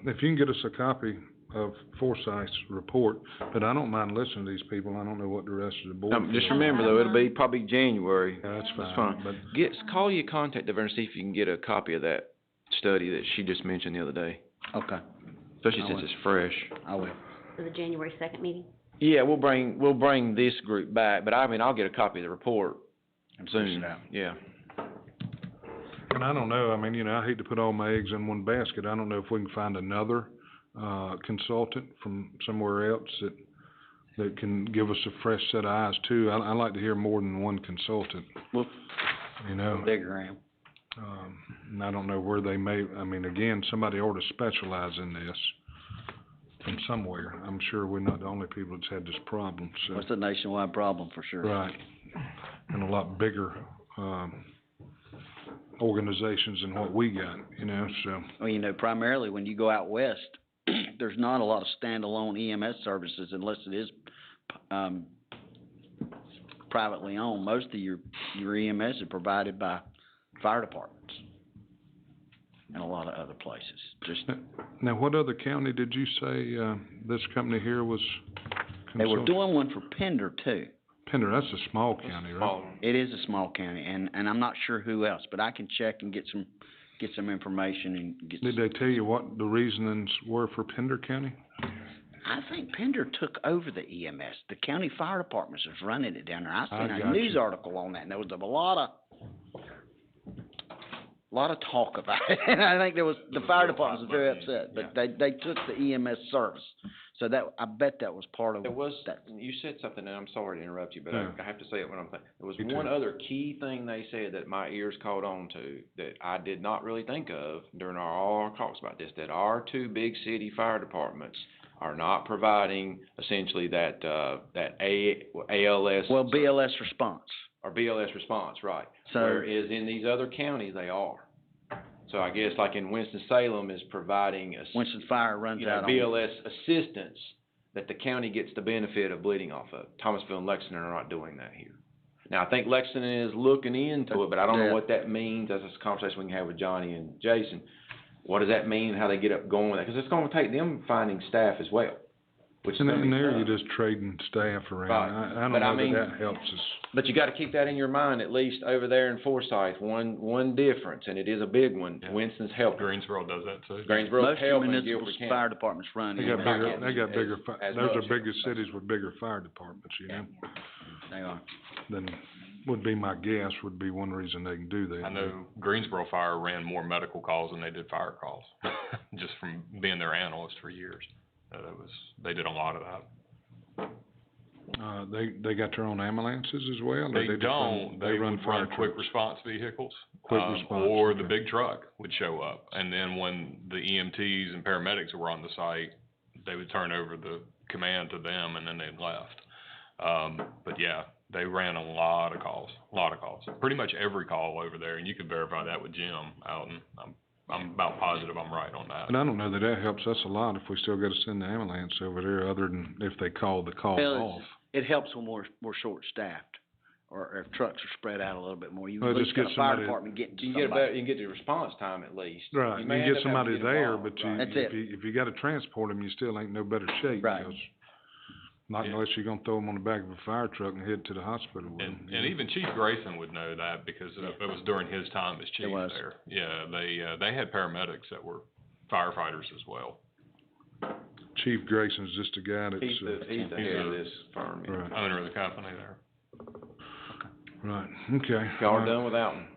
If you can get us a copy of Forsyth's report, but I don't mind listening to these people. I don't know what the rest of the board. Just feels. remember though, it'll be probably January. Yeah, that's That's fine. fine. But Call your contact over and see if you can get a copy of that study that she just mentioned the other day. Okay. Especially I since will. it's fresh. I will. For the January 2nd meeting? Yeah, we'll bring this group back, but I mean, I'll get a copy of the report soon. Yeah. And I don't know, I mean, you know, I hate to put all my eggs in one basket. I don't know if we can find another consultant from somewhere else that can give us a fresh set of eyes too. I like to hear more than one consultant. Well, you know. Diagram. And I don't know where they may, I mean, again, somebody ought to specialize in this from somewhere. I'm sure we're not the only people that's had this problem, so. It's a nationwide problem for sure. Right. And a lot bigger, organizations than what we got, you know, so. Well, you know, primarily when you go out west, there's not a lot of standalone EMS services unless it is, privately owned. Most of your EMS is provided by fire departments and a lot of other places. Just Now, what other county did you say, this company here was they were consulting? doing one for Pender too. Pender, that's a small county, right? It is a small county, and I'm not sure who else, but I can check and get some information and get. Did they tell you what the reasonings were for Pender County? I think Pender took over the EMS. The county fire departments is running it down there. I seen I a got news you. article on that, and there was a lot of talk about it. And I think the fire department was very upset, but they took the EMS service. So I bet that was part of There was, that. you said something, and I'm sorry to interrupt you, but Yeah. I have to say it when I'm thinking. There was Me one too. other key thing they said that my ears caught on to that I did not really think of during all our talks about this, that our two big city fire departments are not providing essentially that ALS. Well, BLS response. Or BLS response, right. So- Whereas in these other counties, they are. So I guess like in Winston-Salem is providing Winston Fire runs out on. BLS assistance that the county gets the benefit of bleeding off of. Thomasville and Lexington are not doing that here. Now, I think Lexington is looking into it, but I don't know what that means. That's a conversation we can have with Johnny and Jason. What does that mean, how they get up going with that? Because it's gonna take them finding staff as well, which is And gonna be there you're tough. just trading staff around. Right. I don't But know I mean- that helps us. But you gotta keep that in your mind, at least over there in Forsyth, one difference, and it is a big one. Winston's helping. Greensboro does that too. Greensboro's Most helping municipal Guilford County. fire departments run They got EMS. bigger, as those are much. bigger cities with bigger fire departments, you know? They are. Then, would be my guess, would be one reason they can do that. I know Greensboro Fire ran more medical calls than they did fire calls, just from being their analyst for years. They did a lot of that. They got their own ambulances as well? or They just don't, they run would fire run quick trucks? response vehicles. Quick response, Or the okay. big truck would show up, and then when the EMTs and paramedics were on the site, they would turn over the command to them, and then they left. But yeah, they ran a lot of calls. Pretty much every call over there, and you could verify that with Jim Alton. I'm about positive I'm right on that. And I don't know that helps us a lot if we still gotta send the ambulance over there, other than if they call the call Well, off. it helps when we're short-staffed, or if trucks are spread out a little bit more. You Well, at least just got get a fire somebody- department getting to You can somebody. get the response time at least. Right, You you may get end up having somebody to get there, involved, but you, right. That's if it. you gotta transport them, you still ain't no better shape. Right. Because not unless you're gonna throw them on the back of a fire truck and head to the hospital with them. And even Chief Grayson would know that because it was during his time as chief was. there. Yeah, they had paramedics that were firefighters as well. Chief Grayson's just a guy that's, He's the head of this firm. yeah. right, Owner of the company there. right, okay. Y'all are done without him.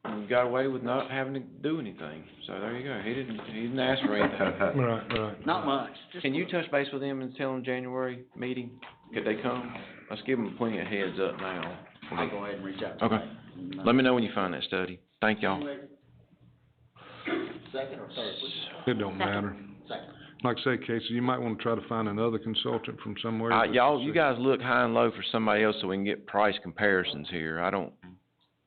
You got away with not having to do anything, so there you go. He didn't ask for anything. Right. Not much. Can you touch base with him and tell him January meeting? Could they come? Let's give them plenty of heads up now. I'll go ahead and reach out to Okay. them. Let me know when you find that study. Thank y'all. Second or third? It don't matter. Second. Like I say, Casey, you might wanna try to find another consultant from somewhere. You guys look high and low for somebody else so we can get price comparisons here.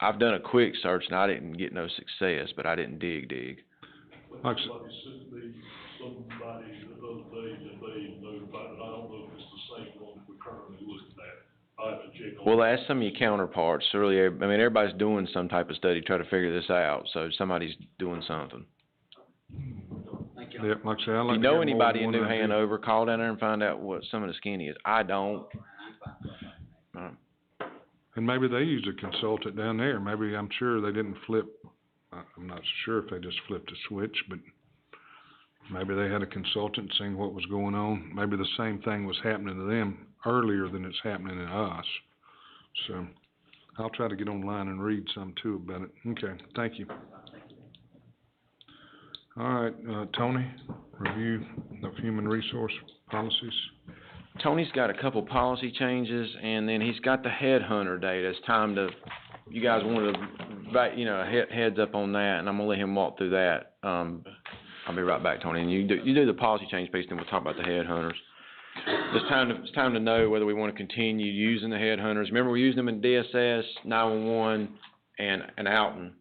I've done a quick search and I didn't get no success, but I didn't dig. Like I s- Somebody sent me somebody the other day that they notified, and I don't know if it's the same one we're currently looking at. I have to check on. Well, ask some of your counterparts. Really, everybody's doing some type of study to try to figure this out, so somebody's doing something. Thank Yeah, like I say, I If like you to know hear more anybody than in one New idea. Hanover, call down there and find out what some of the skinny is. I don't. And maybe they used a consultant down there, maybe, I'm sure they didn't flip, I'm not sure if they just flipped a switch, but maybe they had a consultant seeing what was going on, maybe the same thing was happening to them earlier than it's happening to us. So, I'll try to get online and read some too about it. Okay, thank you. All right, Tony, review of human resource policies. Tony's got a couple policy changes, and then he's got the headhunter data. It's time to, you guys wanted to, heads up on that, and I'm gonna let him walk through that. I'll be right back, Tony, and you do the policy change piece, then we'll talk about the headhunters. It's time to know whether we wanna continue using the headhunters. Remember, we used them in DSS, 911, and Alton.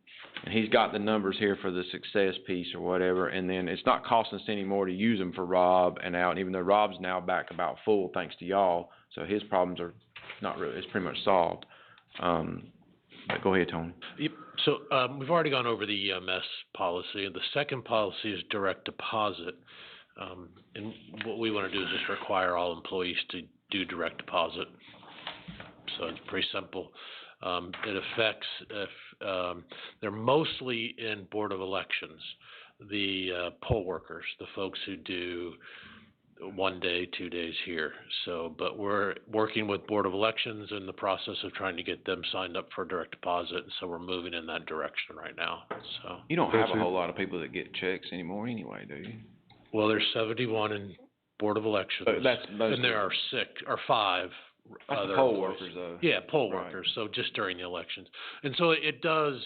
And he's got the numbers here for the success piece or whatever, and then it's not costing us any more to use them for Rob and Alton, even though Rob's now back about full thanks to y'all, so his problems are not really, it's pretty much solved. But go ahead, Tony. Yep, so, we've already gone over the EMS policy, and the second policy is direct deposit. And what we wanna do is just require all employees to do direct deposit. So it's pretty simple. It affects if, they're mostly in Board of Elections, the, poll workers, the folks who do 1 day, 2 days here. So, but we're working with Board of Elections in the process of trying to get them signed up for direct deposit, and so we're moving in that direction right now, so. You don't have a whole lot of people that get checks anymore anyway, do you? Well, there's 71 in Board of Elections. And there are 5 That's other the poll employees. workers, though. Yeah, poll Right. workers, so just during the elections. And so it does,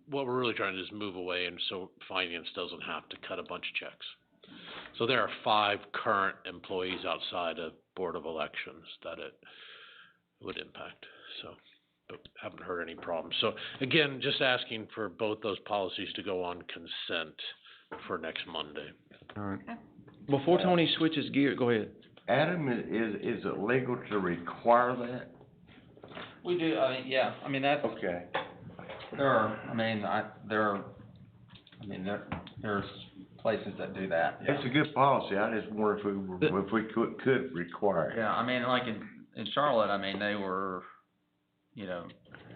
what we're really trying to do is move away, and so finance doesn't have to cut a bunch of checks. So there are 5 current employees outside of Board of Elections that it would impact, so, but haven't heard any problems. So again, just asking for both those policies to go on consent for next Monday. All right. Before Tony switches gear, go ahead. Adam, is it legal to require that? We do, yeah, I mean, that's, Okay. there's places that do that. It's a good policy, I just wonder if we could require it. Yeah, I mean, like in Charlotte, I mean, they were,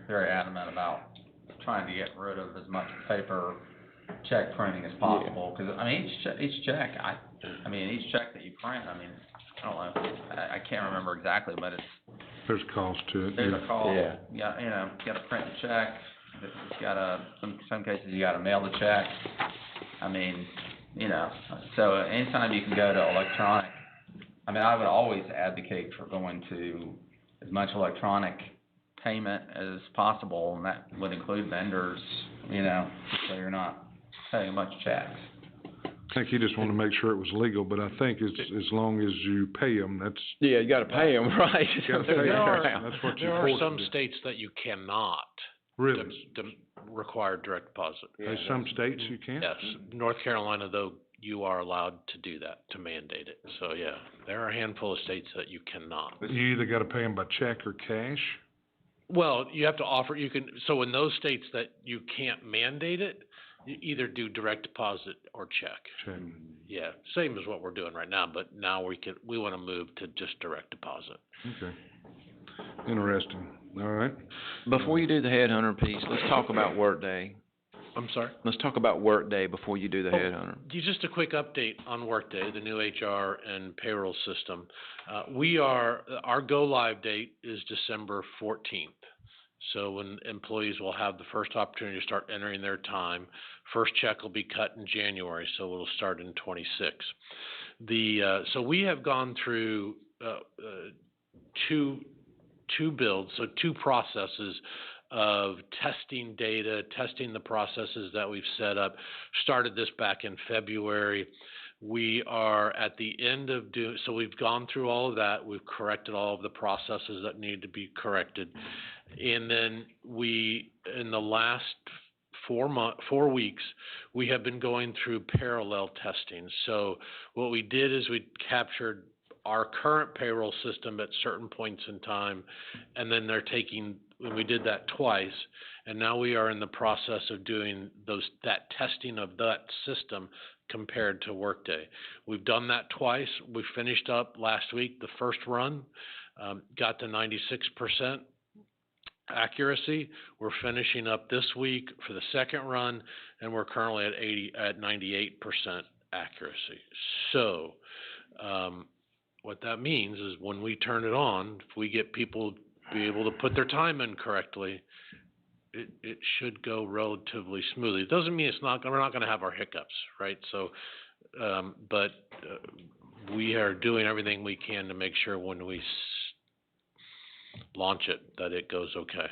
very adamant about trying to get rid of as much paper check printing as possible, cause, I mean, each check that you print, I mean, I don't know, I can't remember exactly, but There's cost to it. there's a cost. Yeah. You gotta print the check, it's gotta, some cases you gotta mail the check. I mean, so anytime you can go to electronic, I mean, I would always advocate for going to as much electronic payment as possible, and that would include vendors, so you're not paying a bunch of checks. I think he just wanted to make sure it was legal, but I think as long as you pay them, that's. Yeah, you gotta pay them, right? You gotta pay 'em. That's what There you're are forced to some do. states that you cannot. Really? Require direct deposit. There's some states you can't? Yes, North Carolina, though, you are allowed to do that, to mandate it. So, yeah, there are a handful of states that you cannot. You either gotta pay them by check or cash? Well, you have to offer, so in those states that you can't mandate it, you either do direct deposit or check. Check. Yeah, same as what we're doing right now, but now we wanna move to just direct deposit. Okay. Interesting. All right. Before you do the headhunter piece, let's talk about Workday. I'm sorry? Let's talk about Workday before you do the headhunter. Just a quick update on Workday, the new HR and payroll system. Our go-live date is December 14th. So when employees will have the first opportunity to start entering their time, first check will be cut in January, so it'll start in 26. So we have gone through two builds, so two processes of testing data, testing the processes that we've set up. Started this back in February. We are at the end of so we've gone through all of that. We've corrected all of the processes that need to be corrected. And then in the last 4 weeks, we have been going through parallel testing. So what we did is we captured our current payroll system at certain points in time, and then we did that twice, and now we are in the process of doing that testing of that system compared to Workday. We've done that twice. We finished up last week the first run, got to 96% accuracy. We're finishing up this week for the second run, and we're currently at 98% accuracy. So what that means is when we turn it on, if we get people be able to put their time in correctly, it should go relatively smoothly. It doesn't mean we're not going to have our hiccups, right? So, but we are doing everything we can to make sure when we launch it, that it goes okay.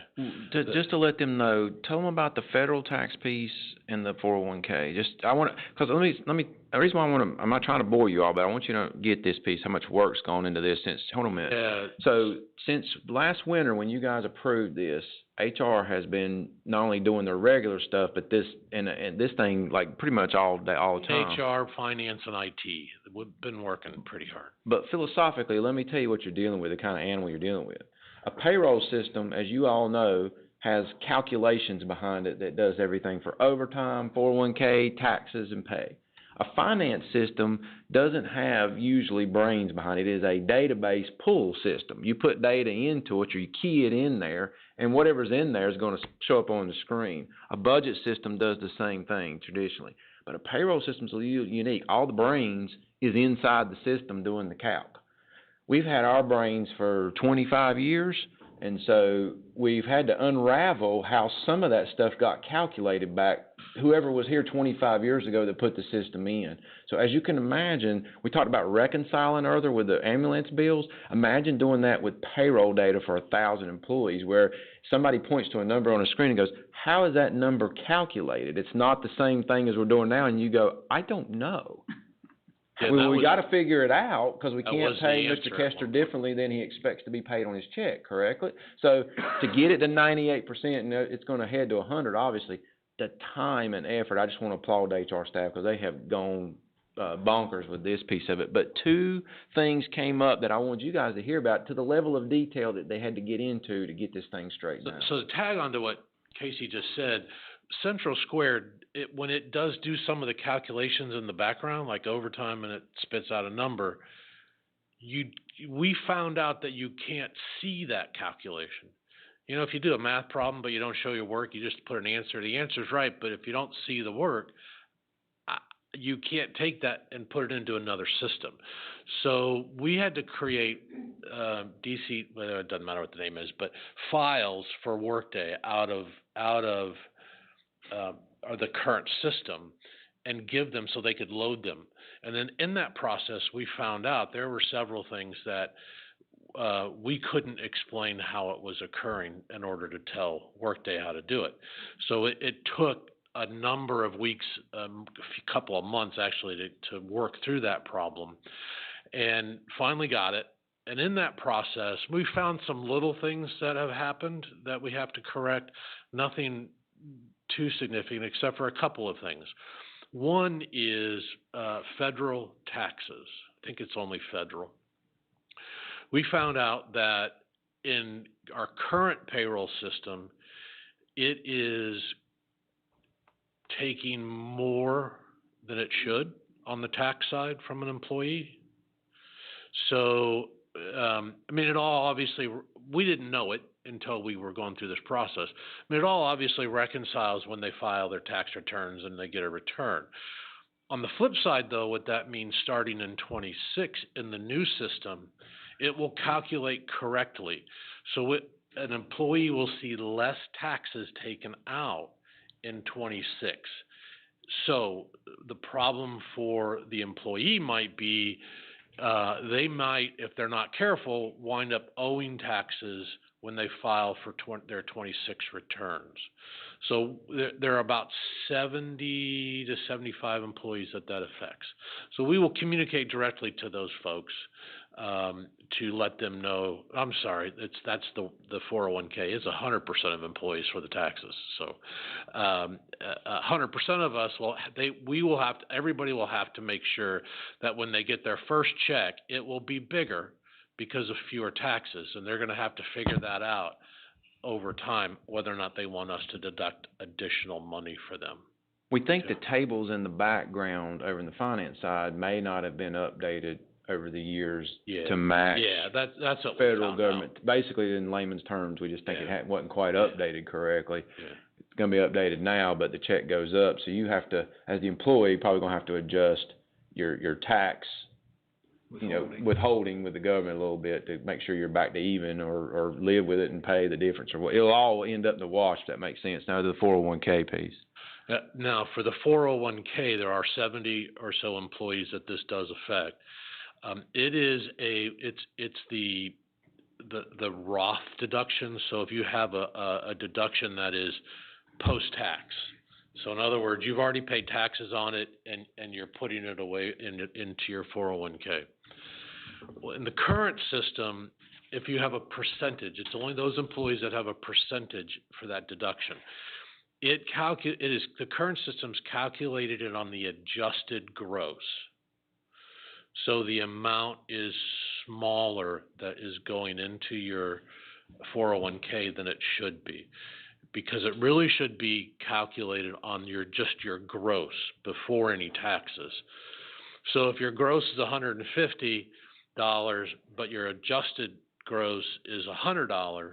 Just to let them know, tell them about the federal tax piece and the 401k. The reason why I'm not trying to bore you all, but I want you to get this piece, how much work's gone into this hold on a minute. Yeah. So since last winter when you guys approved this, HR has been not only doing their regular stuff, but this thing like pretty much all day, all the time. HR, finance, and IT, we've been working pretty hard. But philosophically, let me tell you what you're dealing with, the kind of animal you're dealing with. A payroll system, as you all know, has calculations behind it that does everything for overtime, 401k, taxes, and pay. A finance system doesn't have usually brains behind it. It is a database pull system. You put data into it, or you key it in there, and whatever's in there is going to show up on the screen. A budget system does the same thing traditionally. But a payroll system is a little unique. All the brains is inside the system doing the calc. We've had our brains for 25 years, and so we've had to unravel how some of that stuff got calculated back, whoever was here 25 years ago that put the system in. So as you can imagine, we talked about reconciling earlier with the ambulance bills. Imagine doing that with payroll data for 1,000 employees, where somebody points to a number on a screen and goes, how is that number calculated? It's not the same thing as we're doing now, and you go, I don't know. Yeah, we got to figure it out because we can't pay answer. Mr. Kester differently than he expects to be paid on his check, correctly? So to get it to 98%, and it's going to head to 100, obviously, the time and effort, I just want to applaud the HR staff because they have gone bonkers with this piece of it. But two things came up that I wanted you guys to hear about to the level of detail that they had to get into to get this thing straightened out. So to tag on to what Casey just said, Central Squared, when it does do some of the calculations in the background, like overtime, and it spits out a number, we found out that you can't see that calculation. You know, if you do a math problem but you don't show your work, you just put an answer. The answer's right, but if you don't see the work, you can't take that and put it into another system. So we had to create well, it doesn't matter what the name is, but files for Workday out of the current system and give them so they could load them. And then in that process, we found out there were several things that we couldn't explain how it was occurring in order to tell Workday how to do it. So it took a number of weeks, a couple of months actually, to work through that problem, and finally got it. And in that process, we found some little things that have happened that we have to correct. Nothing too significant except for a couple of things. One is federal taxes. I think it's only federal. We found out that in our current payroll system, it is taking more than it should on the tax side from an employee. So, I mean, it all obviously, we didn't know it until we were going through this process. I mean, it all obviously reconciles when they file their tax returns and they get a return. On the flip side, though, what that means starting in 26 in the new system, it will calculate correctly. So an employee will see less taxes taken out in 26. So the problem for the employee might be they might, if they're not careful, wind up owing taxes when they file for their 26 returns. So there are about 70 to 75 employees that affects. So we will communicate directly to those folks to let them know. I'm sorry, that's the 401k. It's 100% of employees for the taxes. So 100% of us everybody will have to make sure that when they get their first check, it will be bigger because of fewer taxes, and they're going to have to figure that out over time, whether or not they want us to deduct additional money for them. We think the tables in the background over in the finance side may not have been updated over the years to match that's what federal government. Basically, in layman's terms, we just think it wasn't quite updated correctly. It's going to be updated now, but the check goes up, so you have to, as the employee, probably going to have to adjust your tax withholding with the government a little bit to make sure you're back to even or live with it and pay the difference or what. It'll all end up in the wash, if that makes sense. Now, the 401k piece. Now, for the 401k, there are 70 or so employees that this does affect. It's the Roth deduction. So if you have a deduction that is post-tax, so in other words, you've already paid taxes on it and you're putting it away into your 401k. Well, in the current system, if you have a percentage, it's only those employees that have a percentage for that deduction. The current system's calculated it on the adjusted gross. So the amount is smaller that is going into your 401k than it should be, because it really should be calculated on just your gross before any taxes. So if your gross is $150, but your adjusted gross is $100,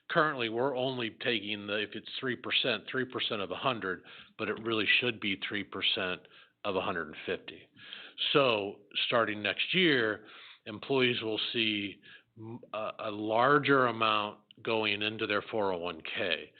currently we're only taking if it's 3% of 100, but it really should be 3% of 150. So starting next year, employees will see a larger amount going into their 401k.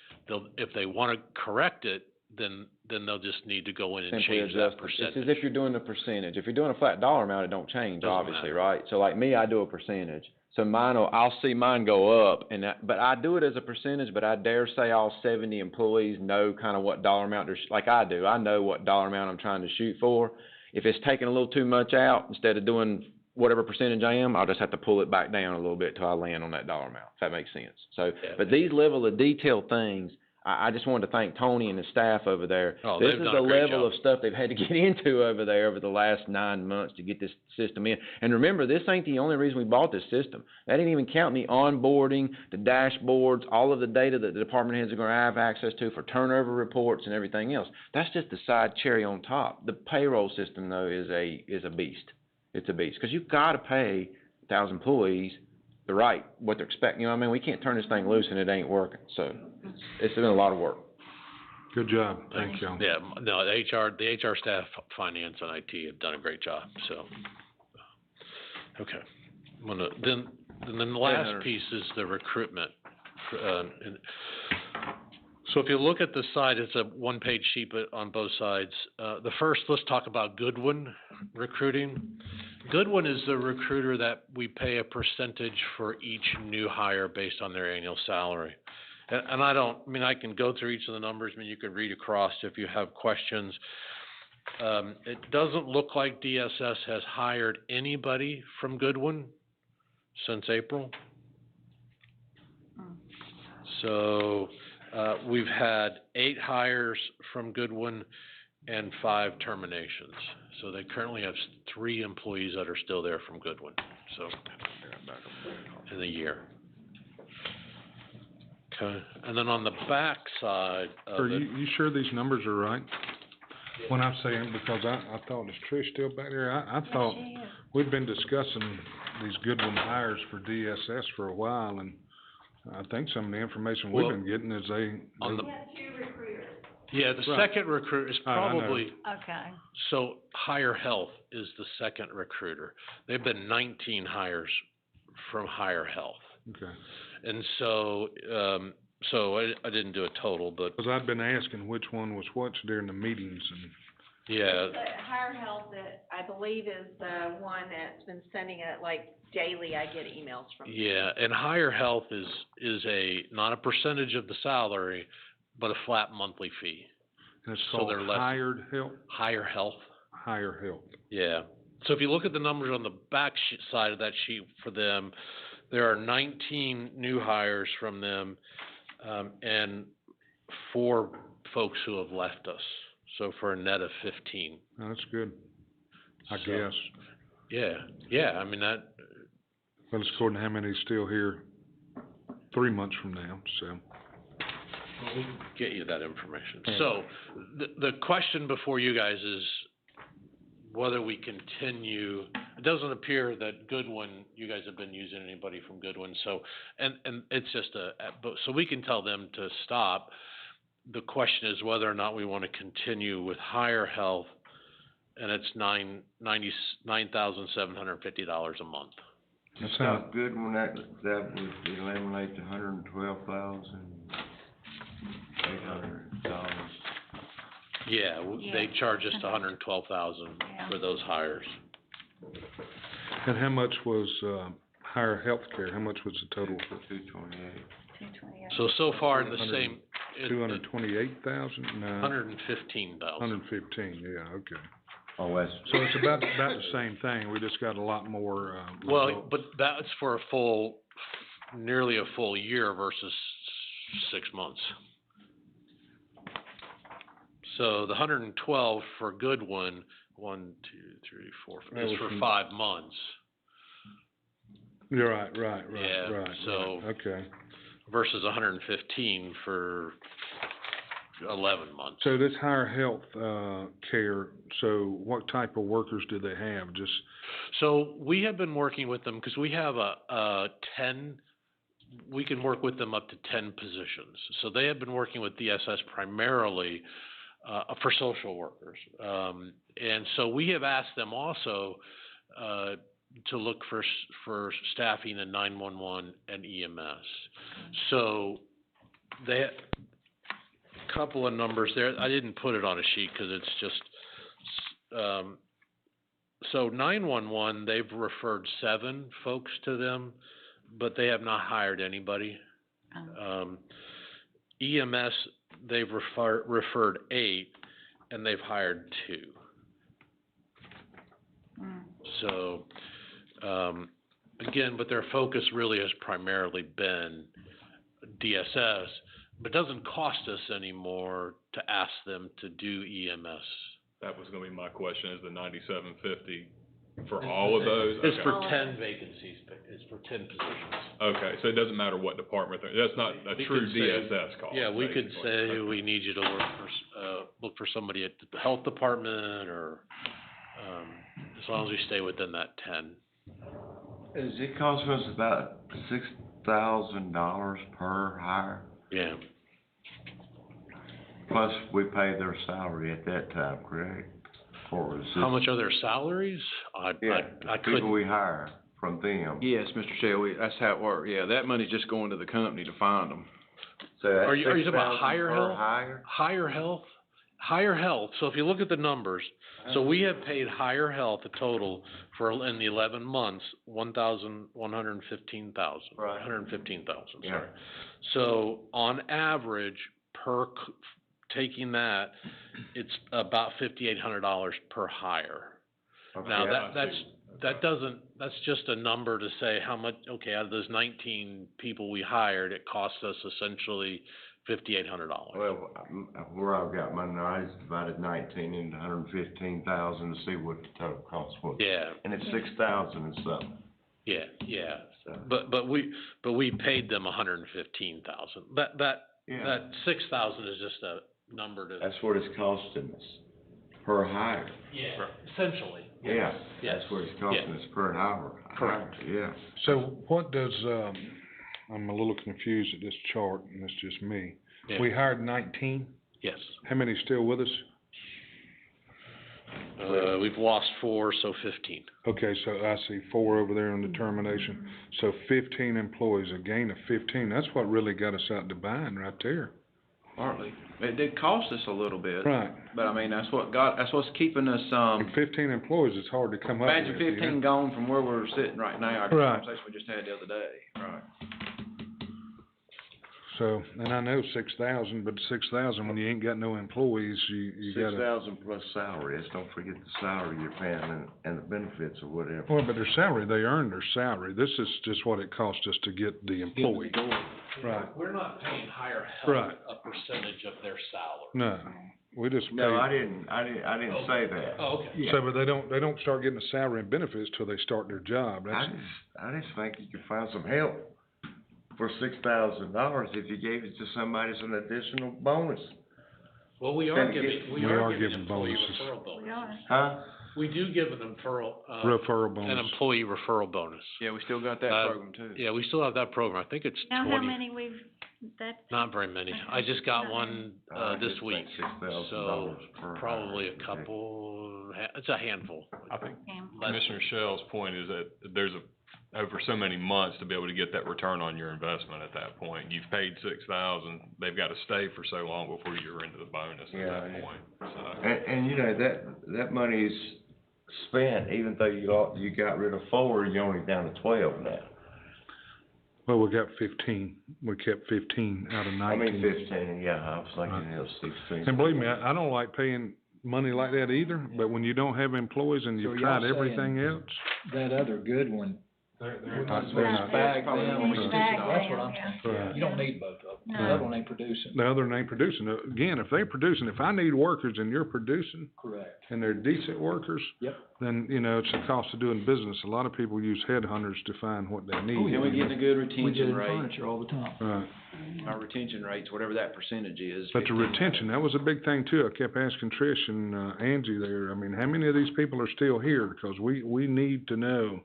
If they want to correct it, then they'll just need to go in and change that percentage. It's as if you're doing a percentage. If you're doing a flat dollar amount, it don't change, obviously, right? So like me, I do a percentage. So I'll see mine go up, but I do it as a percentage, but I dare say all 70 employees know kind of what dollar amount like I do. I know what dollar amount I'm trying to shoot for. If it's taking a little too much out, instead of doing whatever percentage I am, I'll just have to pull it back down a little bit till I land on that dollar amount, if that makes sense. So, but these level of detailed things, I just wanted to thank Tony and the staff over there. This is the level of stuff they've had to get into over there over the last 9 months to get this system in. And remember, this ain't the only reason we bought this system. That didn't even count the onboarding, the dashboards, all of the data that the department heads are going to have access to for turnover reports and everything else. That's just the side cherry on top. The payroll system, though, is a beast. It's a beast because you've got to pay 1,000 employees what they're expecting. You know what I mean? We can't turn this thing loose and it ain't working. So it's been a lot of work. Good job. Thank you. Yeah, no, the HR staff, finance, and IT have done a great job. So, okay. Then the last piece is the recruitment. So if you look at the side, it's a one-page sheet on both sides. Let's talk about Goodwin recruiting. Goodwin is the recruiter that we pay a percentage for each new hire based on their annual salary. And I can go through each of the numbers. You can read across if you have questions. It doesn't look like DSS has hired anybody from Goodwin since April. So we've had 8 hires from Goodwin and 5 terminations. So they currently have 3 employees that are still there from Goodwin. So in the year. Okay. And then on the back side of you sure these numbers are right? When I'm saying, because I thought, is Trish still back there? I thought we've been discussing these Goodwin hires for DSS for a while, and I think some of the information we've been getting is they have 2 recruiters. Yeah, the second recruiter is probably, Okay. so Higher Health is the second recruiter. They've been 19 hires from Higher Health. Okay. And so, I didn't do a total, but. Because I've been asking which one was which during the meetings, and The Higher Health that I believe is the one that's been sending it like daily, I get emails from. Yeah, and Higher Health is not a percentage of the salary, but a flat monthly fee. And it's So called they're less- hired help? Higher Health. Higher help. Yeah. So if you look at the numbers on the back side of that sheet for them, there are 19 new hires from them, and 4 folks who have left us. So for a net of 15. Oh, that's good, I So- guess. Yeah, I mean that. Well, it's according to how many's still here 3 months from now, so. We can get you that information. Yeah. So, the question before you guys is whether we continue. It doesn't appear that Goodwin, you guys have been using anybody from Goodwin, so, and it's just so we can tell them to stop. The question is whether or not we want to continue with Higher Health, and it's $9,750 a month. That's not good when that would eliminate the $112,800. Yeah, they charge us $112,000 for those hires. And how much was, higher healthcare, how much was the total for? 228. So far in the same. 228,000? No. 115,000. 115, yeah, okay. Oh, that's. So it's about the same thing, we just got a lot more, Well, results. but that's for nearly a full year versus 6 months. So the 112 for Goodwin, 1, 2, 3, 4, That is was for from- 5 months. You're right, Yeah, so- okay. Versus 115 for 11 months. So this higher health, care, so what type of workers do they have, just? So we have been working with them because we have we can work with them up to 10 positions. So they have been working with DSS primarily for social workers. And so we have asked them also to look for staffing in 911 and EMS. So they, couple of numbers there. I didn't put it on a sheet because it's just, so 911, they've referred 7 folks to them, but they have not hired anybody. EMS, they've referred 8, and they've hired 2. So, again, but their focus really has primarily been DSS, but it doesn't cost us anymore to ask them to do EMS. That was gonna be my question, is the $97.50 for all of those? It's Okay. for 10 vacancies, it's for 10 positions. Okay, so it doesn't matter what department, that's not a We true could say- DSS cost. Yeah, we could basically. say we need you to look for somebody at the health department, or, as long as we stay within that 10. Is it costing us about $6,000 per hire? Yeah. Plus, we pay their salary at that time, correct? Or is How this- much are their salaries? I People couldn't. we hire from them. Yes, Mr. Shelley, that's how it works. Yeah, that money's just going to the company to find them. So that's Are you talking about 6,000 higher per health? hire? Higher health? Higher health, so if you look at the numbers, so we have paid Higher Health a total for, in the 11 months, $1,115,000. Right. $115,000, Yeah. sorry. So on average, taking that, it's about $5,800 per hire. Okay, Now, I that's just a number to say how much, okay, out of those 19 people we hired, it cost us essentially $5,800. Well, where I've got my eyes divided 19 into 115,000 to see what the total cost was. Yeah. And it's 6,000 and something. Yeah. So. But we paid them $115,000. That 6,000 is just a number to. That's what it's costing us per hire. Yeah, essentially. Yeah, Yes. that's what it's costing us per hour. Correct. Yeah. So what does, I'm a little confused at this chart, and it's just me. Yeah. We hired 19? Yes. How many still with us? We've lost 4, so 15. Okay, so I see 4 over there on the termination. So 15 employees, a gain of 15. That's what really got us out to buying right there. Partly. It did cost us a little bit. Right. But I mean, that's what's keeping us, And 15 employees is hard to come up with. imagine 15 gone from where we're sitting right now, the Right. conversation we just had the other day. Right. So, and I know 6,000, but 6,000, when you ain't got no employees, you gotta. 6,000 plus salary, let's don't forget the salary you're paying and the benefits or whatever. Well, but their salary, they earn their salary. This is just what it costs us to get the employee. Right. We're not paying higher Right. a percentage of their salary. No, we just pay. No, I didn't say that. Oh, okay. So, but they don't start getting the salary and benefits till they start their job. That's, I just think you could find some help for $6,000 if you gave it to somebody as an additional bonus. Well, we are giving employee bonuses. referral bonus. Huh? We do give an referral bonus. an employee referral bonus. Yeah, we still got that program too. Yeah, we still have that program. I think it's Know 20. how many that's? Not very many. I just got one, this week, $6,000 so per probably hire. a couple, it's a handful. I think Handful. Commissioner Shell's point is that there's over so many months to be able to get that return on your investment at that point. You've paid 6,000, they've got to stay for so long before you're into the bonus at that point, so. And you know, that money is spent, even though you got rid of 4, you're only down to 12 now. Well, we got 15. We kept 15 out of 19. I mean 15, yeah, I was thinking it was 16. And believe me, I don't like paying money like that either, but when you don't have employees and you've So tried y'all everything saying else. That other good one, They're we not- might as they're well not- just bag Probably them. more We than just- $60. That's what I'm saying. Right. You don't need both of them. No. The other one ain't producing. The other one ain't producing. Again, if they're producing, if I need workers and you're producing, Correct. and they're decent workers, Yep. then, you know, it's the cost of doing business. A lot of people use headhunters to find what they need. Oh, yeah. And we you getting know. a good We do retention in rate. furniture all the time. Right. Our retention rates, whatever that percentage is. But the 15. retention, that was a big thing too. I kept asking Trish and, Angie there, I mean, how many of these people are still here? Because we need to know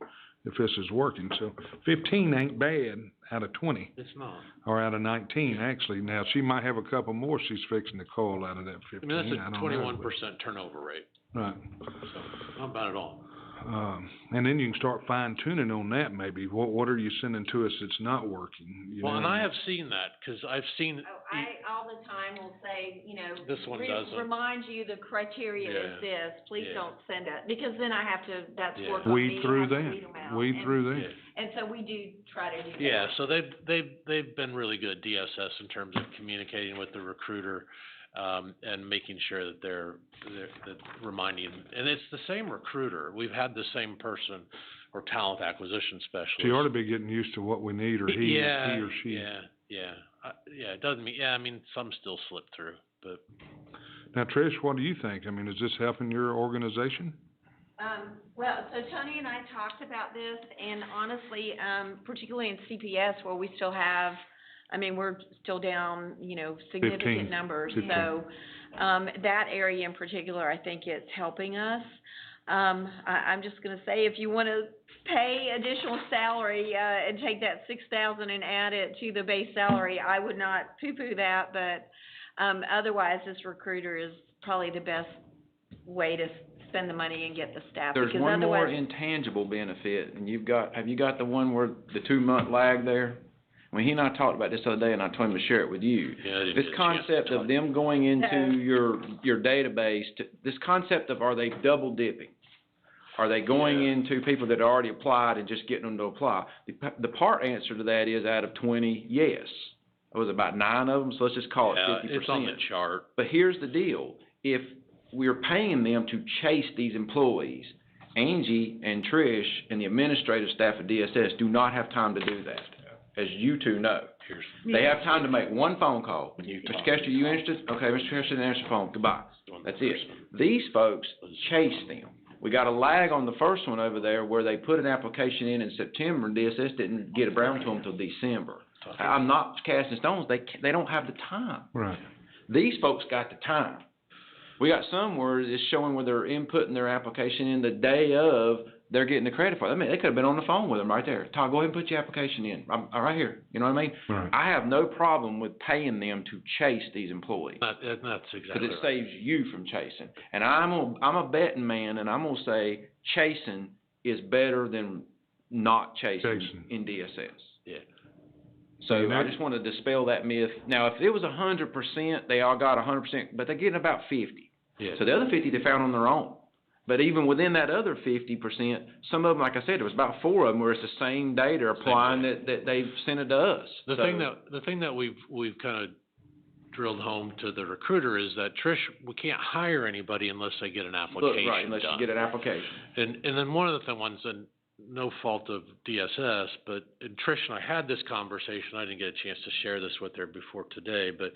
if this is working. So 15 ain't bad out of 20, It's not. or out of 19, actually. Now, she might have a couple more she's fixing to call out of that I 15. mean, I that's don't a know, 21% turnover rate, but- Right. so not bad at all. And then you can start fine tuning on that maybe. What are you sending to us that's not working? You Well, know? and I have seen that, cause I've seen, I all the time will say, you know, This one doesn't. remind you the criteria Yeah. is this, please Yeah. don't send it, because then I have to, that's Yeah. work on me, Weed I through have to that. weed 'em out. Weed And- through yeah. that. And so we do try to do that. Yeah, so they've been really good, DSS, in terms of communicating with the recruiter, and making sure that they're that reminding, and it's the same recruiter. We've had the same person or talent acquisition specialist. She ought to be getting used to what we need, or he or she. Yeah, it doesn't mean, I mean, some still slip through, but. Now, Trish, what do you think? I mean, is this helping your organization? Well, so Tony and I talked about this, and honestly, particularly in CPS where we still have, I mean, we're still down, you know, significant 15. numbers. 15. So, that area in particular, I think it's helping us. I'm just gonna say, if you wanna pay additional salary, and take that 6,000 and add it to the base salary, I would not poo-poo that, but, otherwise, this recruiter is probably the best way to spend the money and get the staff. There's because one more otherwise- intangible benefit, and have you got the one where the 2-month lag there? When he and I talked about this the other day, and I told him to share it with you. Yeah, I didn't This get a chance to concept talk. of them going into No. your database, this concept of, are they double dipping? Are they going into people that already applied and just getting them to apply? The part answer to that is, out of 20, yes. It was about 9 of them, so let's just call it 50%. It's on the chart. But here's the deal, if we're paying them to chase these employees, Angie and Trish and the administrative staff at DSS do not have time to do that, as you two know. They have time to make one phone call. Mr. Kester, you interested? Okay, Mr. Kester, answer the phone, goodbye. That's it. These folks chase them. We got a lag on the first one over there where they put an application in September and DSS didn't get around to them till December. I'm not casting stones, they don't have the time. Right. These folks got the time. We got some where it's showing where they're inputting their application in the day of, they're getting the credit for it. I mean, they could have been on the phone with them right there. Todd, go ahead and put your application in. I'm right here. You know what I mean? Right. I have no problem with paying them to chase these employees. That's exactly Because it right. saves you from chasing. And I'm a betting man, and I'm gonna say chasing is better than not chasing Chasing. in DSS. Yeah. So I just wanna dispel that myth. Now, if it was 100%, they all got 100%, but they're getting about 50. Yeah. So the other 50 they found on their own. But even within that other 50%, some of them, like I said, there was about 4 of them where it's the same day they're applying that they've sent it to us. The thing that we've kind of drilled home to the recruiter is that, Trish, we can't hire anybody unless they get an application Right, unless done. you get an application. And then one of the ones, and no fault of DSS, but and Trish and I had this conversation. I didn't get a chance to share this with her before today, but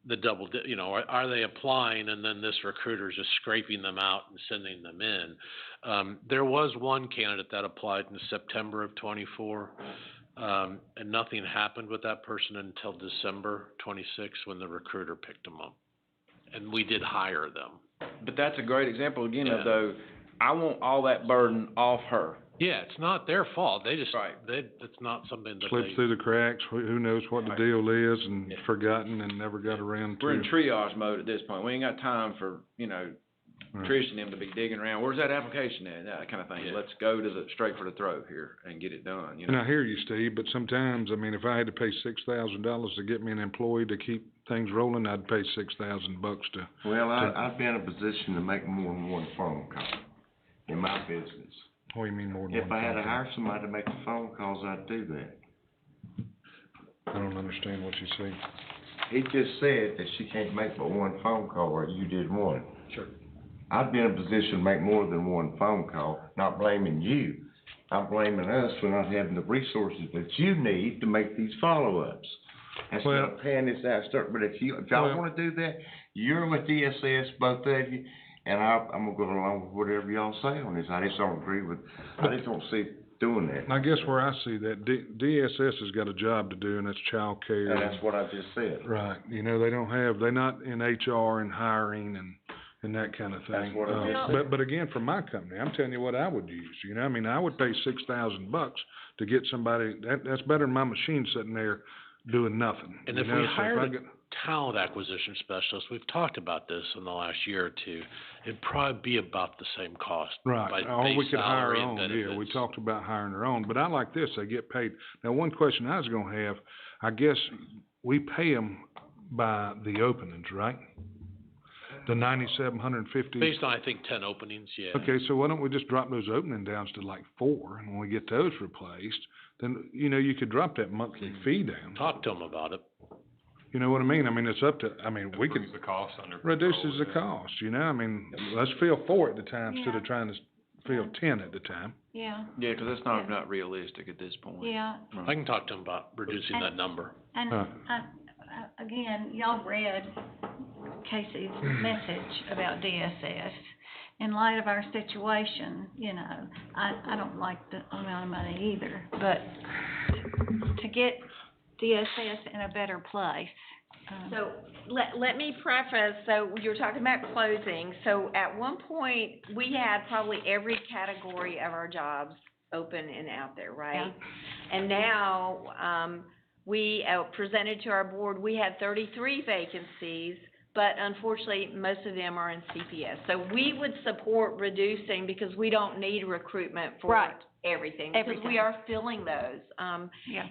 the double, are they applying and then this recruiter is just scraping them out and sending them in? There was one candidate that applied in September of '24, and nothing happened with that person until December 26 when the recruiter picked them up, and we did hire them. But that's a great example again of though. I want all that burden off her. Yeah, it's not their fault. They just, it's not something that Slipped through the cracks, who knows what the deal is, and forgotten and never got around to. We're in triage mode at this point. We ain't got time for, Trish and them to be digging around. Where's that application at? That kind of thing. Let's go to straight for the throat here and get it done, And I hear you, Steve, but sometimes, if I had to pay $6,000 to get me an employee to keep things rolling, I'd pay $6,000 to. Well, I'd be in a position to make more than one phone call in my business. What do you mean more than If one I had phone to call? hire somebody to make the phone calls, I'd do that. I don't understand what you say. He just said that she can't make but one phone call, or you did one. Sure. I'd be in a position to make more than one phone call, not blaming you. I'm blaming us for not having the resources that you need to make these follow-ups. That's not paying this out, but if y'all wanna do that, you're with DSS, both of you, and I'm gonna go along with whatever y'all say on this. I just don't see doing that. I guess where I see that, DSS has got a job to do, and that's child care. And that's what I just said. Right, they're not in HR and hiring and that kind of thing. That's what I just said. But again, for my company, I'm telling you what I would use, I would pay $6,000 to get somebody, that's better than my machine sitting there doing nothing. And if we hired a talent acquisition specialist, we've talked about this in the last year or two, it'd probably be about the same cost. Right, or we could hire our own, we talked about hiring our own, but I like this, they get paid. Now, one question I was gonna have, I guess we pay them by the openings, right? The 9,750. Based on, I think, 10 openings, yeah. Okay, so why don't we just drop those opening downs to like 4, and when we get those replaced, then, you could drop that monthly fee down. Talk to them about it. You know what I mean? It's up to, we could. Reduce the cost under control. Reduces the cost, let's fill 4 at the time instead of trying to fill 10 at the time. Yeah. Yeah, because that's not realistic at this point. Yeah. I can talk to them about reducing that number. And again, y'all read Casey's message about DSS. In light of our situation, I don't like the amount of money either, but to get DSS in a better place. So let me preface, so you're talking about closing. So at one point, we had probably every category of our jobs open and out there, right? Yeah. And now, we presented to our board, we had 33 vacancies, but unfortunately, most of them are in CPS. So we would support reducing because we don't need recruitment for everything. Because we are filling those.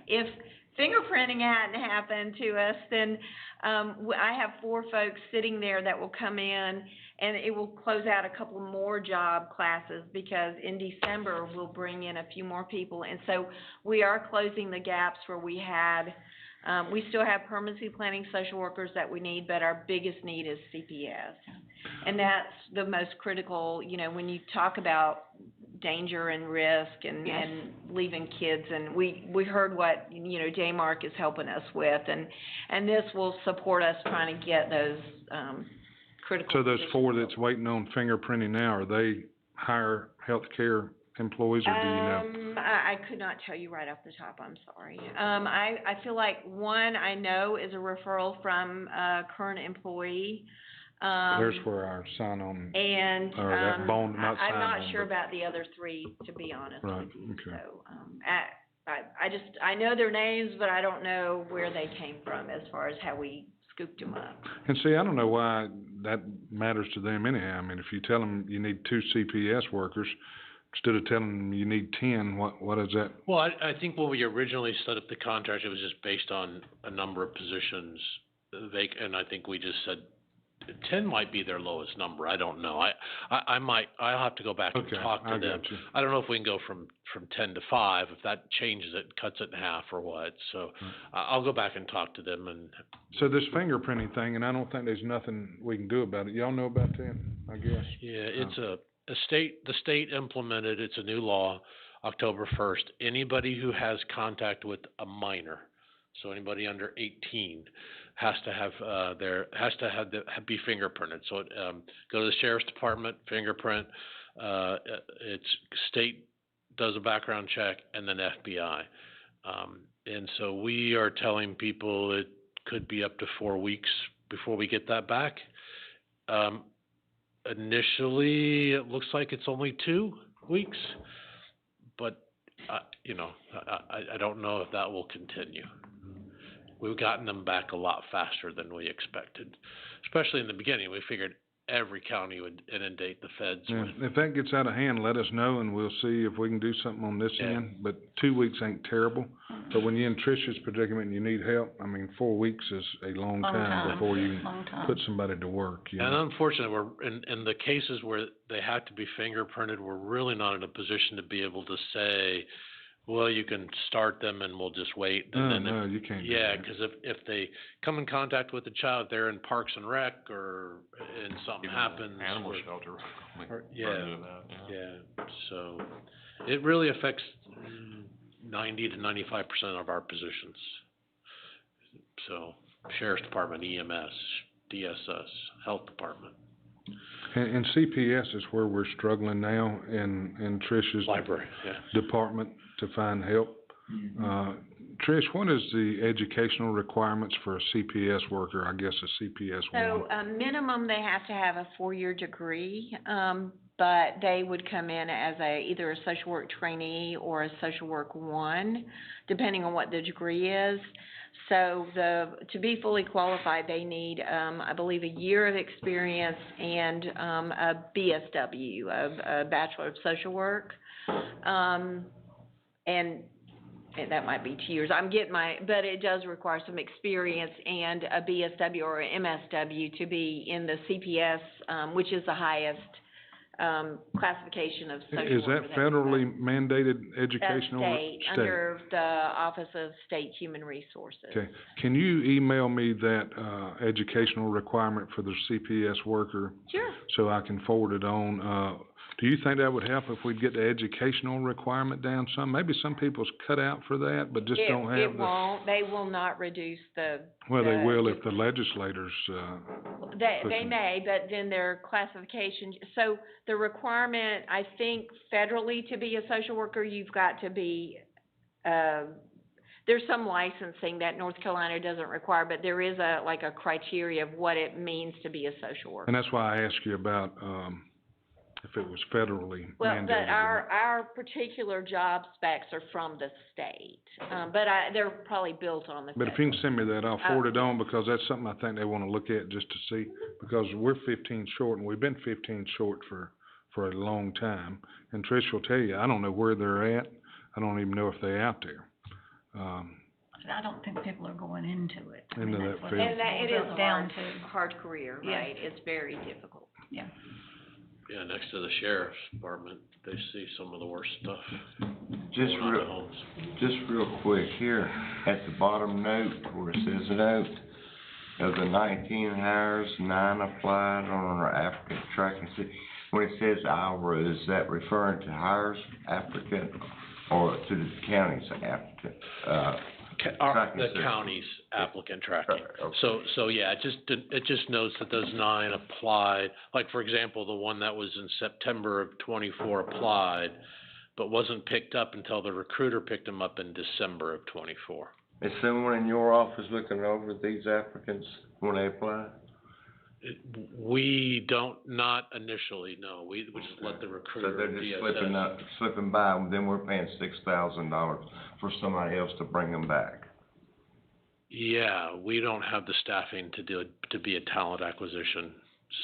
If fingerprinting hadn't happened to us, then I have 4 folks sitting there that will come in, and it will close out a couple more job classes because in December we'll bring in a few more people. And so we are closing the gaps where we had. We still have permanency planning social workers that we need, but our biggest need is CPS. And that's the most critical, when you talk about danger and risk and leaving kids, and we heard what, J-Mark is helping us with, and this will support us trying to get those, critical. So those 4 that's waiting on fingerprinting now, are they higher healthcare employees, or do you know? I could not tell you right off the top, I'm sorry. I feel like one I know is a referral from a current employee. There's where our sign-on, and, or that bone, not sign-on. I'm not sure about the other 3, to be honest with you. Okay. So, I know their names, but I don't know where they came from as far as how we scooped them up. And see, I don't know why that matters to them anyhow. If you tell them you need 2 CPS workers, instead of telling them you need 10, what is that? Well, I think when we originally set up the contract, it was just based on a number of positions. And I think we just said 10 might be their lowest number. I don't know. I'll have to go back and talk to them. Got you. I don't know if we can go from 10 to 5, if that changes it, cuts it in half or what. So I'll go back and talk to them and. So this fingerprinting thing, and I don't think there's nothing we can do about it. Y'all know about that, I guess? Yeah, it's the state implemented, it's a new law, October 1st. Anybody who has contact with a minor, so anybody under 18, has to be fingerprinted. So go to the sheriff's department, fingerprint. It's state does a background check, and then FBI. And so we are telling people it could be up to 4 weeks before we get that back. Initially, it looks like it's only 2 weeks, but I don't know if that will continue. We've gotten them back a lot faster than we expected, especially in the beginning. We figured every county would inundate the feds. Yeah. If that gets out of hand, let us know, and we'll see if we can do something on this end. But 2 weeks ain't terrible. But when you're in Trish's predicament and you need help, 4 weeks is a long time before you put somebody to work. You And know? unfortunately, we're in the cases where they have to be fingerprinted, we're really not in a position to be able to say, well, you can start them and we'll just wait. And No, you can't do Yeah, that. because if they come in contact with a child, they're in Parks and Rec and something happens. Animal shelter. Yeah. So it really affects 90 to 95% of our positions. So Sheriff's Department, EMS, DSS, Health Department. And CPS is where we're struggling now in Trish's library department to find help. Trish, what is the educational requirements for a CPS worker? I guess a CPS So, minimum, they have to have a 4-year degree, but they would come in as either a social work trainee or a social work 1, depending on what the degree is. So to be fully qualified, they need, I believe, a year of experience and a BSW, a Bachelor of Social Work. And that might be 2 years. But it does require some experience and a BSW or an MSW to be in the CPS, which is the highest classification of social Is that work. federally mandated educational? State, under the Office of State Human Resources. Okay. Can you email me that educational requirement for the CPS worker? Sure. So I can forward it on. Do you think that would help if we get the educational requirement down some? Maybe some people's cut out for that, but just don't have It won't. They will not reduce the. Well, they will if the legislators. They may, but then their classification, so the requirement, I think federally to be a social worker, you've got to be, there's some licensing that North Carolina doesn't require, but there is a criteria of what it means to be a social worker. And that's why I asked you about, if it was federally Well, mandated. but our particular job specs are from the state, but they're probably built on the. But if you can send me that, I'll forward it on, because that's something I think they want to look at just to see, because we're 15 short, and we've been 15 short for a long time. And Trish will tell you, I don't know where they're at. I don't even know if they're out there. I don't think people are going into it. Into that that's what field. And it is down a hard career, Yeah. right? It's very difficult. Yeah. Yeah, next to the Sheriff's Department, they see some of the worst stuff. Just going on in homes. real quick here, at the bottom note where it says note, of the 19 hires, 9 applied on our applicant tracking. When it says our, is that referring to hires applicant or to the county's applicant? The county's applicant tracking. So yeah, it just notes that those 9 applied, like for example, the one that was in September of 24 applied, but wasn't picked up until the recruiter picked them up in December of 24. Is someone in your office looking over these applicants when they apply? We don't, not initially, no, we just let the recruiter. So they're just DSS. slipping by, and then we're paying $6,000 for somebody else to bring them back. Yeah, we don't have the staffing to be a talent acquisition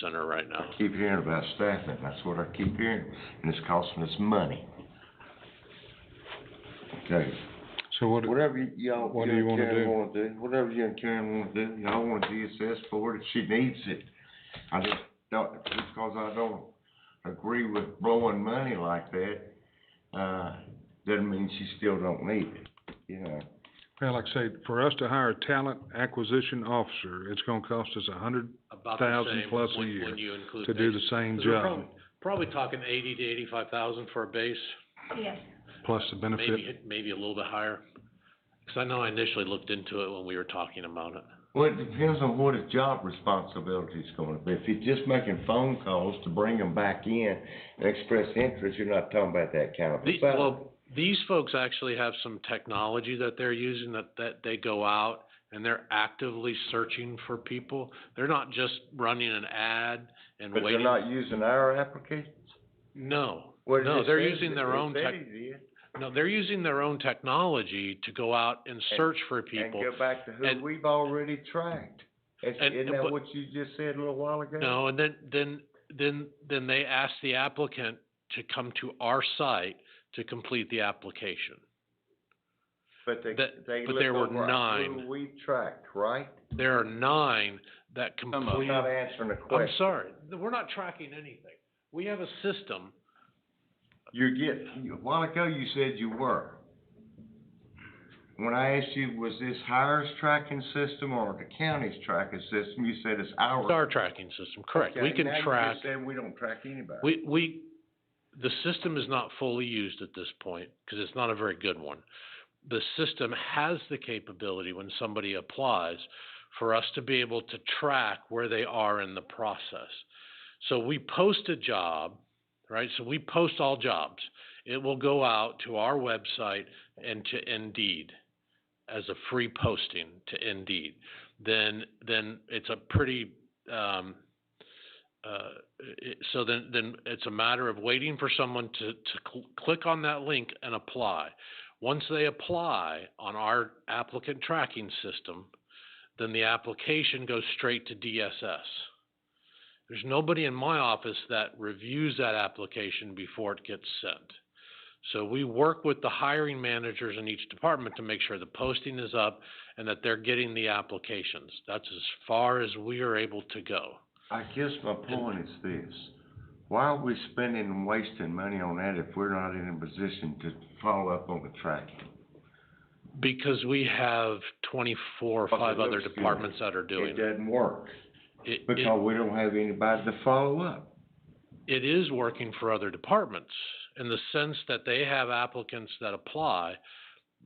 center right now. I keep hearing about staffing, that's what I keep hearing, and it's costing us money. Okay. So whatever y'all, what you do you and wanna Karen do? wanna do, whatever you and Karen wanna do, y'all want DSS for it, if she needs it. I just don't, just because I don't agree with blowing money like that, doesn't mean she still don't need it, you know. Well, like I say, for us to hire a talent acquisition officer, it's gonna cost us About the $100,000 same plus a when year you include to do the base. same 'Cause we're job, probably talking 80 to 85,000 for a base. Yes. plus the benefit. Maybe a little bit higher. Cause I know I initially looked into it when we were talking about it. Well, it depends on what his job responsibility is gonna be. If he's just making phone calls to bring them back in and express interest, you're not talking about that kind of a salary. Well, these folks actually have some technology that they're using that they go out and they're actively searching for people. They're not just running an ad and But waiting. they're not using our applications? No, Well, no, it they're says- using their it own said he did. No, they're using their own technology to go out and search for people. And go back to who And- we've already tracked. Isn't that but- what you just said a little while ago? No, and then they ask the applicant to come to our site to complete the application. But they but look there were over 9. who we've tracked, right? There are 9 that I'm complete. not answering the I'm question. sorry, we're not tracking anything. We have a system. A while ago you said you were. When I asked you, was this Hires tracking system or the county's tracking system, you said it's ours. It's our tracking system, correct. We Okay, can now track. you just said we don't track anybody. The system is not fully used at this point, because it's not a very good one. The system has the capability when somebody applies for us to be able to track where they are in the process. So we post a job, right? So we post all jobs. It will go out to our website and to Indeed as a free posting to Indeed. Then it's a pretty, so then it's a matter of waiting for someone to click on that link and apply. Once they apply on our applicant tracking system, then the application goes straight to DSS. There's nobody in my office that reviews that application before it gets sent. So we work with the hiring managers in each department to make sure the posting is up and that they're getting the applications. That's as far as we are able to go. I guess my point is this. Why are we spending and wasting money on that if we're not in a position to follow up on the tracking? Because we have 24 or 5 other departments that are doing it. It doesn't work. Because we don't have anybody to follow up. It is working for other departments in the sense that they have applicants that apply.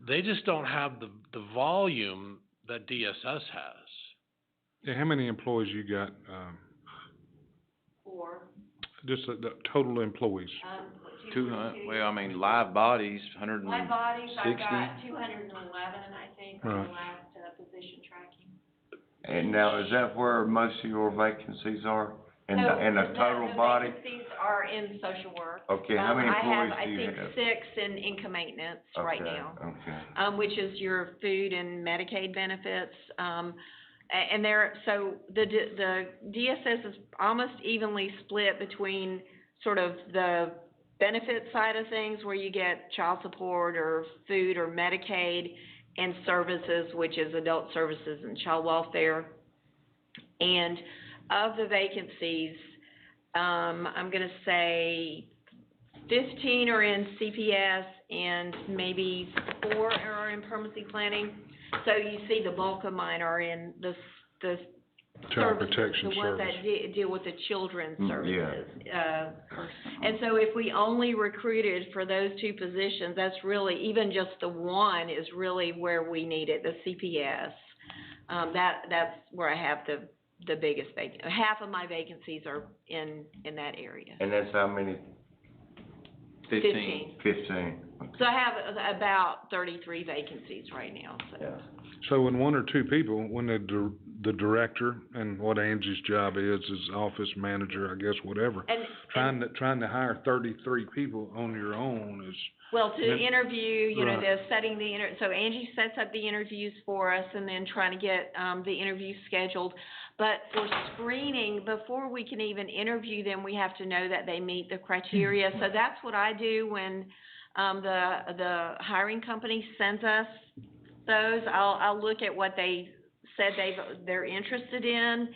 They just don't have the volume that DSS has. Yeah, how many employees you got, 4. just the total employees? 200, well, I mean, live bodies, 160. My bodies, I've got 211, I think, on Right. the last, position tracking. And now, is that where most of your vacancies are? In the total body? The vacancies are in social work. Okay, how many employees do you I have, I think, 6 in income maintenance right Okay, now. Okay. Which is your food and Medicaid benefits. And so the DSS is almost evenly split between sort of the benefit side of things where you get child support or food or Medicaid, and services, which is adult services and child welfare. And of the vacancies, I'm gonna say 15 are in CPS and maybe 4 are in permanency planning. So you see the bulk of mine are in the Child services, protection the ones service. that deal with the children's Yeah. services. And so if we only recruited for those 2 positions, that's really, even just the one is really where we need it, the CPS. That's where I have the biggest half of my vacancies are in that area. And that's how many? 15. 15. So I have about 33 vacancies right now, so. So when one or two people, when the director and what Angie's job is office manager, I guess, whatever, trying to hire 33 people on your own is. Well, to interview, you know, Right. so Angie sets up the interviews for us and then trying to get, the interviews scheduled. But for screening, before we can even interview them, we have to know that they meet the criteria. So that's what I do when, the hiring company sends us those. I'll look at what they said they're interested in,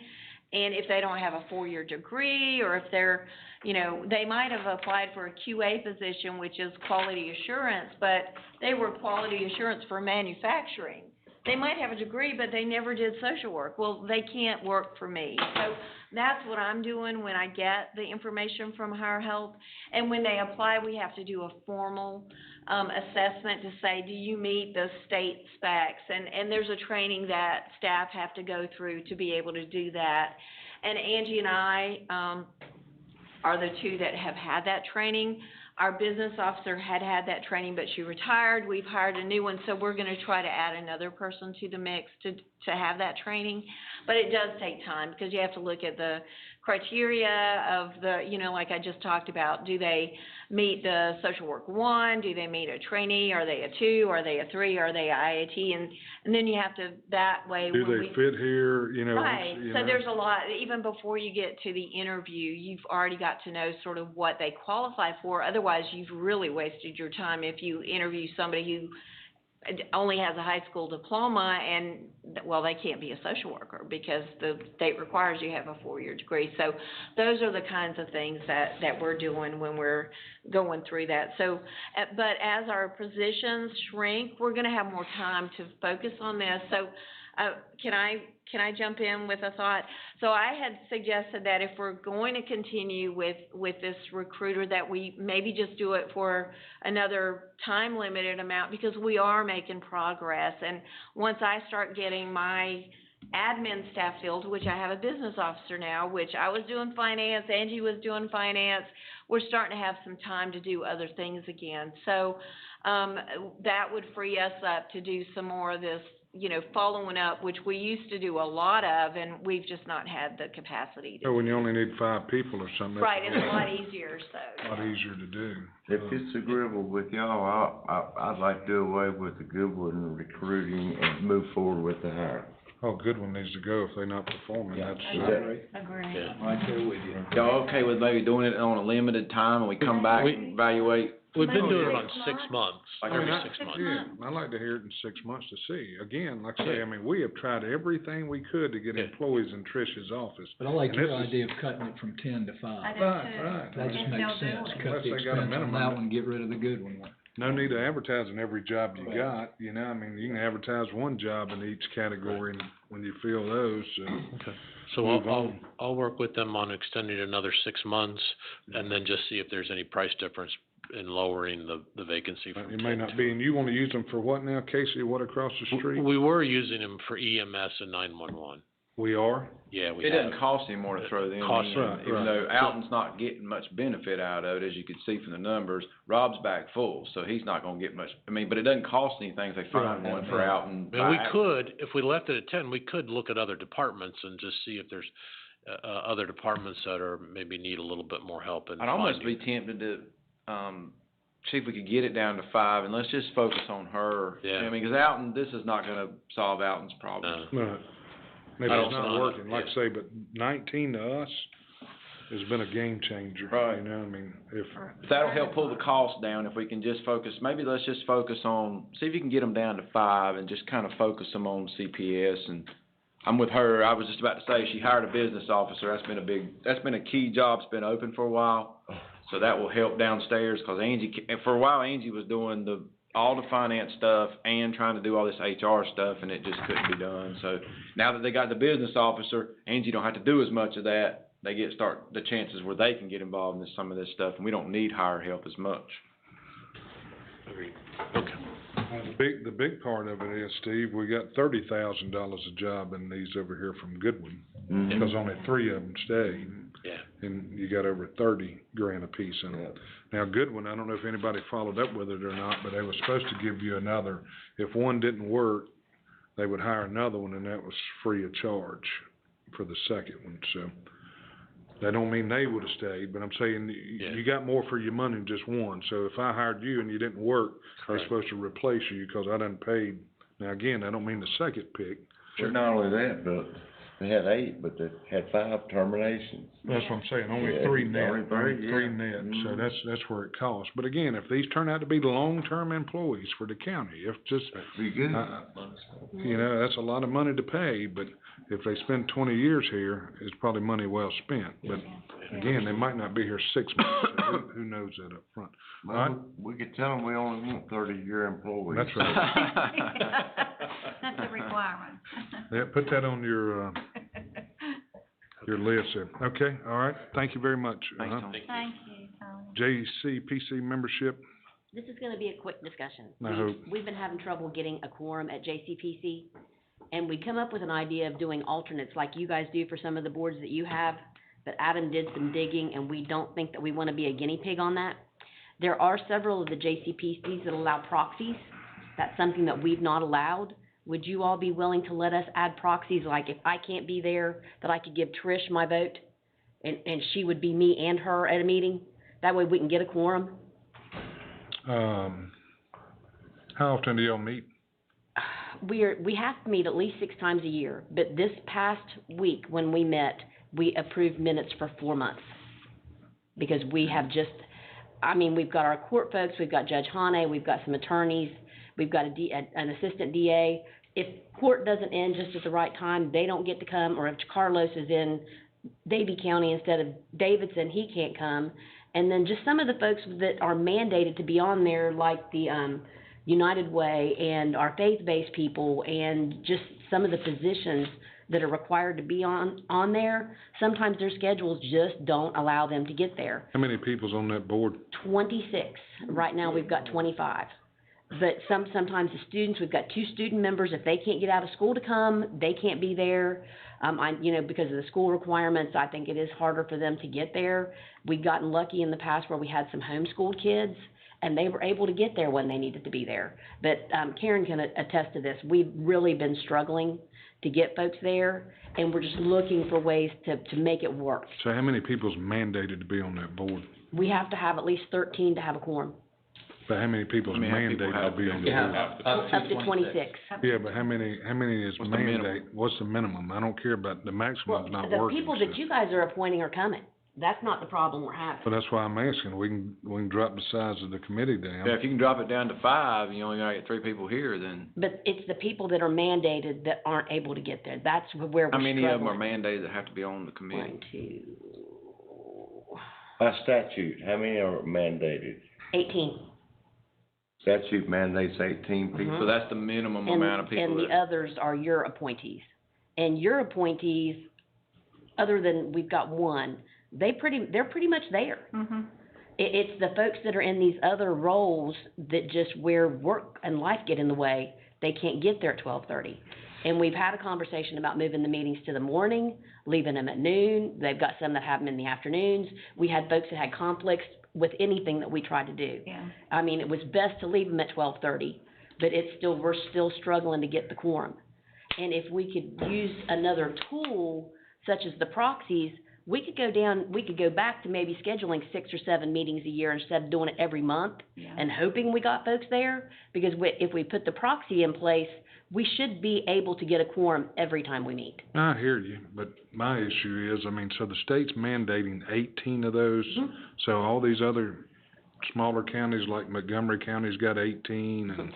and if they don't have a 4-year degree, or if they're, you know, they might have applied for a QA position, which is quality assurance, but they were quality assurance for manufacturing. They might have a degree, but they never did social work. Well, they can't work for me. So that's what I'm doing when I get the information from Higher Health. And when they apply, we have to do a formal assessment to say, do you meet the state specs? And there's a training that staff have to go through to be able to do that. And Angie and I are the two that have had that training. Our business officer had that training, but she retired. We've hired a new one, so we're gonna try to add another person to the mix to have that training. But it does take time, because you have to look at the criteria of the, you know, like I just talked about. Do they meet the social work 1? Do they meet a trainee? Are they a 2? Are they a 3? Are they a IAT? And then you have to, that way. Do they fit here, you know? Right, you so know? there's a lot, even before you get to the interview, you've already got to know sort of what they qualify for. Otherwise, you've really wasted your time if you interview somebody who only has a high school diploma and, well, they can't be a social worker because the state requires you have a 4-year degree. So those are the kinds of things that we're doing when we're going through that. So, but as our positions shrink, we're gonna have more time to focus on this. So, can I jump in with a thought? So I had suggested that if we're going to continue with this recruiter, that we maybe just do it for another time limited amount, because we are making progress. And once I start getting my admin staff filled, which I have a business officer now, which I was doing finance, Angie was doing finance, we're starting to have some time to do other things again. So that would free us up to do some more of this, you know, following up, which we used to do a lot of, and we've just not had the capacity to. So when you only need 5 people or something. Right, it's a lot easier, so. A lot easier to do. If it's agreeable with y'all, I'd like to do away with the Goodwin recruiting and move forward with the hire. Oh, Goodwin needs to go if they're not performing, that's. Agree. Right there with you. Y'all okay with maybe doing it on a limited time and we come back and evaluate? We've been doing it on 6 months, I every mean, 6 months. Yeah, I'd like to hear it in 6 months to see. Again, like I say, I mean, we have tried everything we could to get employees in Trish's office. But I like And your this is- idea of cutting it from 10 to 5. I do Right, too. right. That just And makes they'll do sense. it. Cut Unless the they got a expense on minimum. that one, get rid of the good one. No need to advertise in every job you got, you know, I mean, you can advertise one job in each category and when you fill those, Okay. So Move I'll on. I'll work with them on extending another 6 months, and then just see if there's any price difference in lowering the vacancy from it may 10 not to- be, and you wanna use them for what now, Casey, what across the street? We were using them for EMS and 911. We are? Yeah, we It have. doesn't cost any more to throw them Costs- in, Right, even right. though Alton's not getting much benefit out of it, as you can see from the numbers. Rob's back full, so he's not gonna get much, I mean, but it doesn't cost anything if they find Right, one for right. Alton. And we could, if we left it at 10, we could look at other departments and just see if there's, other departments that are, maybe need a little bit more help in I'd almost finding. be tempted to, see if we could get it down to 5, and let's just focus on her. Yeah. I mean, 'cause Alton, this is not gonna solve Alton's problem. Right. Maybe I it's don't not know. working, like I Yeah. say, but 19 to us has been a game changer, Right. you know, I mean, if. That'll help pull the cost down if we can just focus, maybe let's just focus on, see if you can get them down to 5 and just kind of focus them on CPS. And I'm with her, I was just about to say, she hired a business officer, that's been a key job, it's been open for a while. So that will help downstairs, 'cause Angie, for a while Angie was doing all the finance stuff and trying to do all this HR stuff, and it just couldn't be done. So now that they got the business officer, Angie don't have to do as much of that. They start the chances where they can get involved in some of this stuff, and we don't need higher help as much. Agreed. Okay. The big part of it is, Steve, we got $30,000 a job in these over here from Goodwin, Mhm. because only 3 of them stayed. Yeah. And you got over 30 grand apiece in them. Now, Goodwin, I don't know if anybody followed up with it or not, but they were supposed to give you another, if one didn't work, they would hire another one, and that was free of charge for the second one, so. That don't mean they would've stayed, but I'm saying you got more for your money than just one. So if I hired you and you didn't work, they're supposed to replace you, cause I done paid. Now, again, I don't mean the second pick. Well, not only that, but they had 8, but they had 5 terminations. That's what I'm saying, only Yeah, 3 net, only three, net, so Mhm. that's where it costs. But again, if these turn out to be long-term employees for the county, if just, Be good. you know, that's a lot of money to pay, but if they spend 20 years here, it's probably money well spent. But again, they might not be here 6 months, so who knows that up front. All right? Well, we could tell them we only want 30-year employees. That's right. That's a requirement. Yeah, put that on your list there. Okay, all right, thank you very much. Thanks, Tony. Thank you, Tony. JCPC membership, This is gonna be a quick discussion. I hope. We've been having trouble getting a quorum at JCPC, and we come up with an idea of doing alternates like you guys do for some of the boards that you have, but Adam did some digging, and we don't think that we wanna be a guinea pig on that. There are several of the JCPCs that allow proxies. That's something that we've not allowed. Would you all be willing to let us add proxies, like if I can't be there, that I could give Trish my vote? And she would be me and her at a meeting? That way we can get a quorum. how often do y'all meet? We have to meet at least 6 times a year, but this past week when we met, we approved minutes for 4 months. Because we have we've got our court folks, we've got Judge Hane, we've got some attorneys, we've got an assistant DA. If court doesn't end just at the right time, they don't get to come, or if Carlos is in Davie County instead of Davidson, he can't come. And then just some of the folks that are mandated to be on there, like the United Way and our faith-based people, and just some of the physicians that are required to be on there, sometimes their schedules just don't allow them to get there. How many people's on that board? 26. Right now, we've got 25. But sometimes the students, we've got 2 student members, if they can't get out of school to come, they can't be there. Because of the school requirements, I think it is harder for them to get there. We've gotten lucky in the past where we had some homeschooled kids, and they were able to get there when they needed to be there. But Karen can attest to this. We've really been struggling to get folks there, and we're just looking for ways to make it work. So how many people's mandated to be on that board? We have to have at least 13 to have a quorum. But how many people's mandated to be on the board? Up to 26. Yeah, but how many is What's the minimum? mandate? What's the minimum? I don't care about, the maximum's not The working. people that you guys are appointing are coming. That's not the problem we're having. But that's why I'm asking, we can drop the size of the committee down. Yeah, if you can drop it down to 5, you only gotta get 3 people here, then But it's the people that are mandated that aren't able to get there. That's where we're how struggling. many of them are mandated that have to be on the committee? 1, 2, By statute, how many are mandated? 18. Statute mandates 18 people. So that's the minimum And, amount of people and the that, others are your appointees. And your appointees, other than we've got one, they're pretty much there. It's the folks that are in these other roles that just where work and life get in the way, they can't get there at 12:30. And we've had a conversation about moving the meetings to the morning, leaving them at noon. They've got some that have them in the afternoons. We had folks that had conflicts with anything that we tried to do. Yeah. I mean, it was best to leave them at 12:30, but we're still struggling to get the quorum. And if we could use another tool, such as the proxies, we could go back to maybe scheduling 6 or 7 meetings a year instead of doing it every month and hoping we got folks there. Because if we put the proxy in place, we should be able to get a quorum every time we meet. I hear you, but my issue is, so the state's mandating 18 of those, so all these other smaller counties like Montgomery County's got 18 and.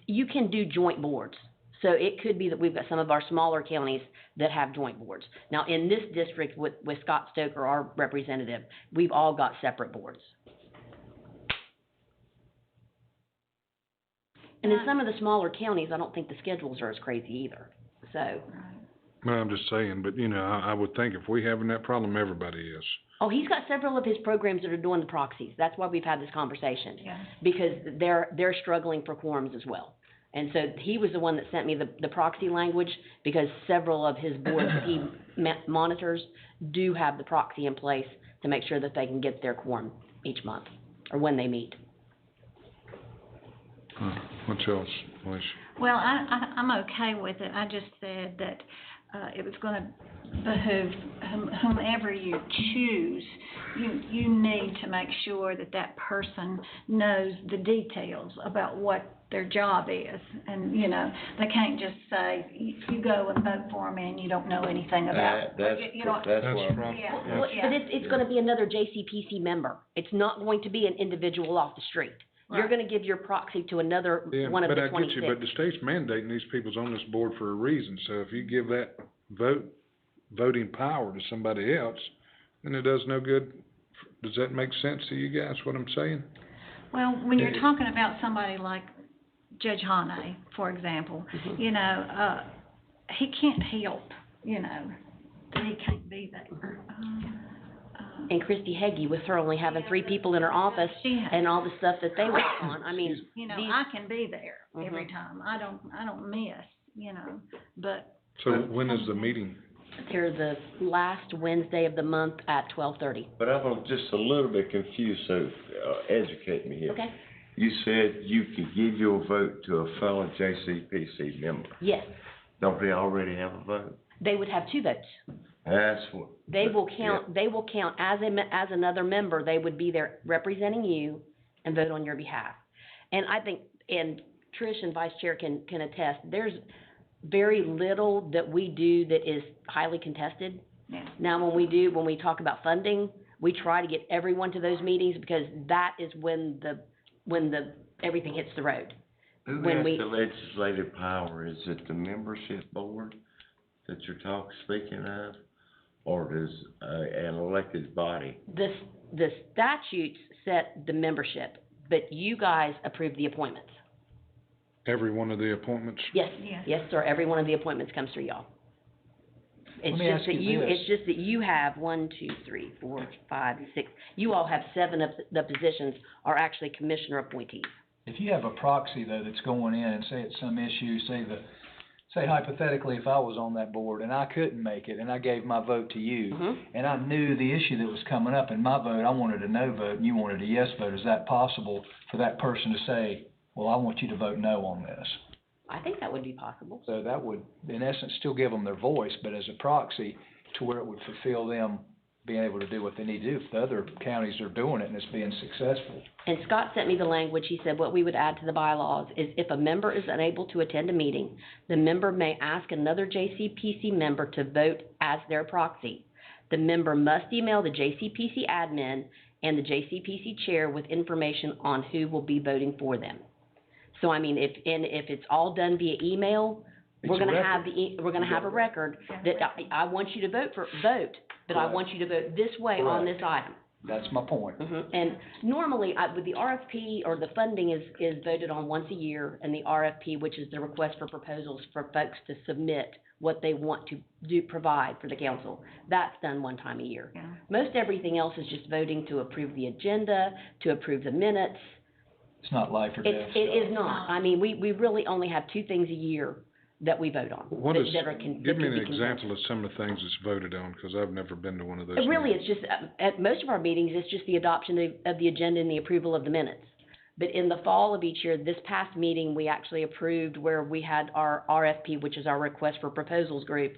You can do joint boards. So it could be that we've got some of our smaller counties that have joint boards. Now, in this district with Scott Stoker, our representative, we've all got separate boards. And in some of the smaller counties, I don't think the schedules are as crazy either, so. Well, I'm just saying, but I would think if we having that problem, everybody is. Oh, he's got several of his programs that are doing the proxies. That's why we've had this conversation. Yeah. Because they're struggling for quorums as well. And so he was the one that sent me the proxy language, because several of his boards that he monitors do have the proxy in place to make sure that they can get their quorum each month, or when they meet. What's else, Alicia? Well, I'm okay with it. I just said that, it was gonna behoove whomever you choose, you need to make sure that that person knows the details about what their job is. And, you know, they can't just say, you go and vote for me and you don't know anything about it. You know, But it's gonna be another JCPC member. It's not going to be an individual off the street. You're gonna give your proxy to another one of the 26. But I get you, but the state's mandating these people's on this board for a reason, so if you give that voting power to somebody else, then it does no good. Does that make sense to you guys, what I'm saying? well, when you're talking about somebody like Judge Hane, for example, you know, he can't help, you know, that he can't be there. And Christy Heggie, with her only having 3 people in her office and all the stuff that they work on, I mean. You know, I can be there every time. I don't miss, you know, but. So when is the meeting? They're the last Wednesday of the month at 12:30. But I'm just a little bit confused, so educate me here. Okay. You said you could give your vote to a fellow JCPC member. Yes. Don't they already have a vote? They would have 2 votes. That's what. They will count, they will count as another member. They would be there representing you and vote on your behalf. And I think, and Trish and Vice Chair can attest, there's very little that we do that is highly contested. Yeah. Now, when we talk about funding, we try to get everyone to those meetings, because that is when everything hits the road. Who has the legislative power? Is it the membership board that you're speaking of? Or does an elected body? The statutes set the membership, but you guys approve the appointments. Every one of the appointments? Yes, yes, sir, every one of the appointments comes through y'all. It's just that you have 1, 2, 3, 4, 5, 6, you all have 7 of the positions are actually commissioner appointees. If you have a proxy, though, that's going in and say it's some issue, say hypothetically, if I was on that board and I couldn't make it and I gave my vote to you, and I knew the issue that was coming up in my vote, I wanted a no vote and you wanted a yes vote, is that possible for that person to say, well, I want you to vote no on this? I think that would be possible. So that would, in essence, still give them their voice, but as a proxy, to where it would fulfill them being able to do what they need to do. If the other counties are doing it and it's being successful. And Scott sent me the language. He said what we would add to the bylaws is if a member is unable to attend a meeting, the member may ask another JCPC member to vote as their proxy. The member must email the JCPC admin and the JCPC chair with information on who will be voting for them. So I mean, if it's all done via email, we're gonna have a record that I want you to vote, but I want you to vote this way on this item. That's my point. And normally, with the RFP, or the funding is voted on once a year, and the RFP, which is the request for proposals for folks to submit what they want to provide for the council, that's done one time a year. Yeah. Most everything else is just voting to approve the agenda, to approve the minutes. It's not life or death. It is not. I mean, we really only have 2 things a year that we vote on. Give me an example of some of the things that's voted on, because I've never been to one of those. Really, it's just, at most of our meetings, it's just the adoption of the agenda and the approval of the minutes. But in the fall of each year, this past meeting, we actually approved where we had our RFP, which is our request for proposals group,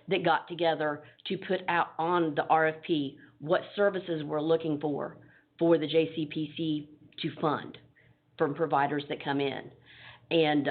that got together to put out on the RFP what services we're looking for the JCPC to fund from providers that come in. And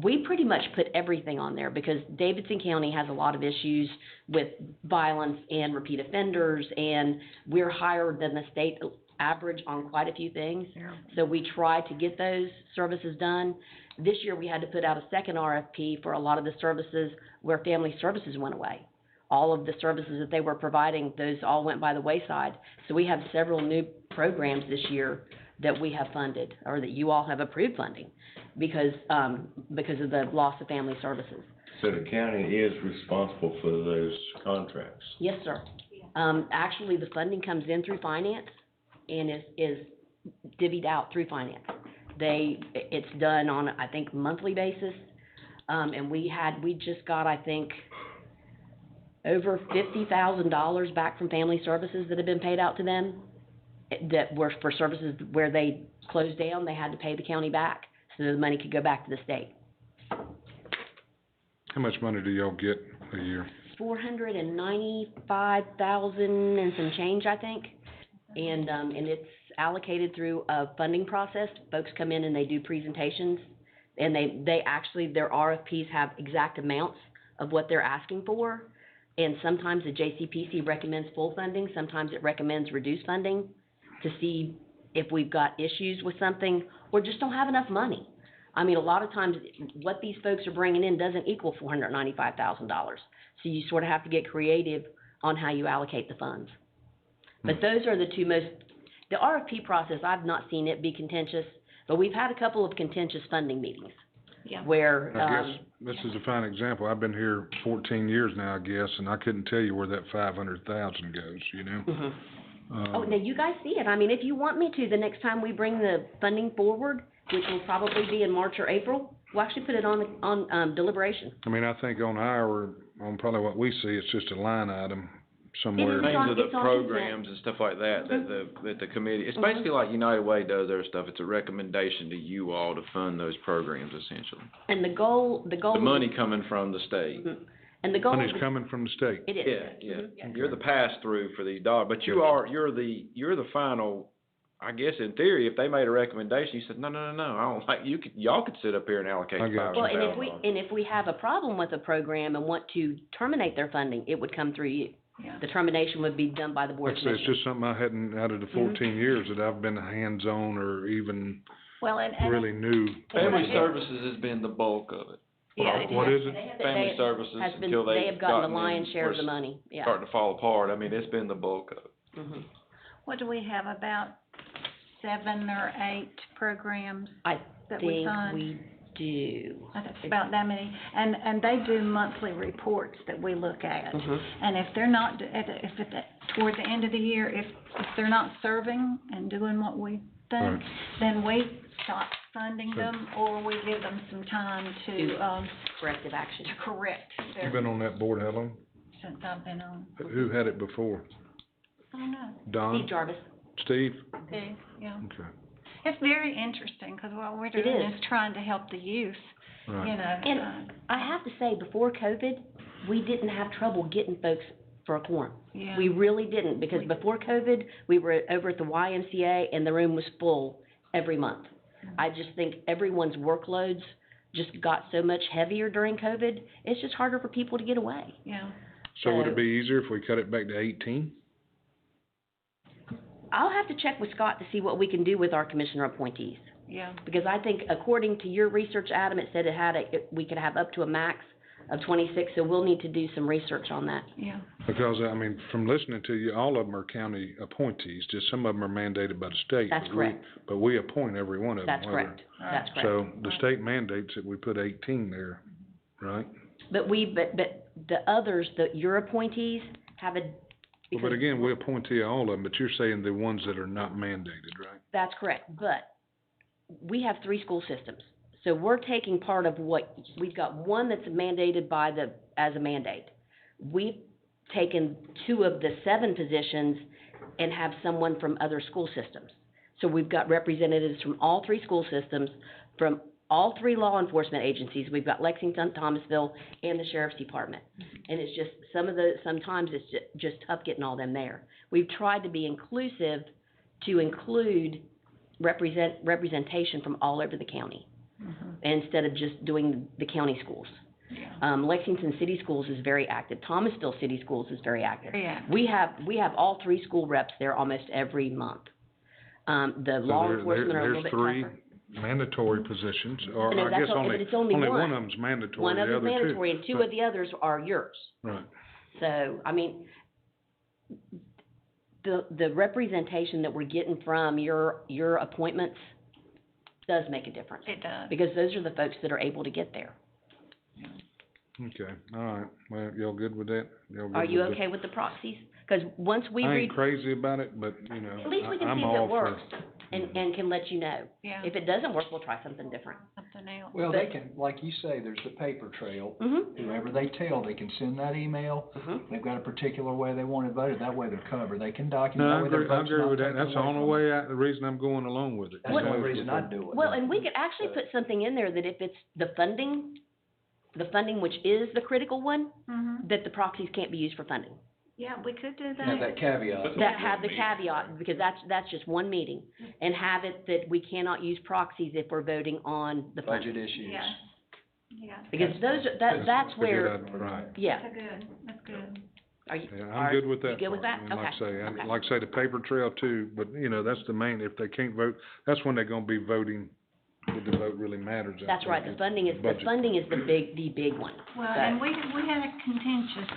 we pretty much put everything on there, because Davidson County has a lot of issues with violence and repeat offenders, and we're higher than the state average on quite a few things. Yeah. So we try to get those services done. This year we had to put out a second RFP for a lot of the services where family services went away. All of the services that they were providing, those all went by the wayside. So we have several new programs this year that we have funded, or that you all have approved funding, because of the loss of family services. So the county is responsible for those contracts? Yes, sir. Actually, the funding comes in through finance and is divvied out through finance. It's done on, I think, monthly basis. And we just got, I think, over $50,000 back from Family Services that have been paid out to them, that were for services where they closed down, they had to pay the county back, so the money could go back to the state. How much money do y'all get a year? $495,000 and some change, I think. And it's allocated through a funding process. Folks come in and they do presentations, and they actually, their RFPs have exact amounts of what they're asking for. And sometimes the JCPC recommends full funding, sometimes it recommends reduced funding to see if we've got issues with something or just don't have enough money. I mean, a lot of times what these folks are bringing in doesn't equal $495,000. So you sort of have to get creative on how you allocate the funds. But those are the two most, the RFP process, I've not seen it be contentious, but we've had a couple of contentious funding meetings. Yeah. Where, I guess this is a fine example. I've been here 14 years now, I guess, and I couldn't tell you where that 500,000 goes, you know? oh, now you guys see it. I mean, if you want me to, the next time we bring the funding forward, which will probably be in March or April, we'll actually put it on deliberation. I mean, I think on probably what we see, it's just a line item somewhere. Names of the programs and stuff like that, that the committee, it's basically like United Way does their stuff. It's a recommendation to you all to fund those programs, essentially. And the goal. The money coming from the state. And the goal. Money's coming from the state. It is. Yeah. You're the pass-through for these dollars, but you're the final, I guess in theory, if they made a recommendation, you said, no, I don't like, y'all could sit up here and allocate $500,000. Well, and if we have a problem with a program and want to terminate their funding, it would come through you. Yeah. The termination would be done by the board of commissioners. It's just something I hadn't, out of the 14 years that I've been hands-on or even really new. Family Services has been the bulk of it. Yeah, what is it? Family Services until they have gotten the lion's share of the money. Yeah. Starting to fall apart. I mean, it's been the bulk of it. What do we have, about 7 or 8 programs that we fund? I think we do. That's about that many, and they do monthly reports that we look at. And if they're not, toward the end of the year, if they're not serving and doing what we think, then we stop funding them, or we give them some time to corrective action. To correct. You've been on that board how long? Since I've been on. Who had it before? I don't know. Don? Steve Jarvis. Steve? Steve, yeah. Okay. It's very interesting, because what we're doing is trying to help the youth, right. You know. And I have to say, before COVID, we didn't have trouble getting folks for a quorum. Yeah. We really didn't, because before COVID, we were over at the YMCA and the room was full every month. I just think everyone's workloads just got so much heavier during COVID, it's just harder for people to get away. Yeah. So would it be easier if we cut it back to 18? I'll have to check with Scott to see what we can do with our commissioner appointees. Yeah. Because I think according to your research, Adam, it said we could have up to a max of 26, so we'll need to do some research on that. Yeah. Because, I mean, from listening to you, all of them are county appointees, just some of them are mandated by the state. That's correct. But we appoint every one of them. That's correct. That's correct. So the state mandates that we put 18 there, right? But the others, your appointees have a. But again, we appoint to all of them, but you're saying the ones that are not mandated, right? That's correct, but we have 3 school systems. So we're taking part of what, we've got one that's mandated as a mandate. We've taken 2 of the 7 positions and have someone from other school systems. So we've got representatives from all 3 school systems, from all 3 law enforcement agencies. We've got Lexington, Thomasville, and the Sheriff's Department. And it's just, sometimes it's just tough getting all them there. We've tried to be inclusive to include representation from all over the county, instead of just doing the county schools. Yeah. Lexington City Schools is very active. Thomasville City Schools is very active. Yeah. We have all 3 school reps there almost every month. The law enforcement are a little bit tougher. Mandatory positions, or no, I guess only one of them's mandatory. One of the them's other mandatory, and 2 of the others are yours. Right. So, I mean, the representation that we're getting from your appointments does make a difference. It does. Because those are the folks that are able to get there. Okay, all right. Well, y'all good with that? Are you okay with the proxies? Because once we I ain't crazy about it, but, at least we can see if it works. and can let you know. Yeah. If it doesn't work, we'll try something different. Something else. Well, But- they can, like you say, there's the paper trail. Mhm. Whoever they tell, they can send that email. They've got a particular way they want it voted, that way they're covered. They can document, No, that I way their agree, I vote's agree not with that. taken That's the away only from them. way the reason I'm going along with it. That's the only reason I'd do it. Well, and we could actually put something in there that if it's the funding which is the critical one, that the proxies can't be used for funding. Yeah, we could do that. Have that caveat. That have the caveat, because that's just one meeting, and have it that we cannot use proxies if we're voting on the funding. Budget issues. Yeah. Yeah. Because those, that's where, Right. yeah. That's good, that's good. Are you, Yeah, I'm good with that. you good with part. that? I mean, like I Okay. say, Okay. like I say, the paper trail too, but you know, that's the main, if they can't vote, that's when they're gonna be voting, that the vote really matters. I That's think, right, the funding is budget. the big one. Well, So, and we had a contentious.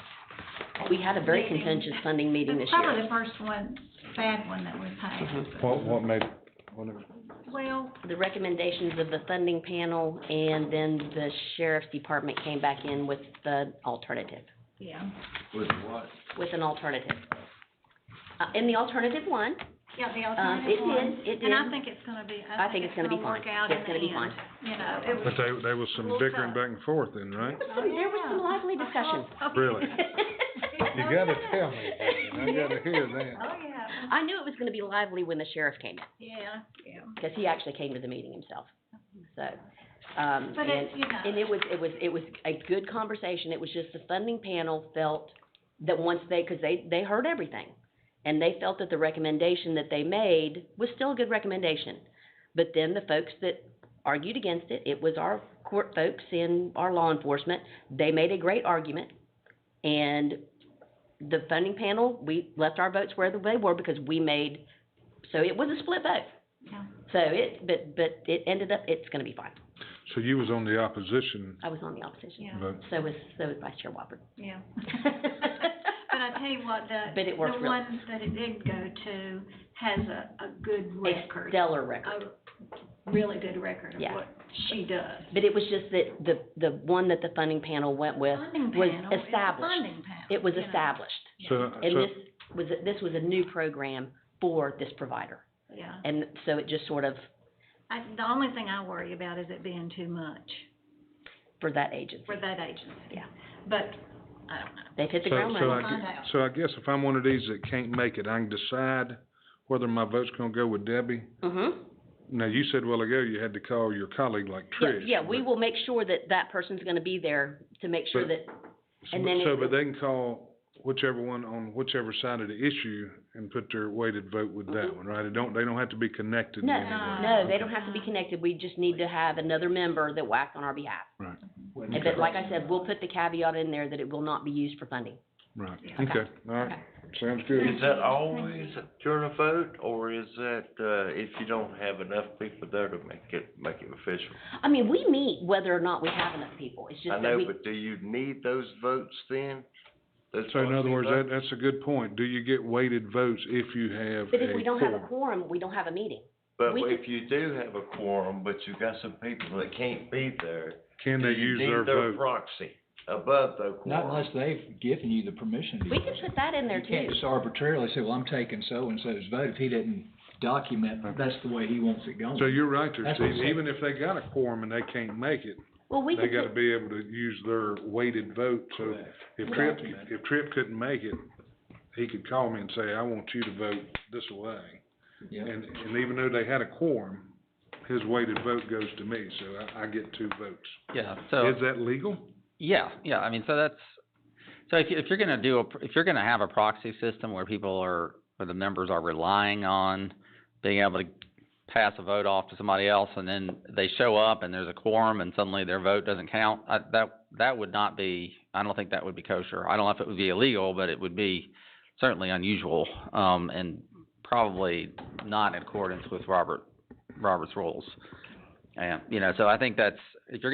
we had a very meeting. contentious funding meeting this It's probably year. the first one, bad one that we've had. What made, whatever, Well, The recommendations of the funding panel, and then the sheriff's department came back in with the alternative, yeah. With what? with an alternative. In the alternative one, Yeah, the it alternative one. did. And I think it's gonna be, I think it's gonna be work fine. out It's in gonna the be end. fine. You know, it but was. there was some Little bickering tough. back and forth then, right? There was some lively discussion. Really? You gotta tell me, baby. I gotta hear that. Oh, yeah. I knew it was gonna be lively when the sheriff came in, Yeah, yeah. because he actually came to the meeting himself, so. But it's, you know. And it was a good conversation. It was just the funding panel felt that once because they heard everything. And they felt that the recommendation that they made was still a good recommendation. But then the folks that argued against it, it was our court folks and our law enforcement, they made a great argument. And the funding panel, we left our votes where they were because so it was a split vote. Yeah. So but it ended up, it's gonna be fine. So you was on the opposition I was on the opposition. Yeah. vote. So was Vice Chair Wofford. Yeah. But I tell you what, But it worked the really. one that it did go to has a good record. A stellar record. A really good record of Yeah. what she does. But it was just that the one that the funding panel went with Funding was panel is a established. funding panel, It was you know. established. So, And so, this was a new program for this provider. Yeah. And so it just sort of, The only thing I worry about is it being too much for that agency. for that agency. Yeah. But, I don't know. They've hit the so, ground so running. I, Find gue- out. so I guess if I'm one of these that can't make it, I can decide whether my vote's gonna go with Debbie. Mm-hmm. Now, you said a while ago you had to call your colleague like Trish. Yeah, we will make sure that that person's gonna be there to make sure But- that, and then So, if but they can call whichever one on whichever side of the issue and put their weighted vote with that one, right? They don't have to be connected in no, any way. no, they don't have to be connected. We just need to have another member that will act on our behalf. Right, And but like I said, we'll put the caveat in there that it will not be used for funding. right, Okay. okay, all right, sounds good. Is that always during a vote, or is that, if you don't have enough people there to make it official? I mean, we meet whether or not we have enough people. It's I just that know, we, but do you need those votes then? Those So in other proxy words, votes? that's a good point. Do you get weighted votes if you have but if we don't have a quorum? quorum, we don't have a meeting. But we if you do have a quorum, but you got some people that can't be there, Can do they you use need their their vote? proxy above the Not quorum? unless they've given you the permission to We use could it. put that in there You can't too. just arbitrarily say, well, I'm taking so-and-so's vote if he didn't document, that's the way he wants it going. So you're right there, That's what I'm Steve. saying. Even if they got a quorum and they can't make it, Well, we they could gotta put, be able to use their weighted vote. So Correct. if Correct. Tripp couldn't make it, he could call me and say, I want you to vote this way. Yeah. And even though they had a quorum, his weighted vote goes to me, so I get 2 votes. Yeah, so. Is that legal? Yeah, I mean, so if you're gonna have a proxy system where where the members are relying on being able to pass a vote off to somebody else, and then they show up and there's a quorum and suddenly their vote doesn't count, that would not be, I don't think that would be kosher. I don't know if it would be illegal, but it would be certainly unusual, and probably not in accordance with Robert's rules. And, so I think if you're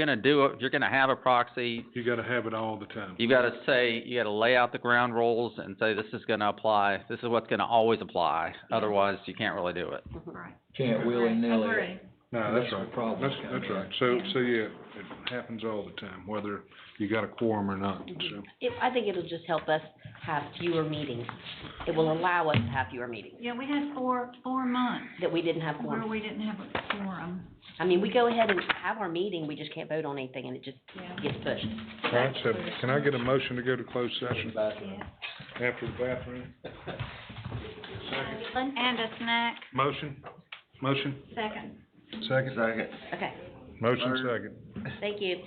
gonna have a proxy, You gotta have it all the time. you gotta lay out the ground rules and say, this is gonna apply, this is what's gonna always apply, otherwise you can't really do it. Right. Can't willy-nilly. Agree. No, that's right. Problems That's right. So yeah, it happens all the time, whether you got a quorum or not, so. I think it'll just help us have fewer meetings. It will allow us to have fewer meetings Yeah, we had four months that we didn't have where quorum. we didn't have a quorum. I mean, we go ahead and have our meeting, we just can't vote on anything, and it just gets pushed. All right, so can I get a motion to go to closed session? After the bathroom? And a snack. Motion? Second. Second? Okay, Motion second. thank you.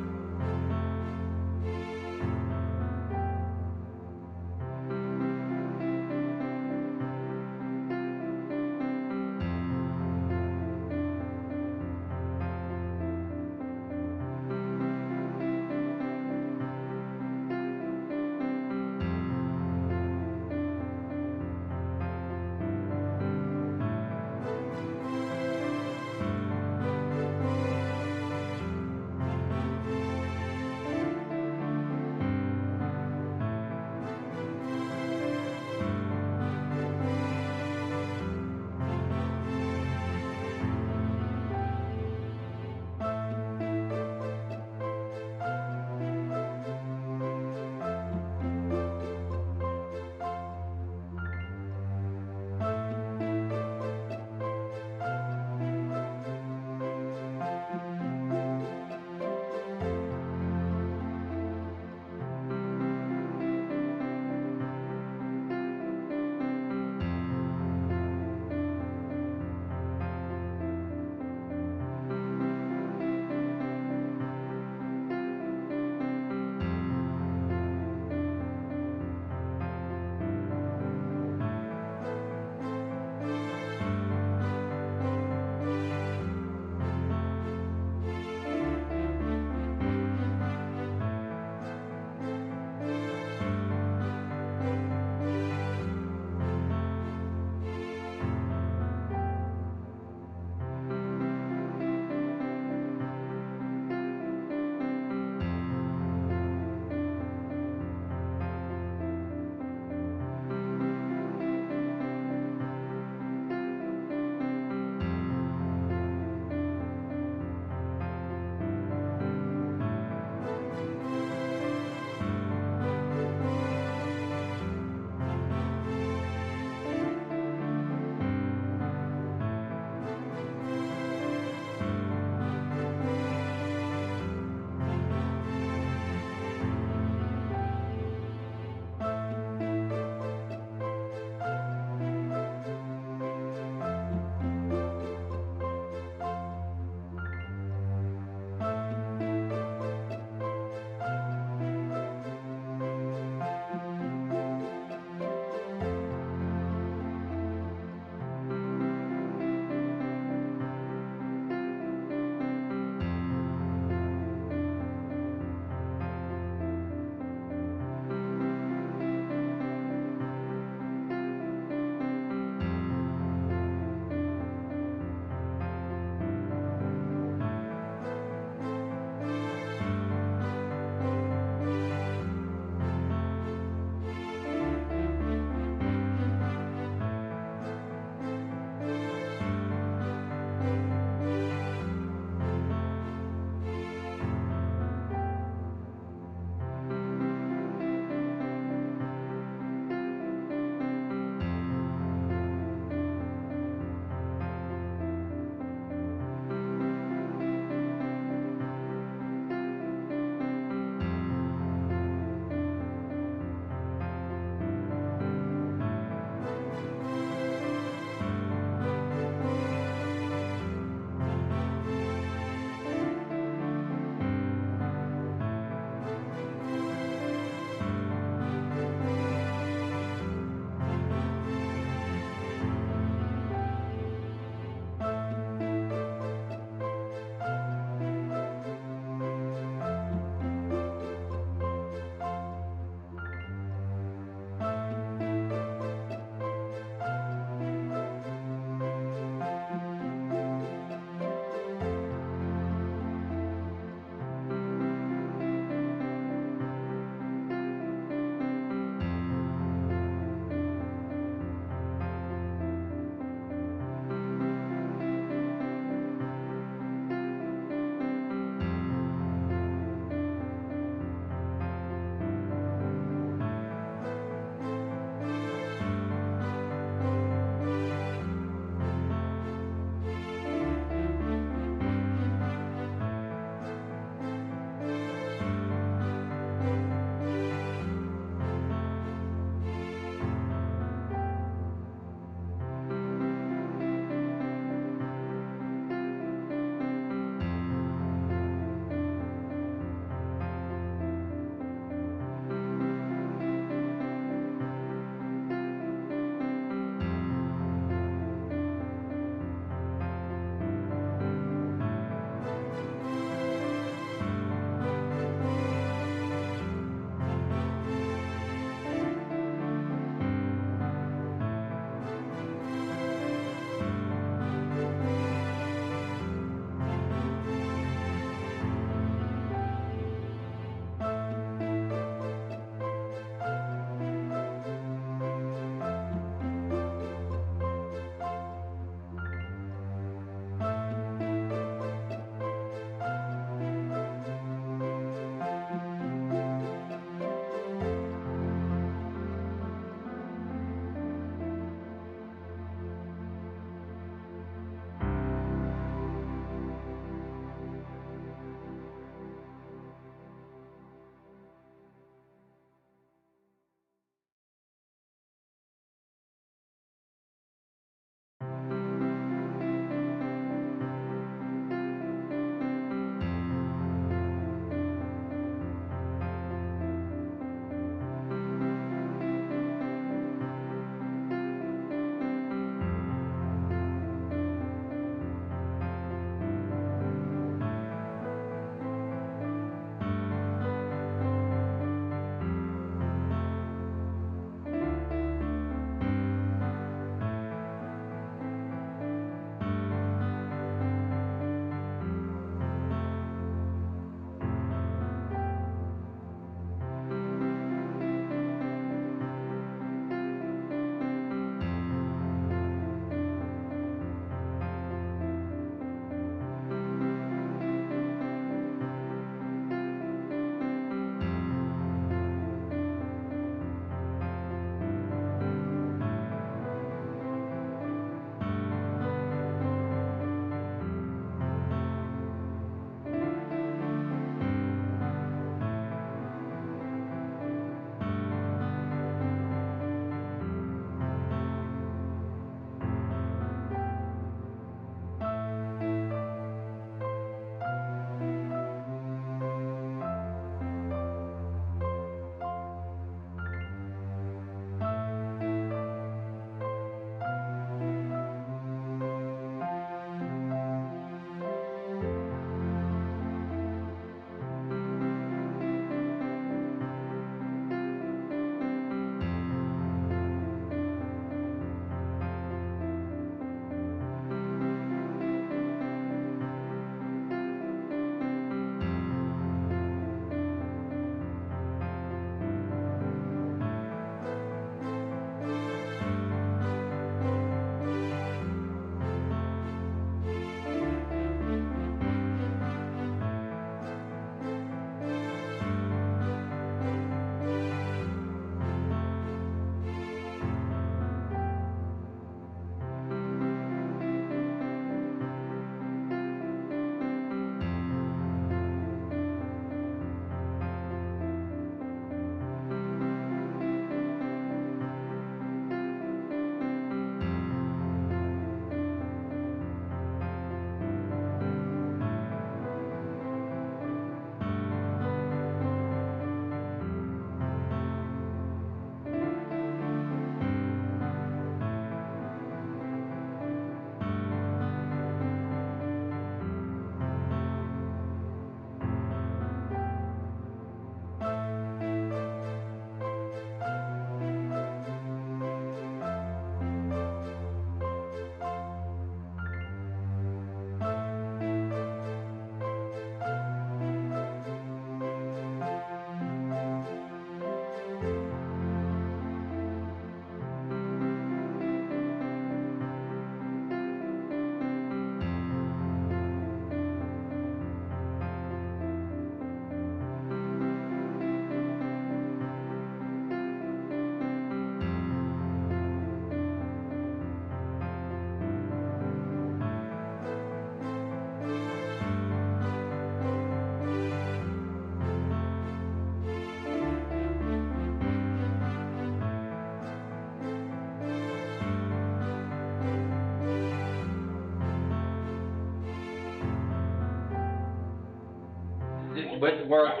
with the work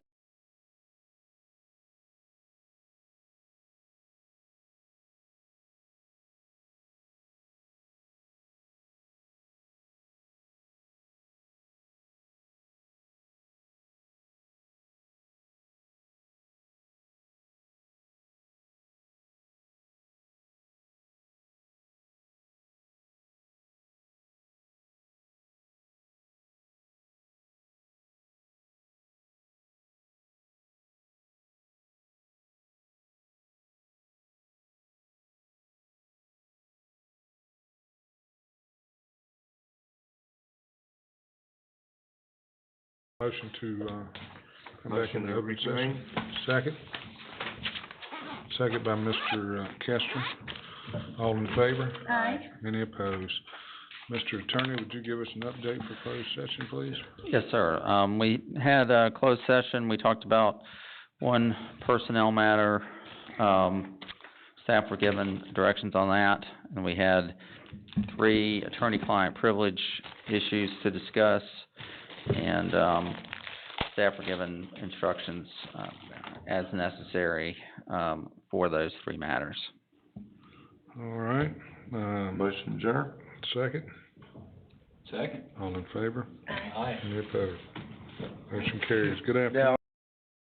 Motion to, come back Motion into to open session. reconvene. Second. Second by Mr. Kester. All in favor? Aye. Any opposed? Mr. Attorney, would you give us an update for closed session, please? Yes, sir. We had a closed session. We talked about one personnel matter. Staff were given directions on that, and we had 3 attorney-client privilege issues to discuss, and staff were given instructions as necessary for those 3 matters. All right. Motion adjourned. Second. Second. All in favor? Aye. Any opposed? Motion carries. Good afternoon.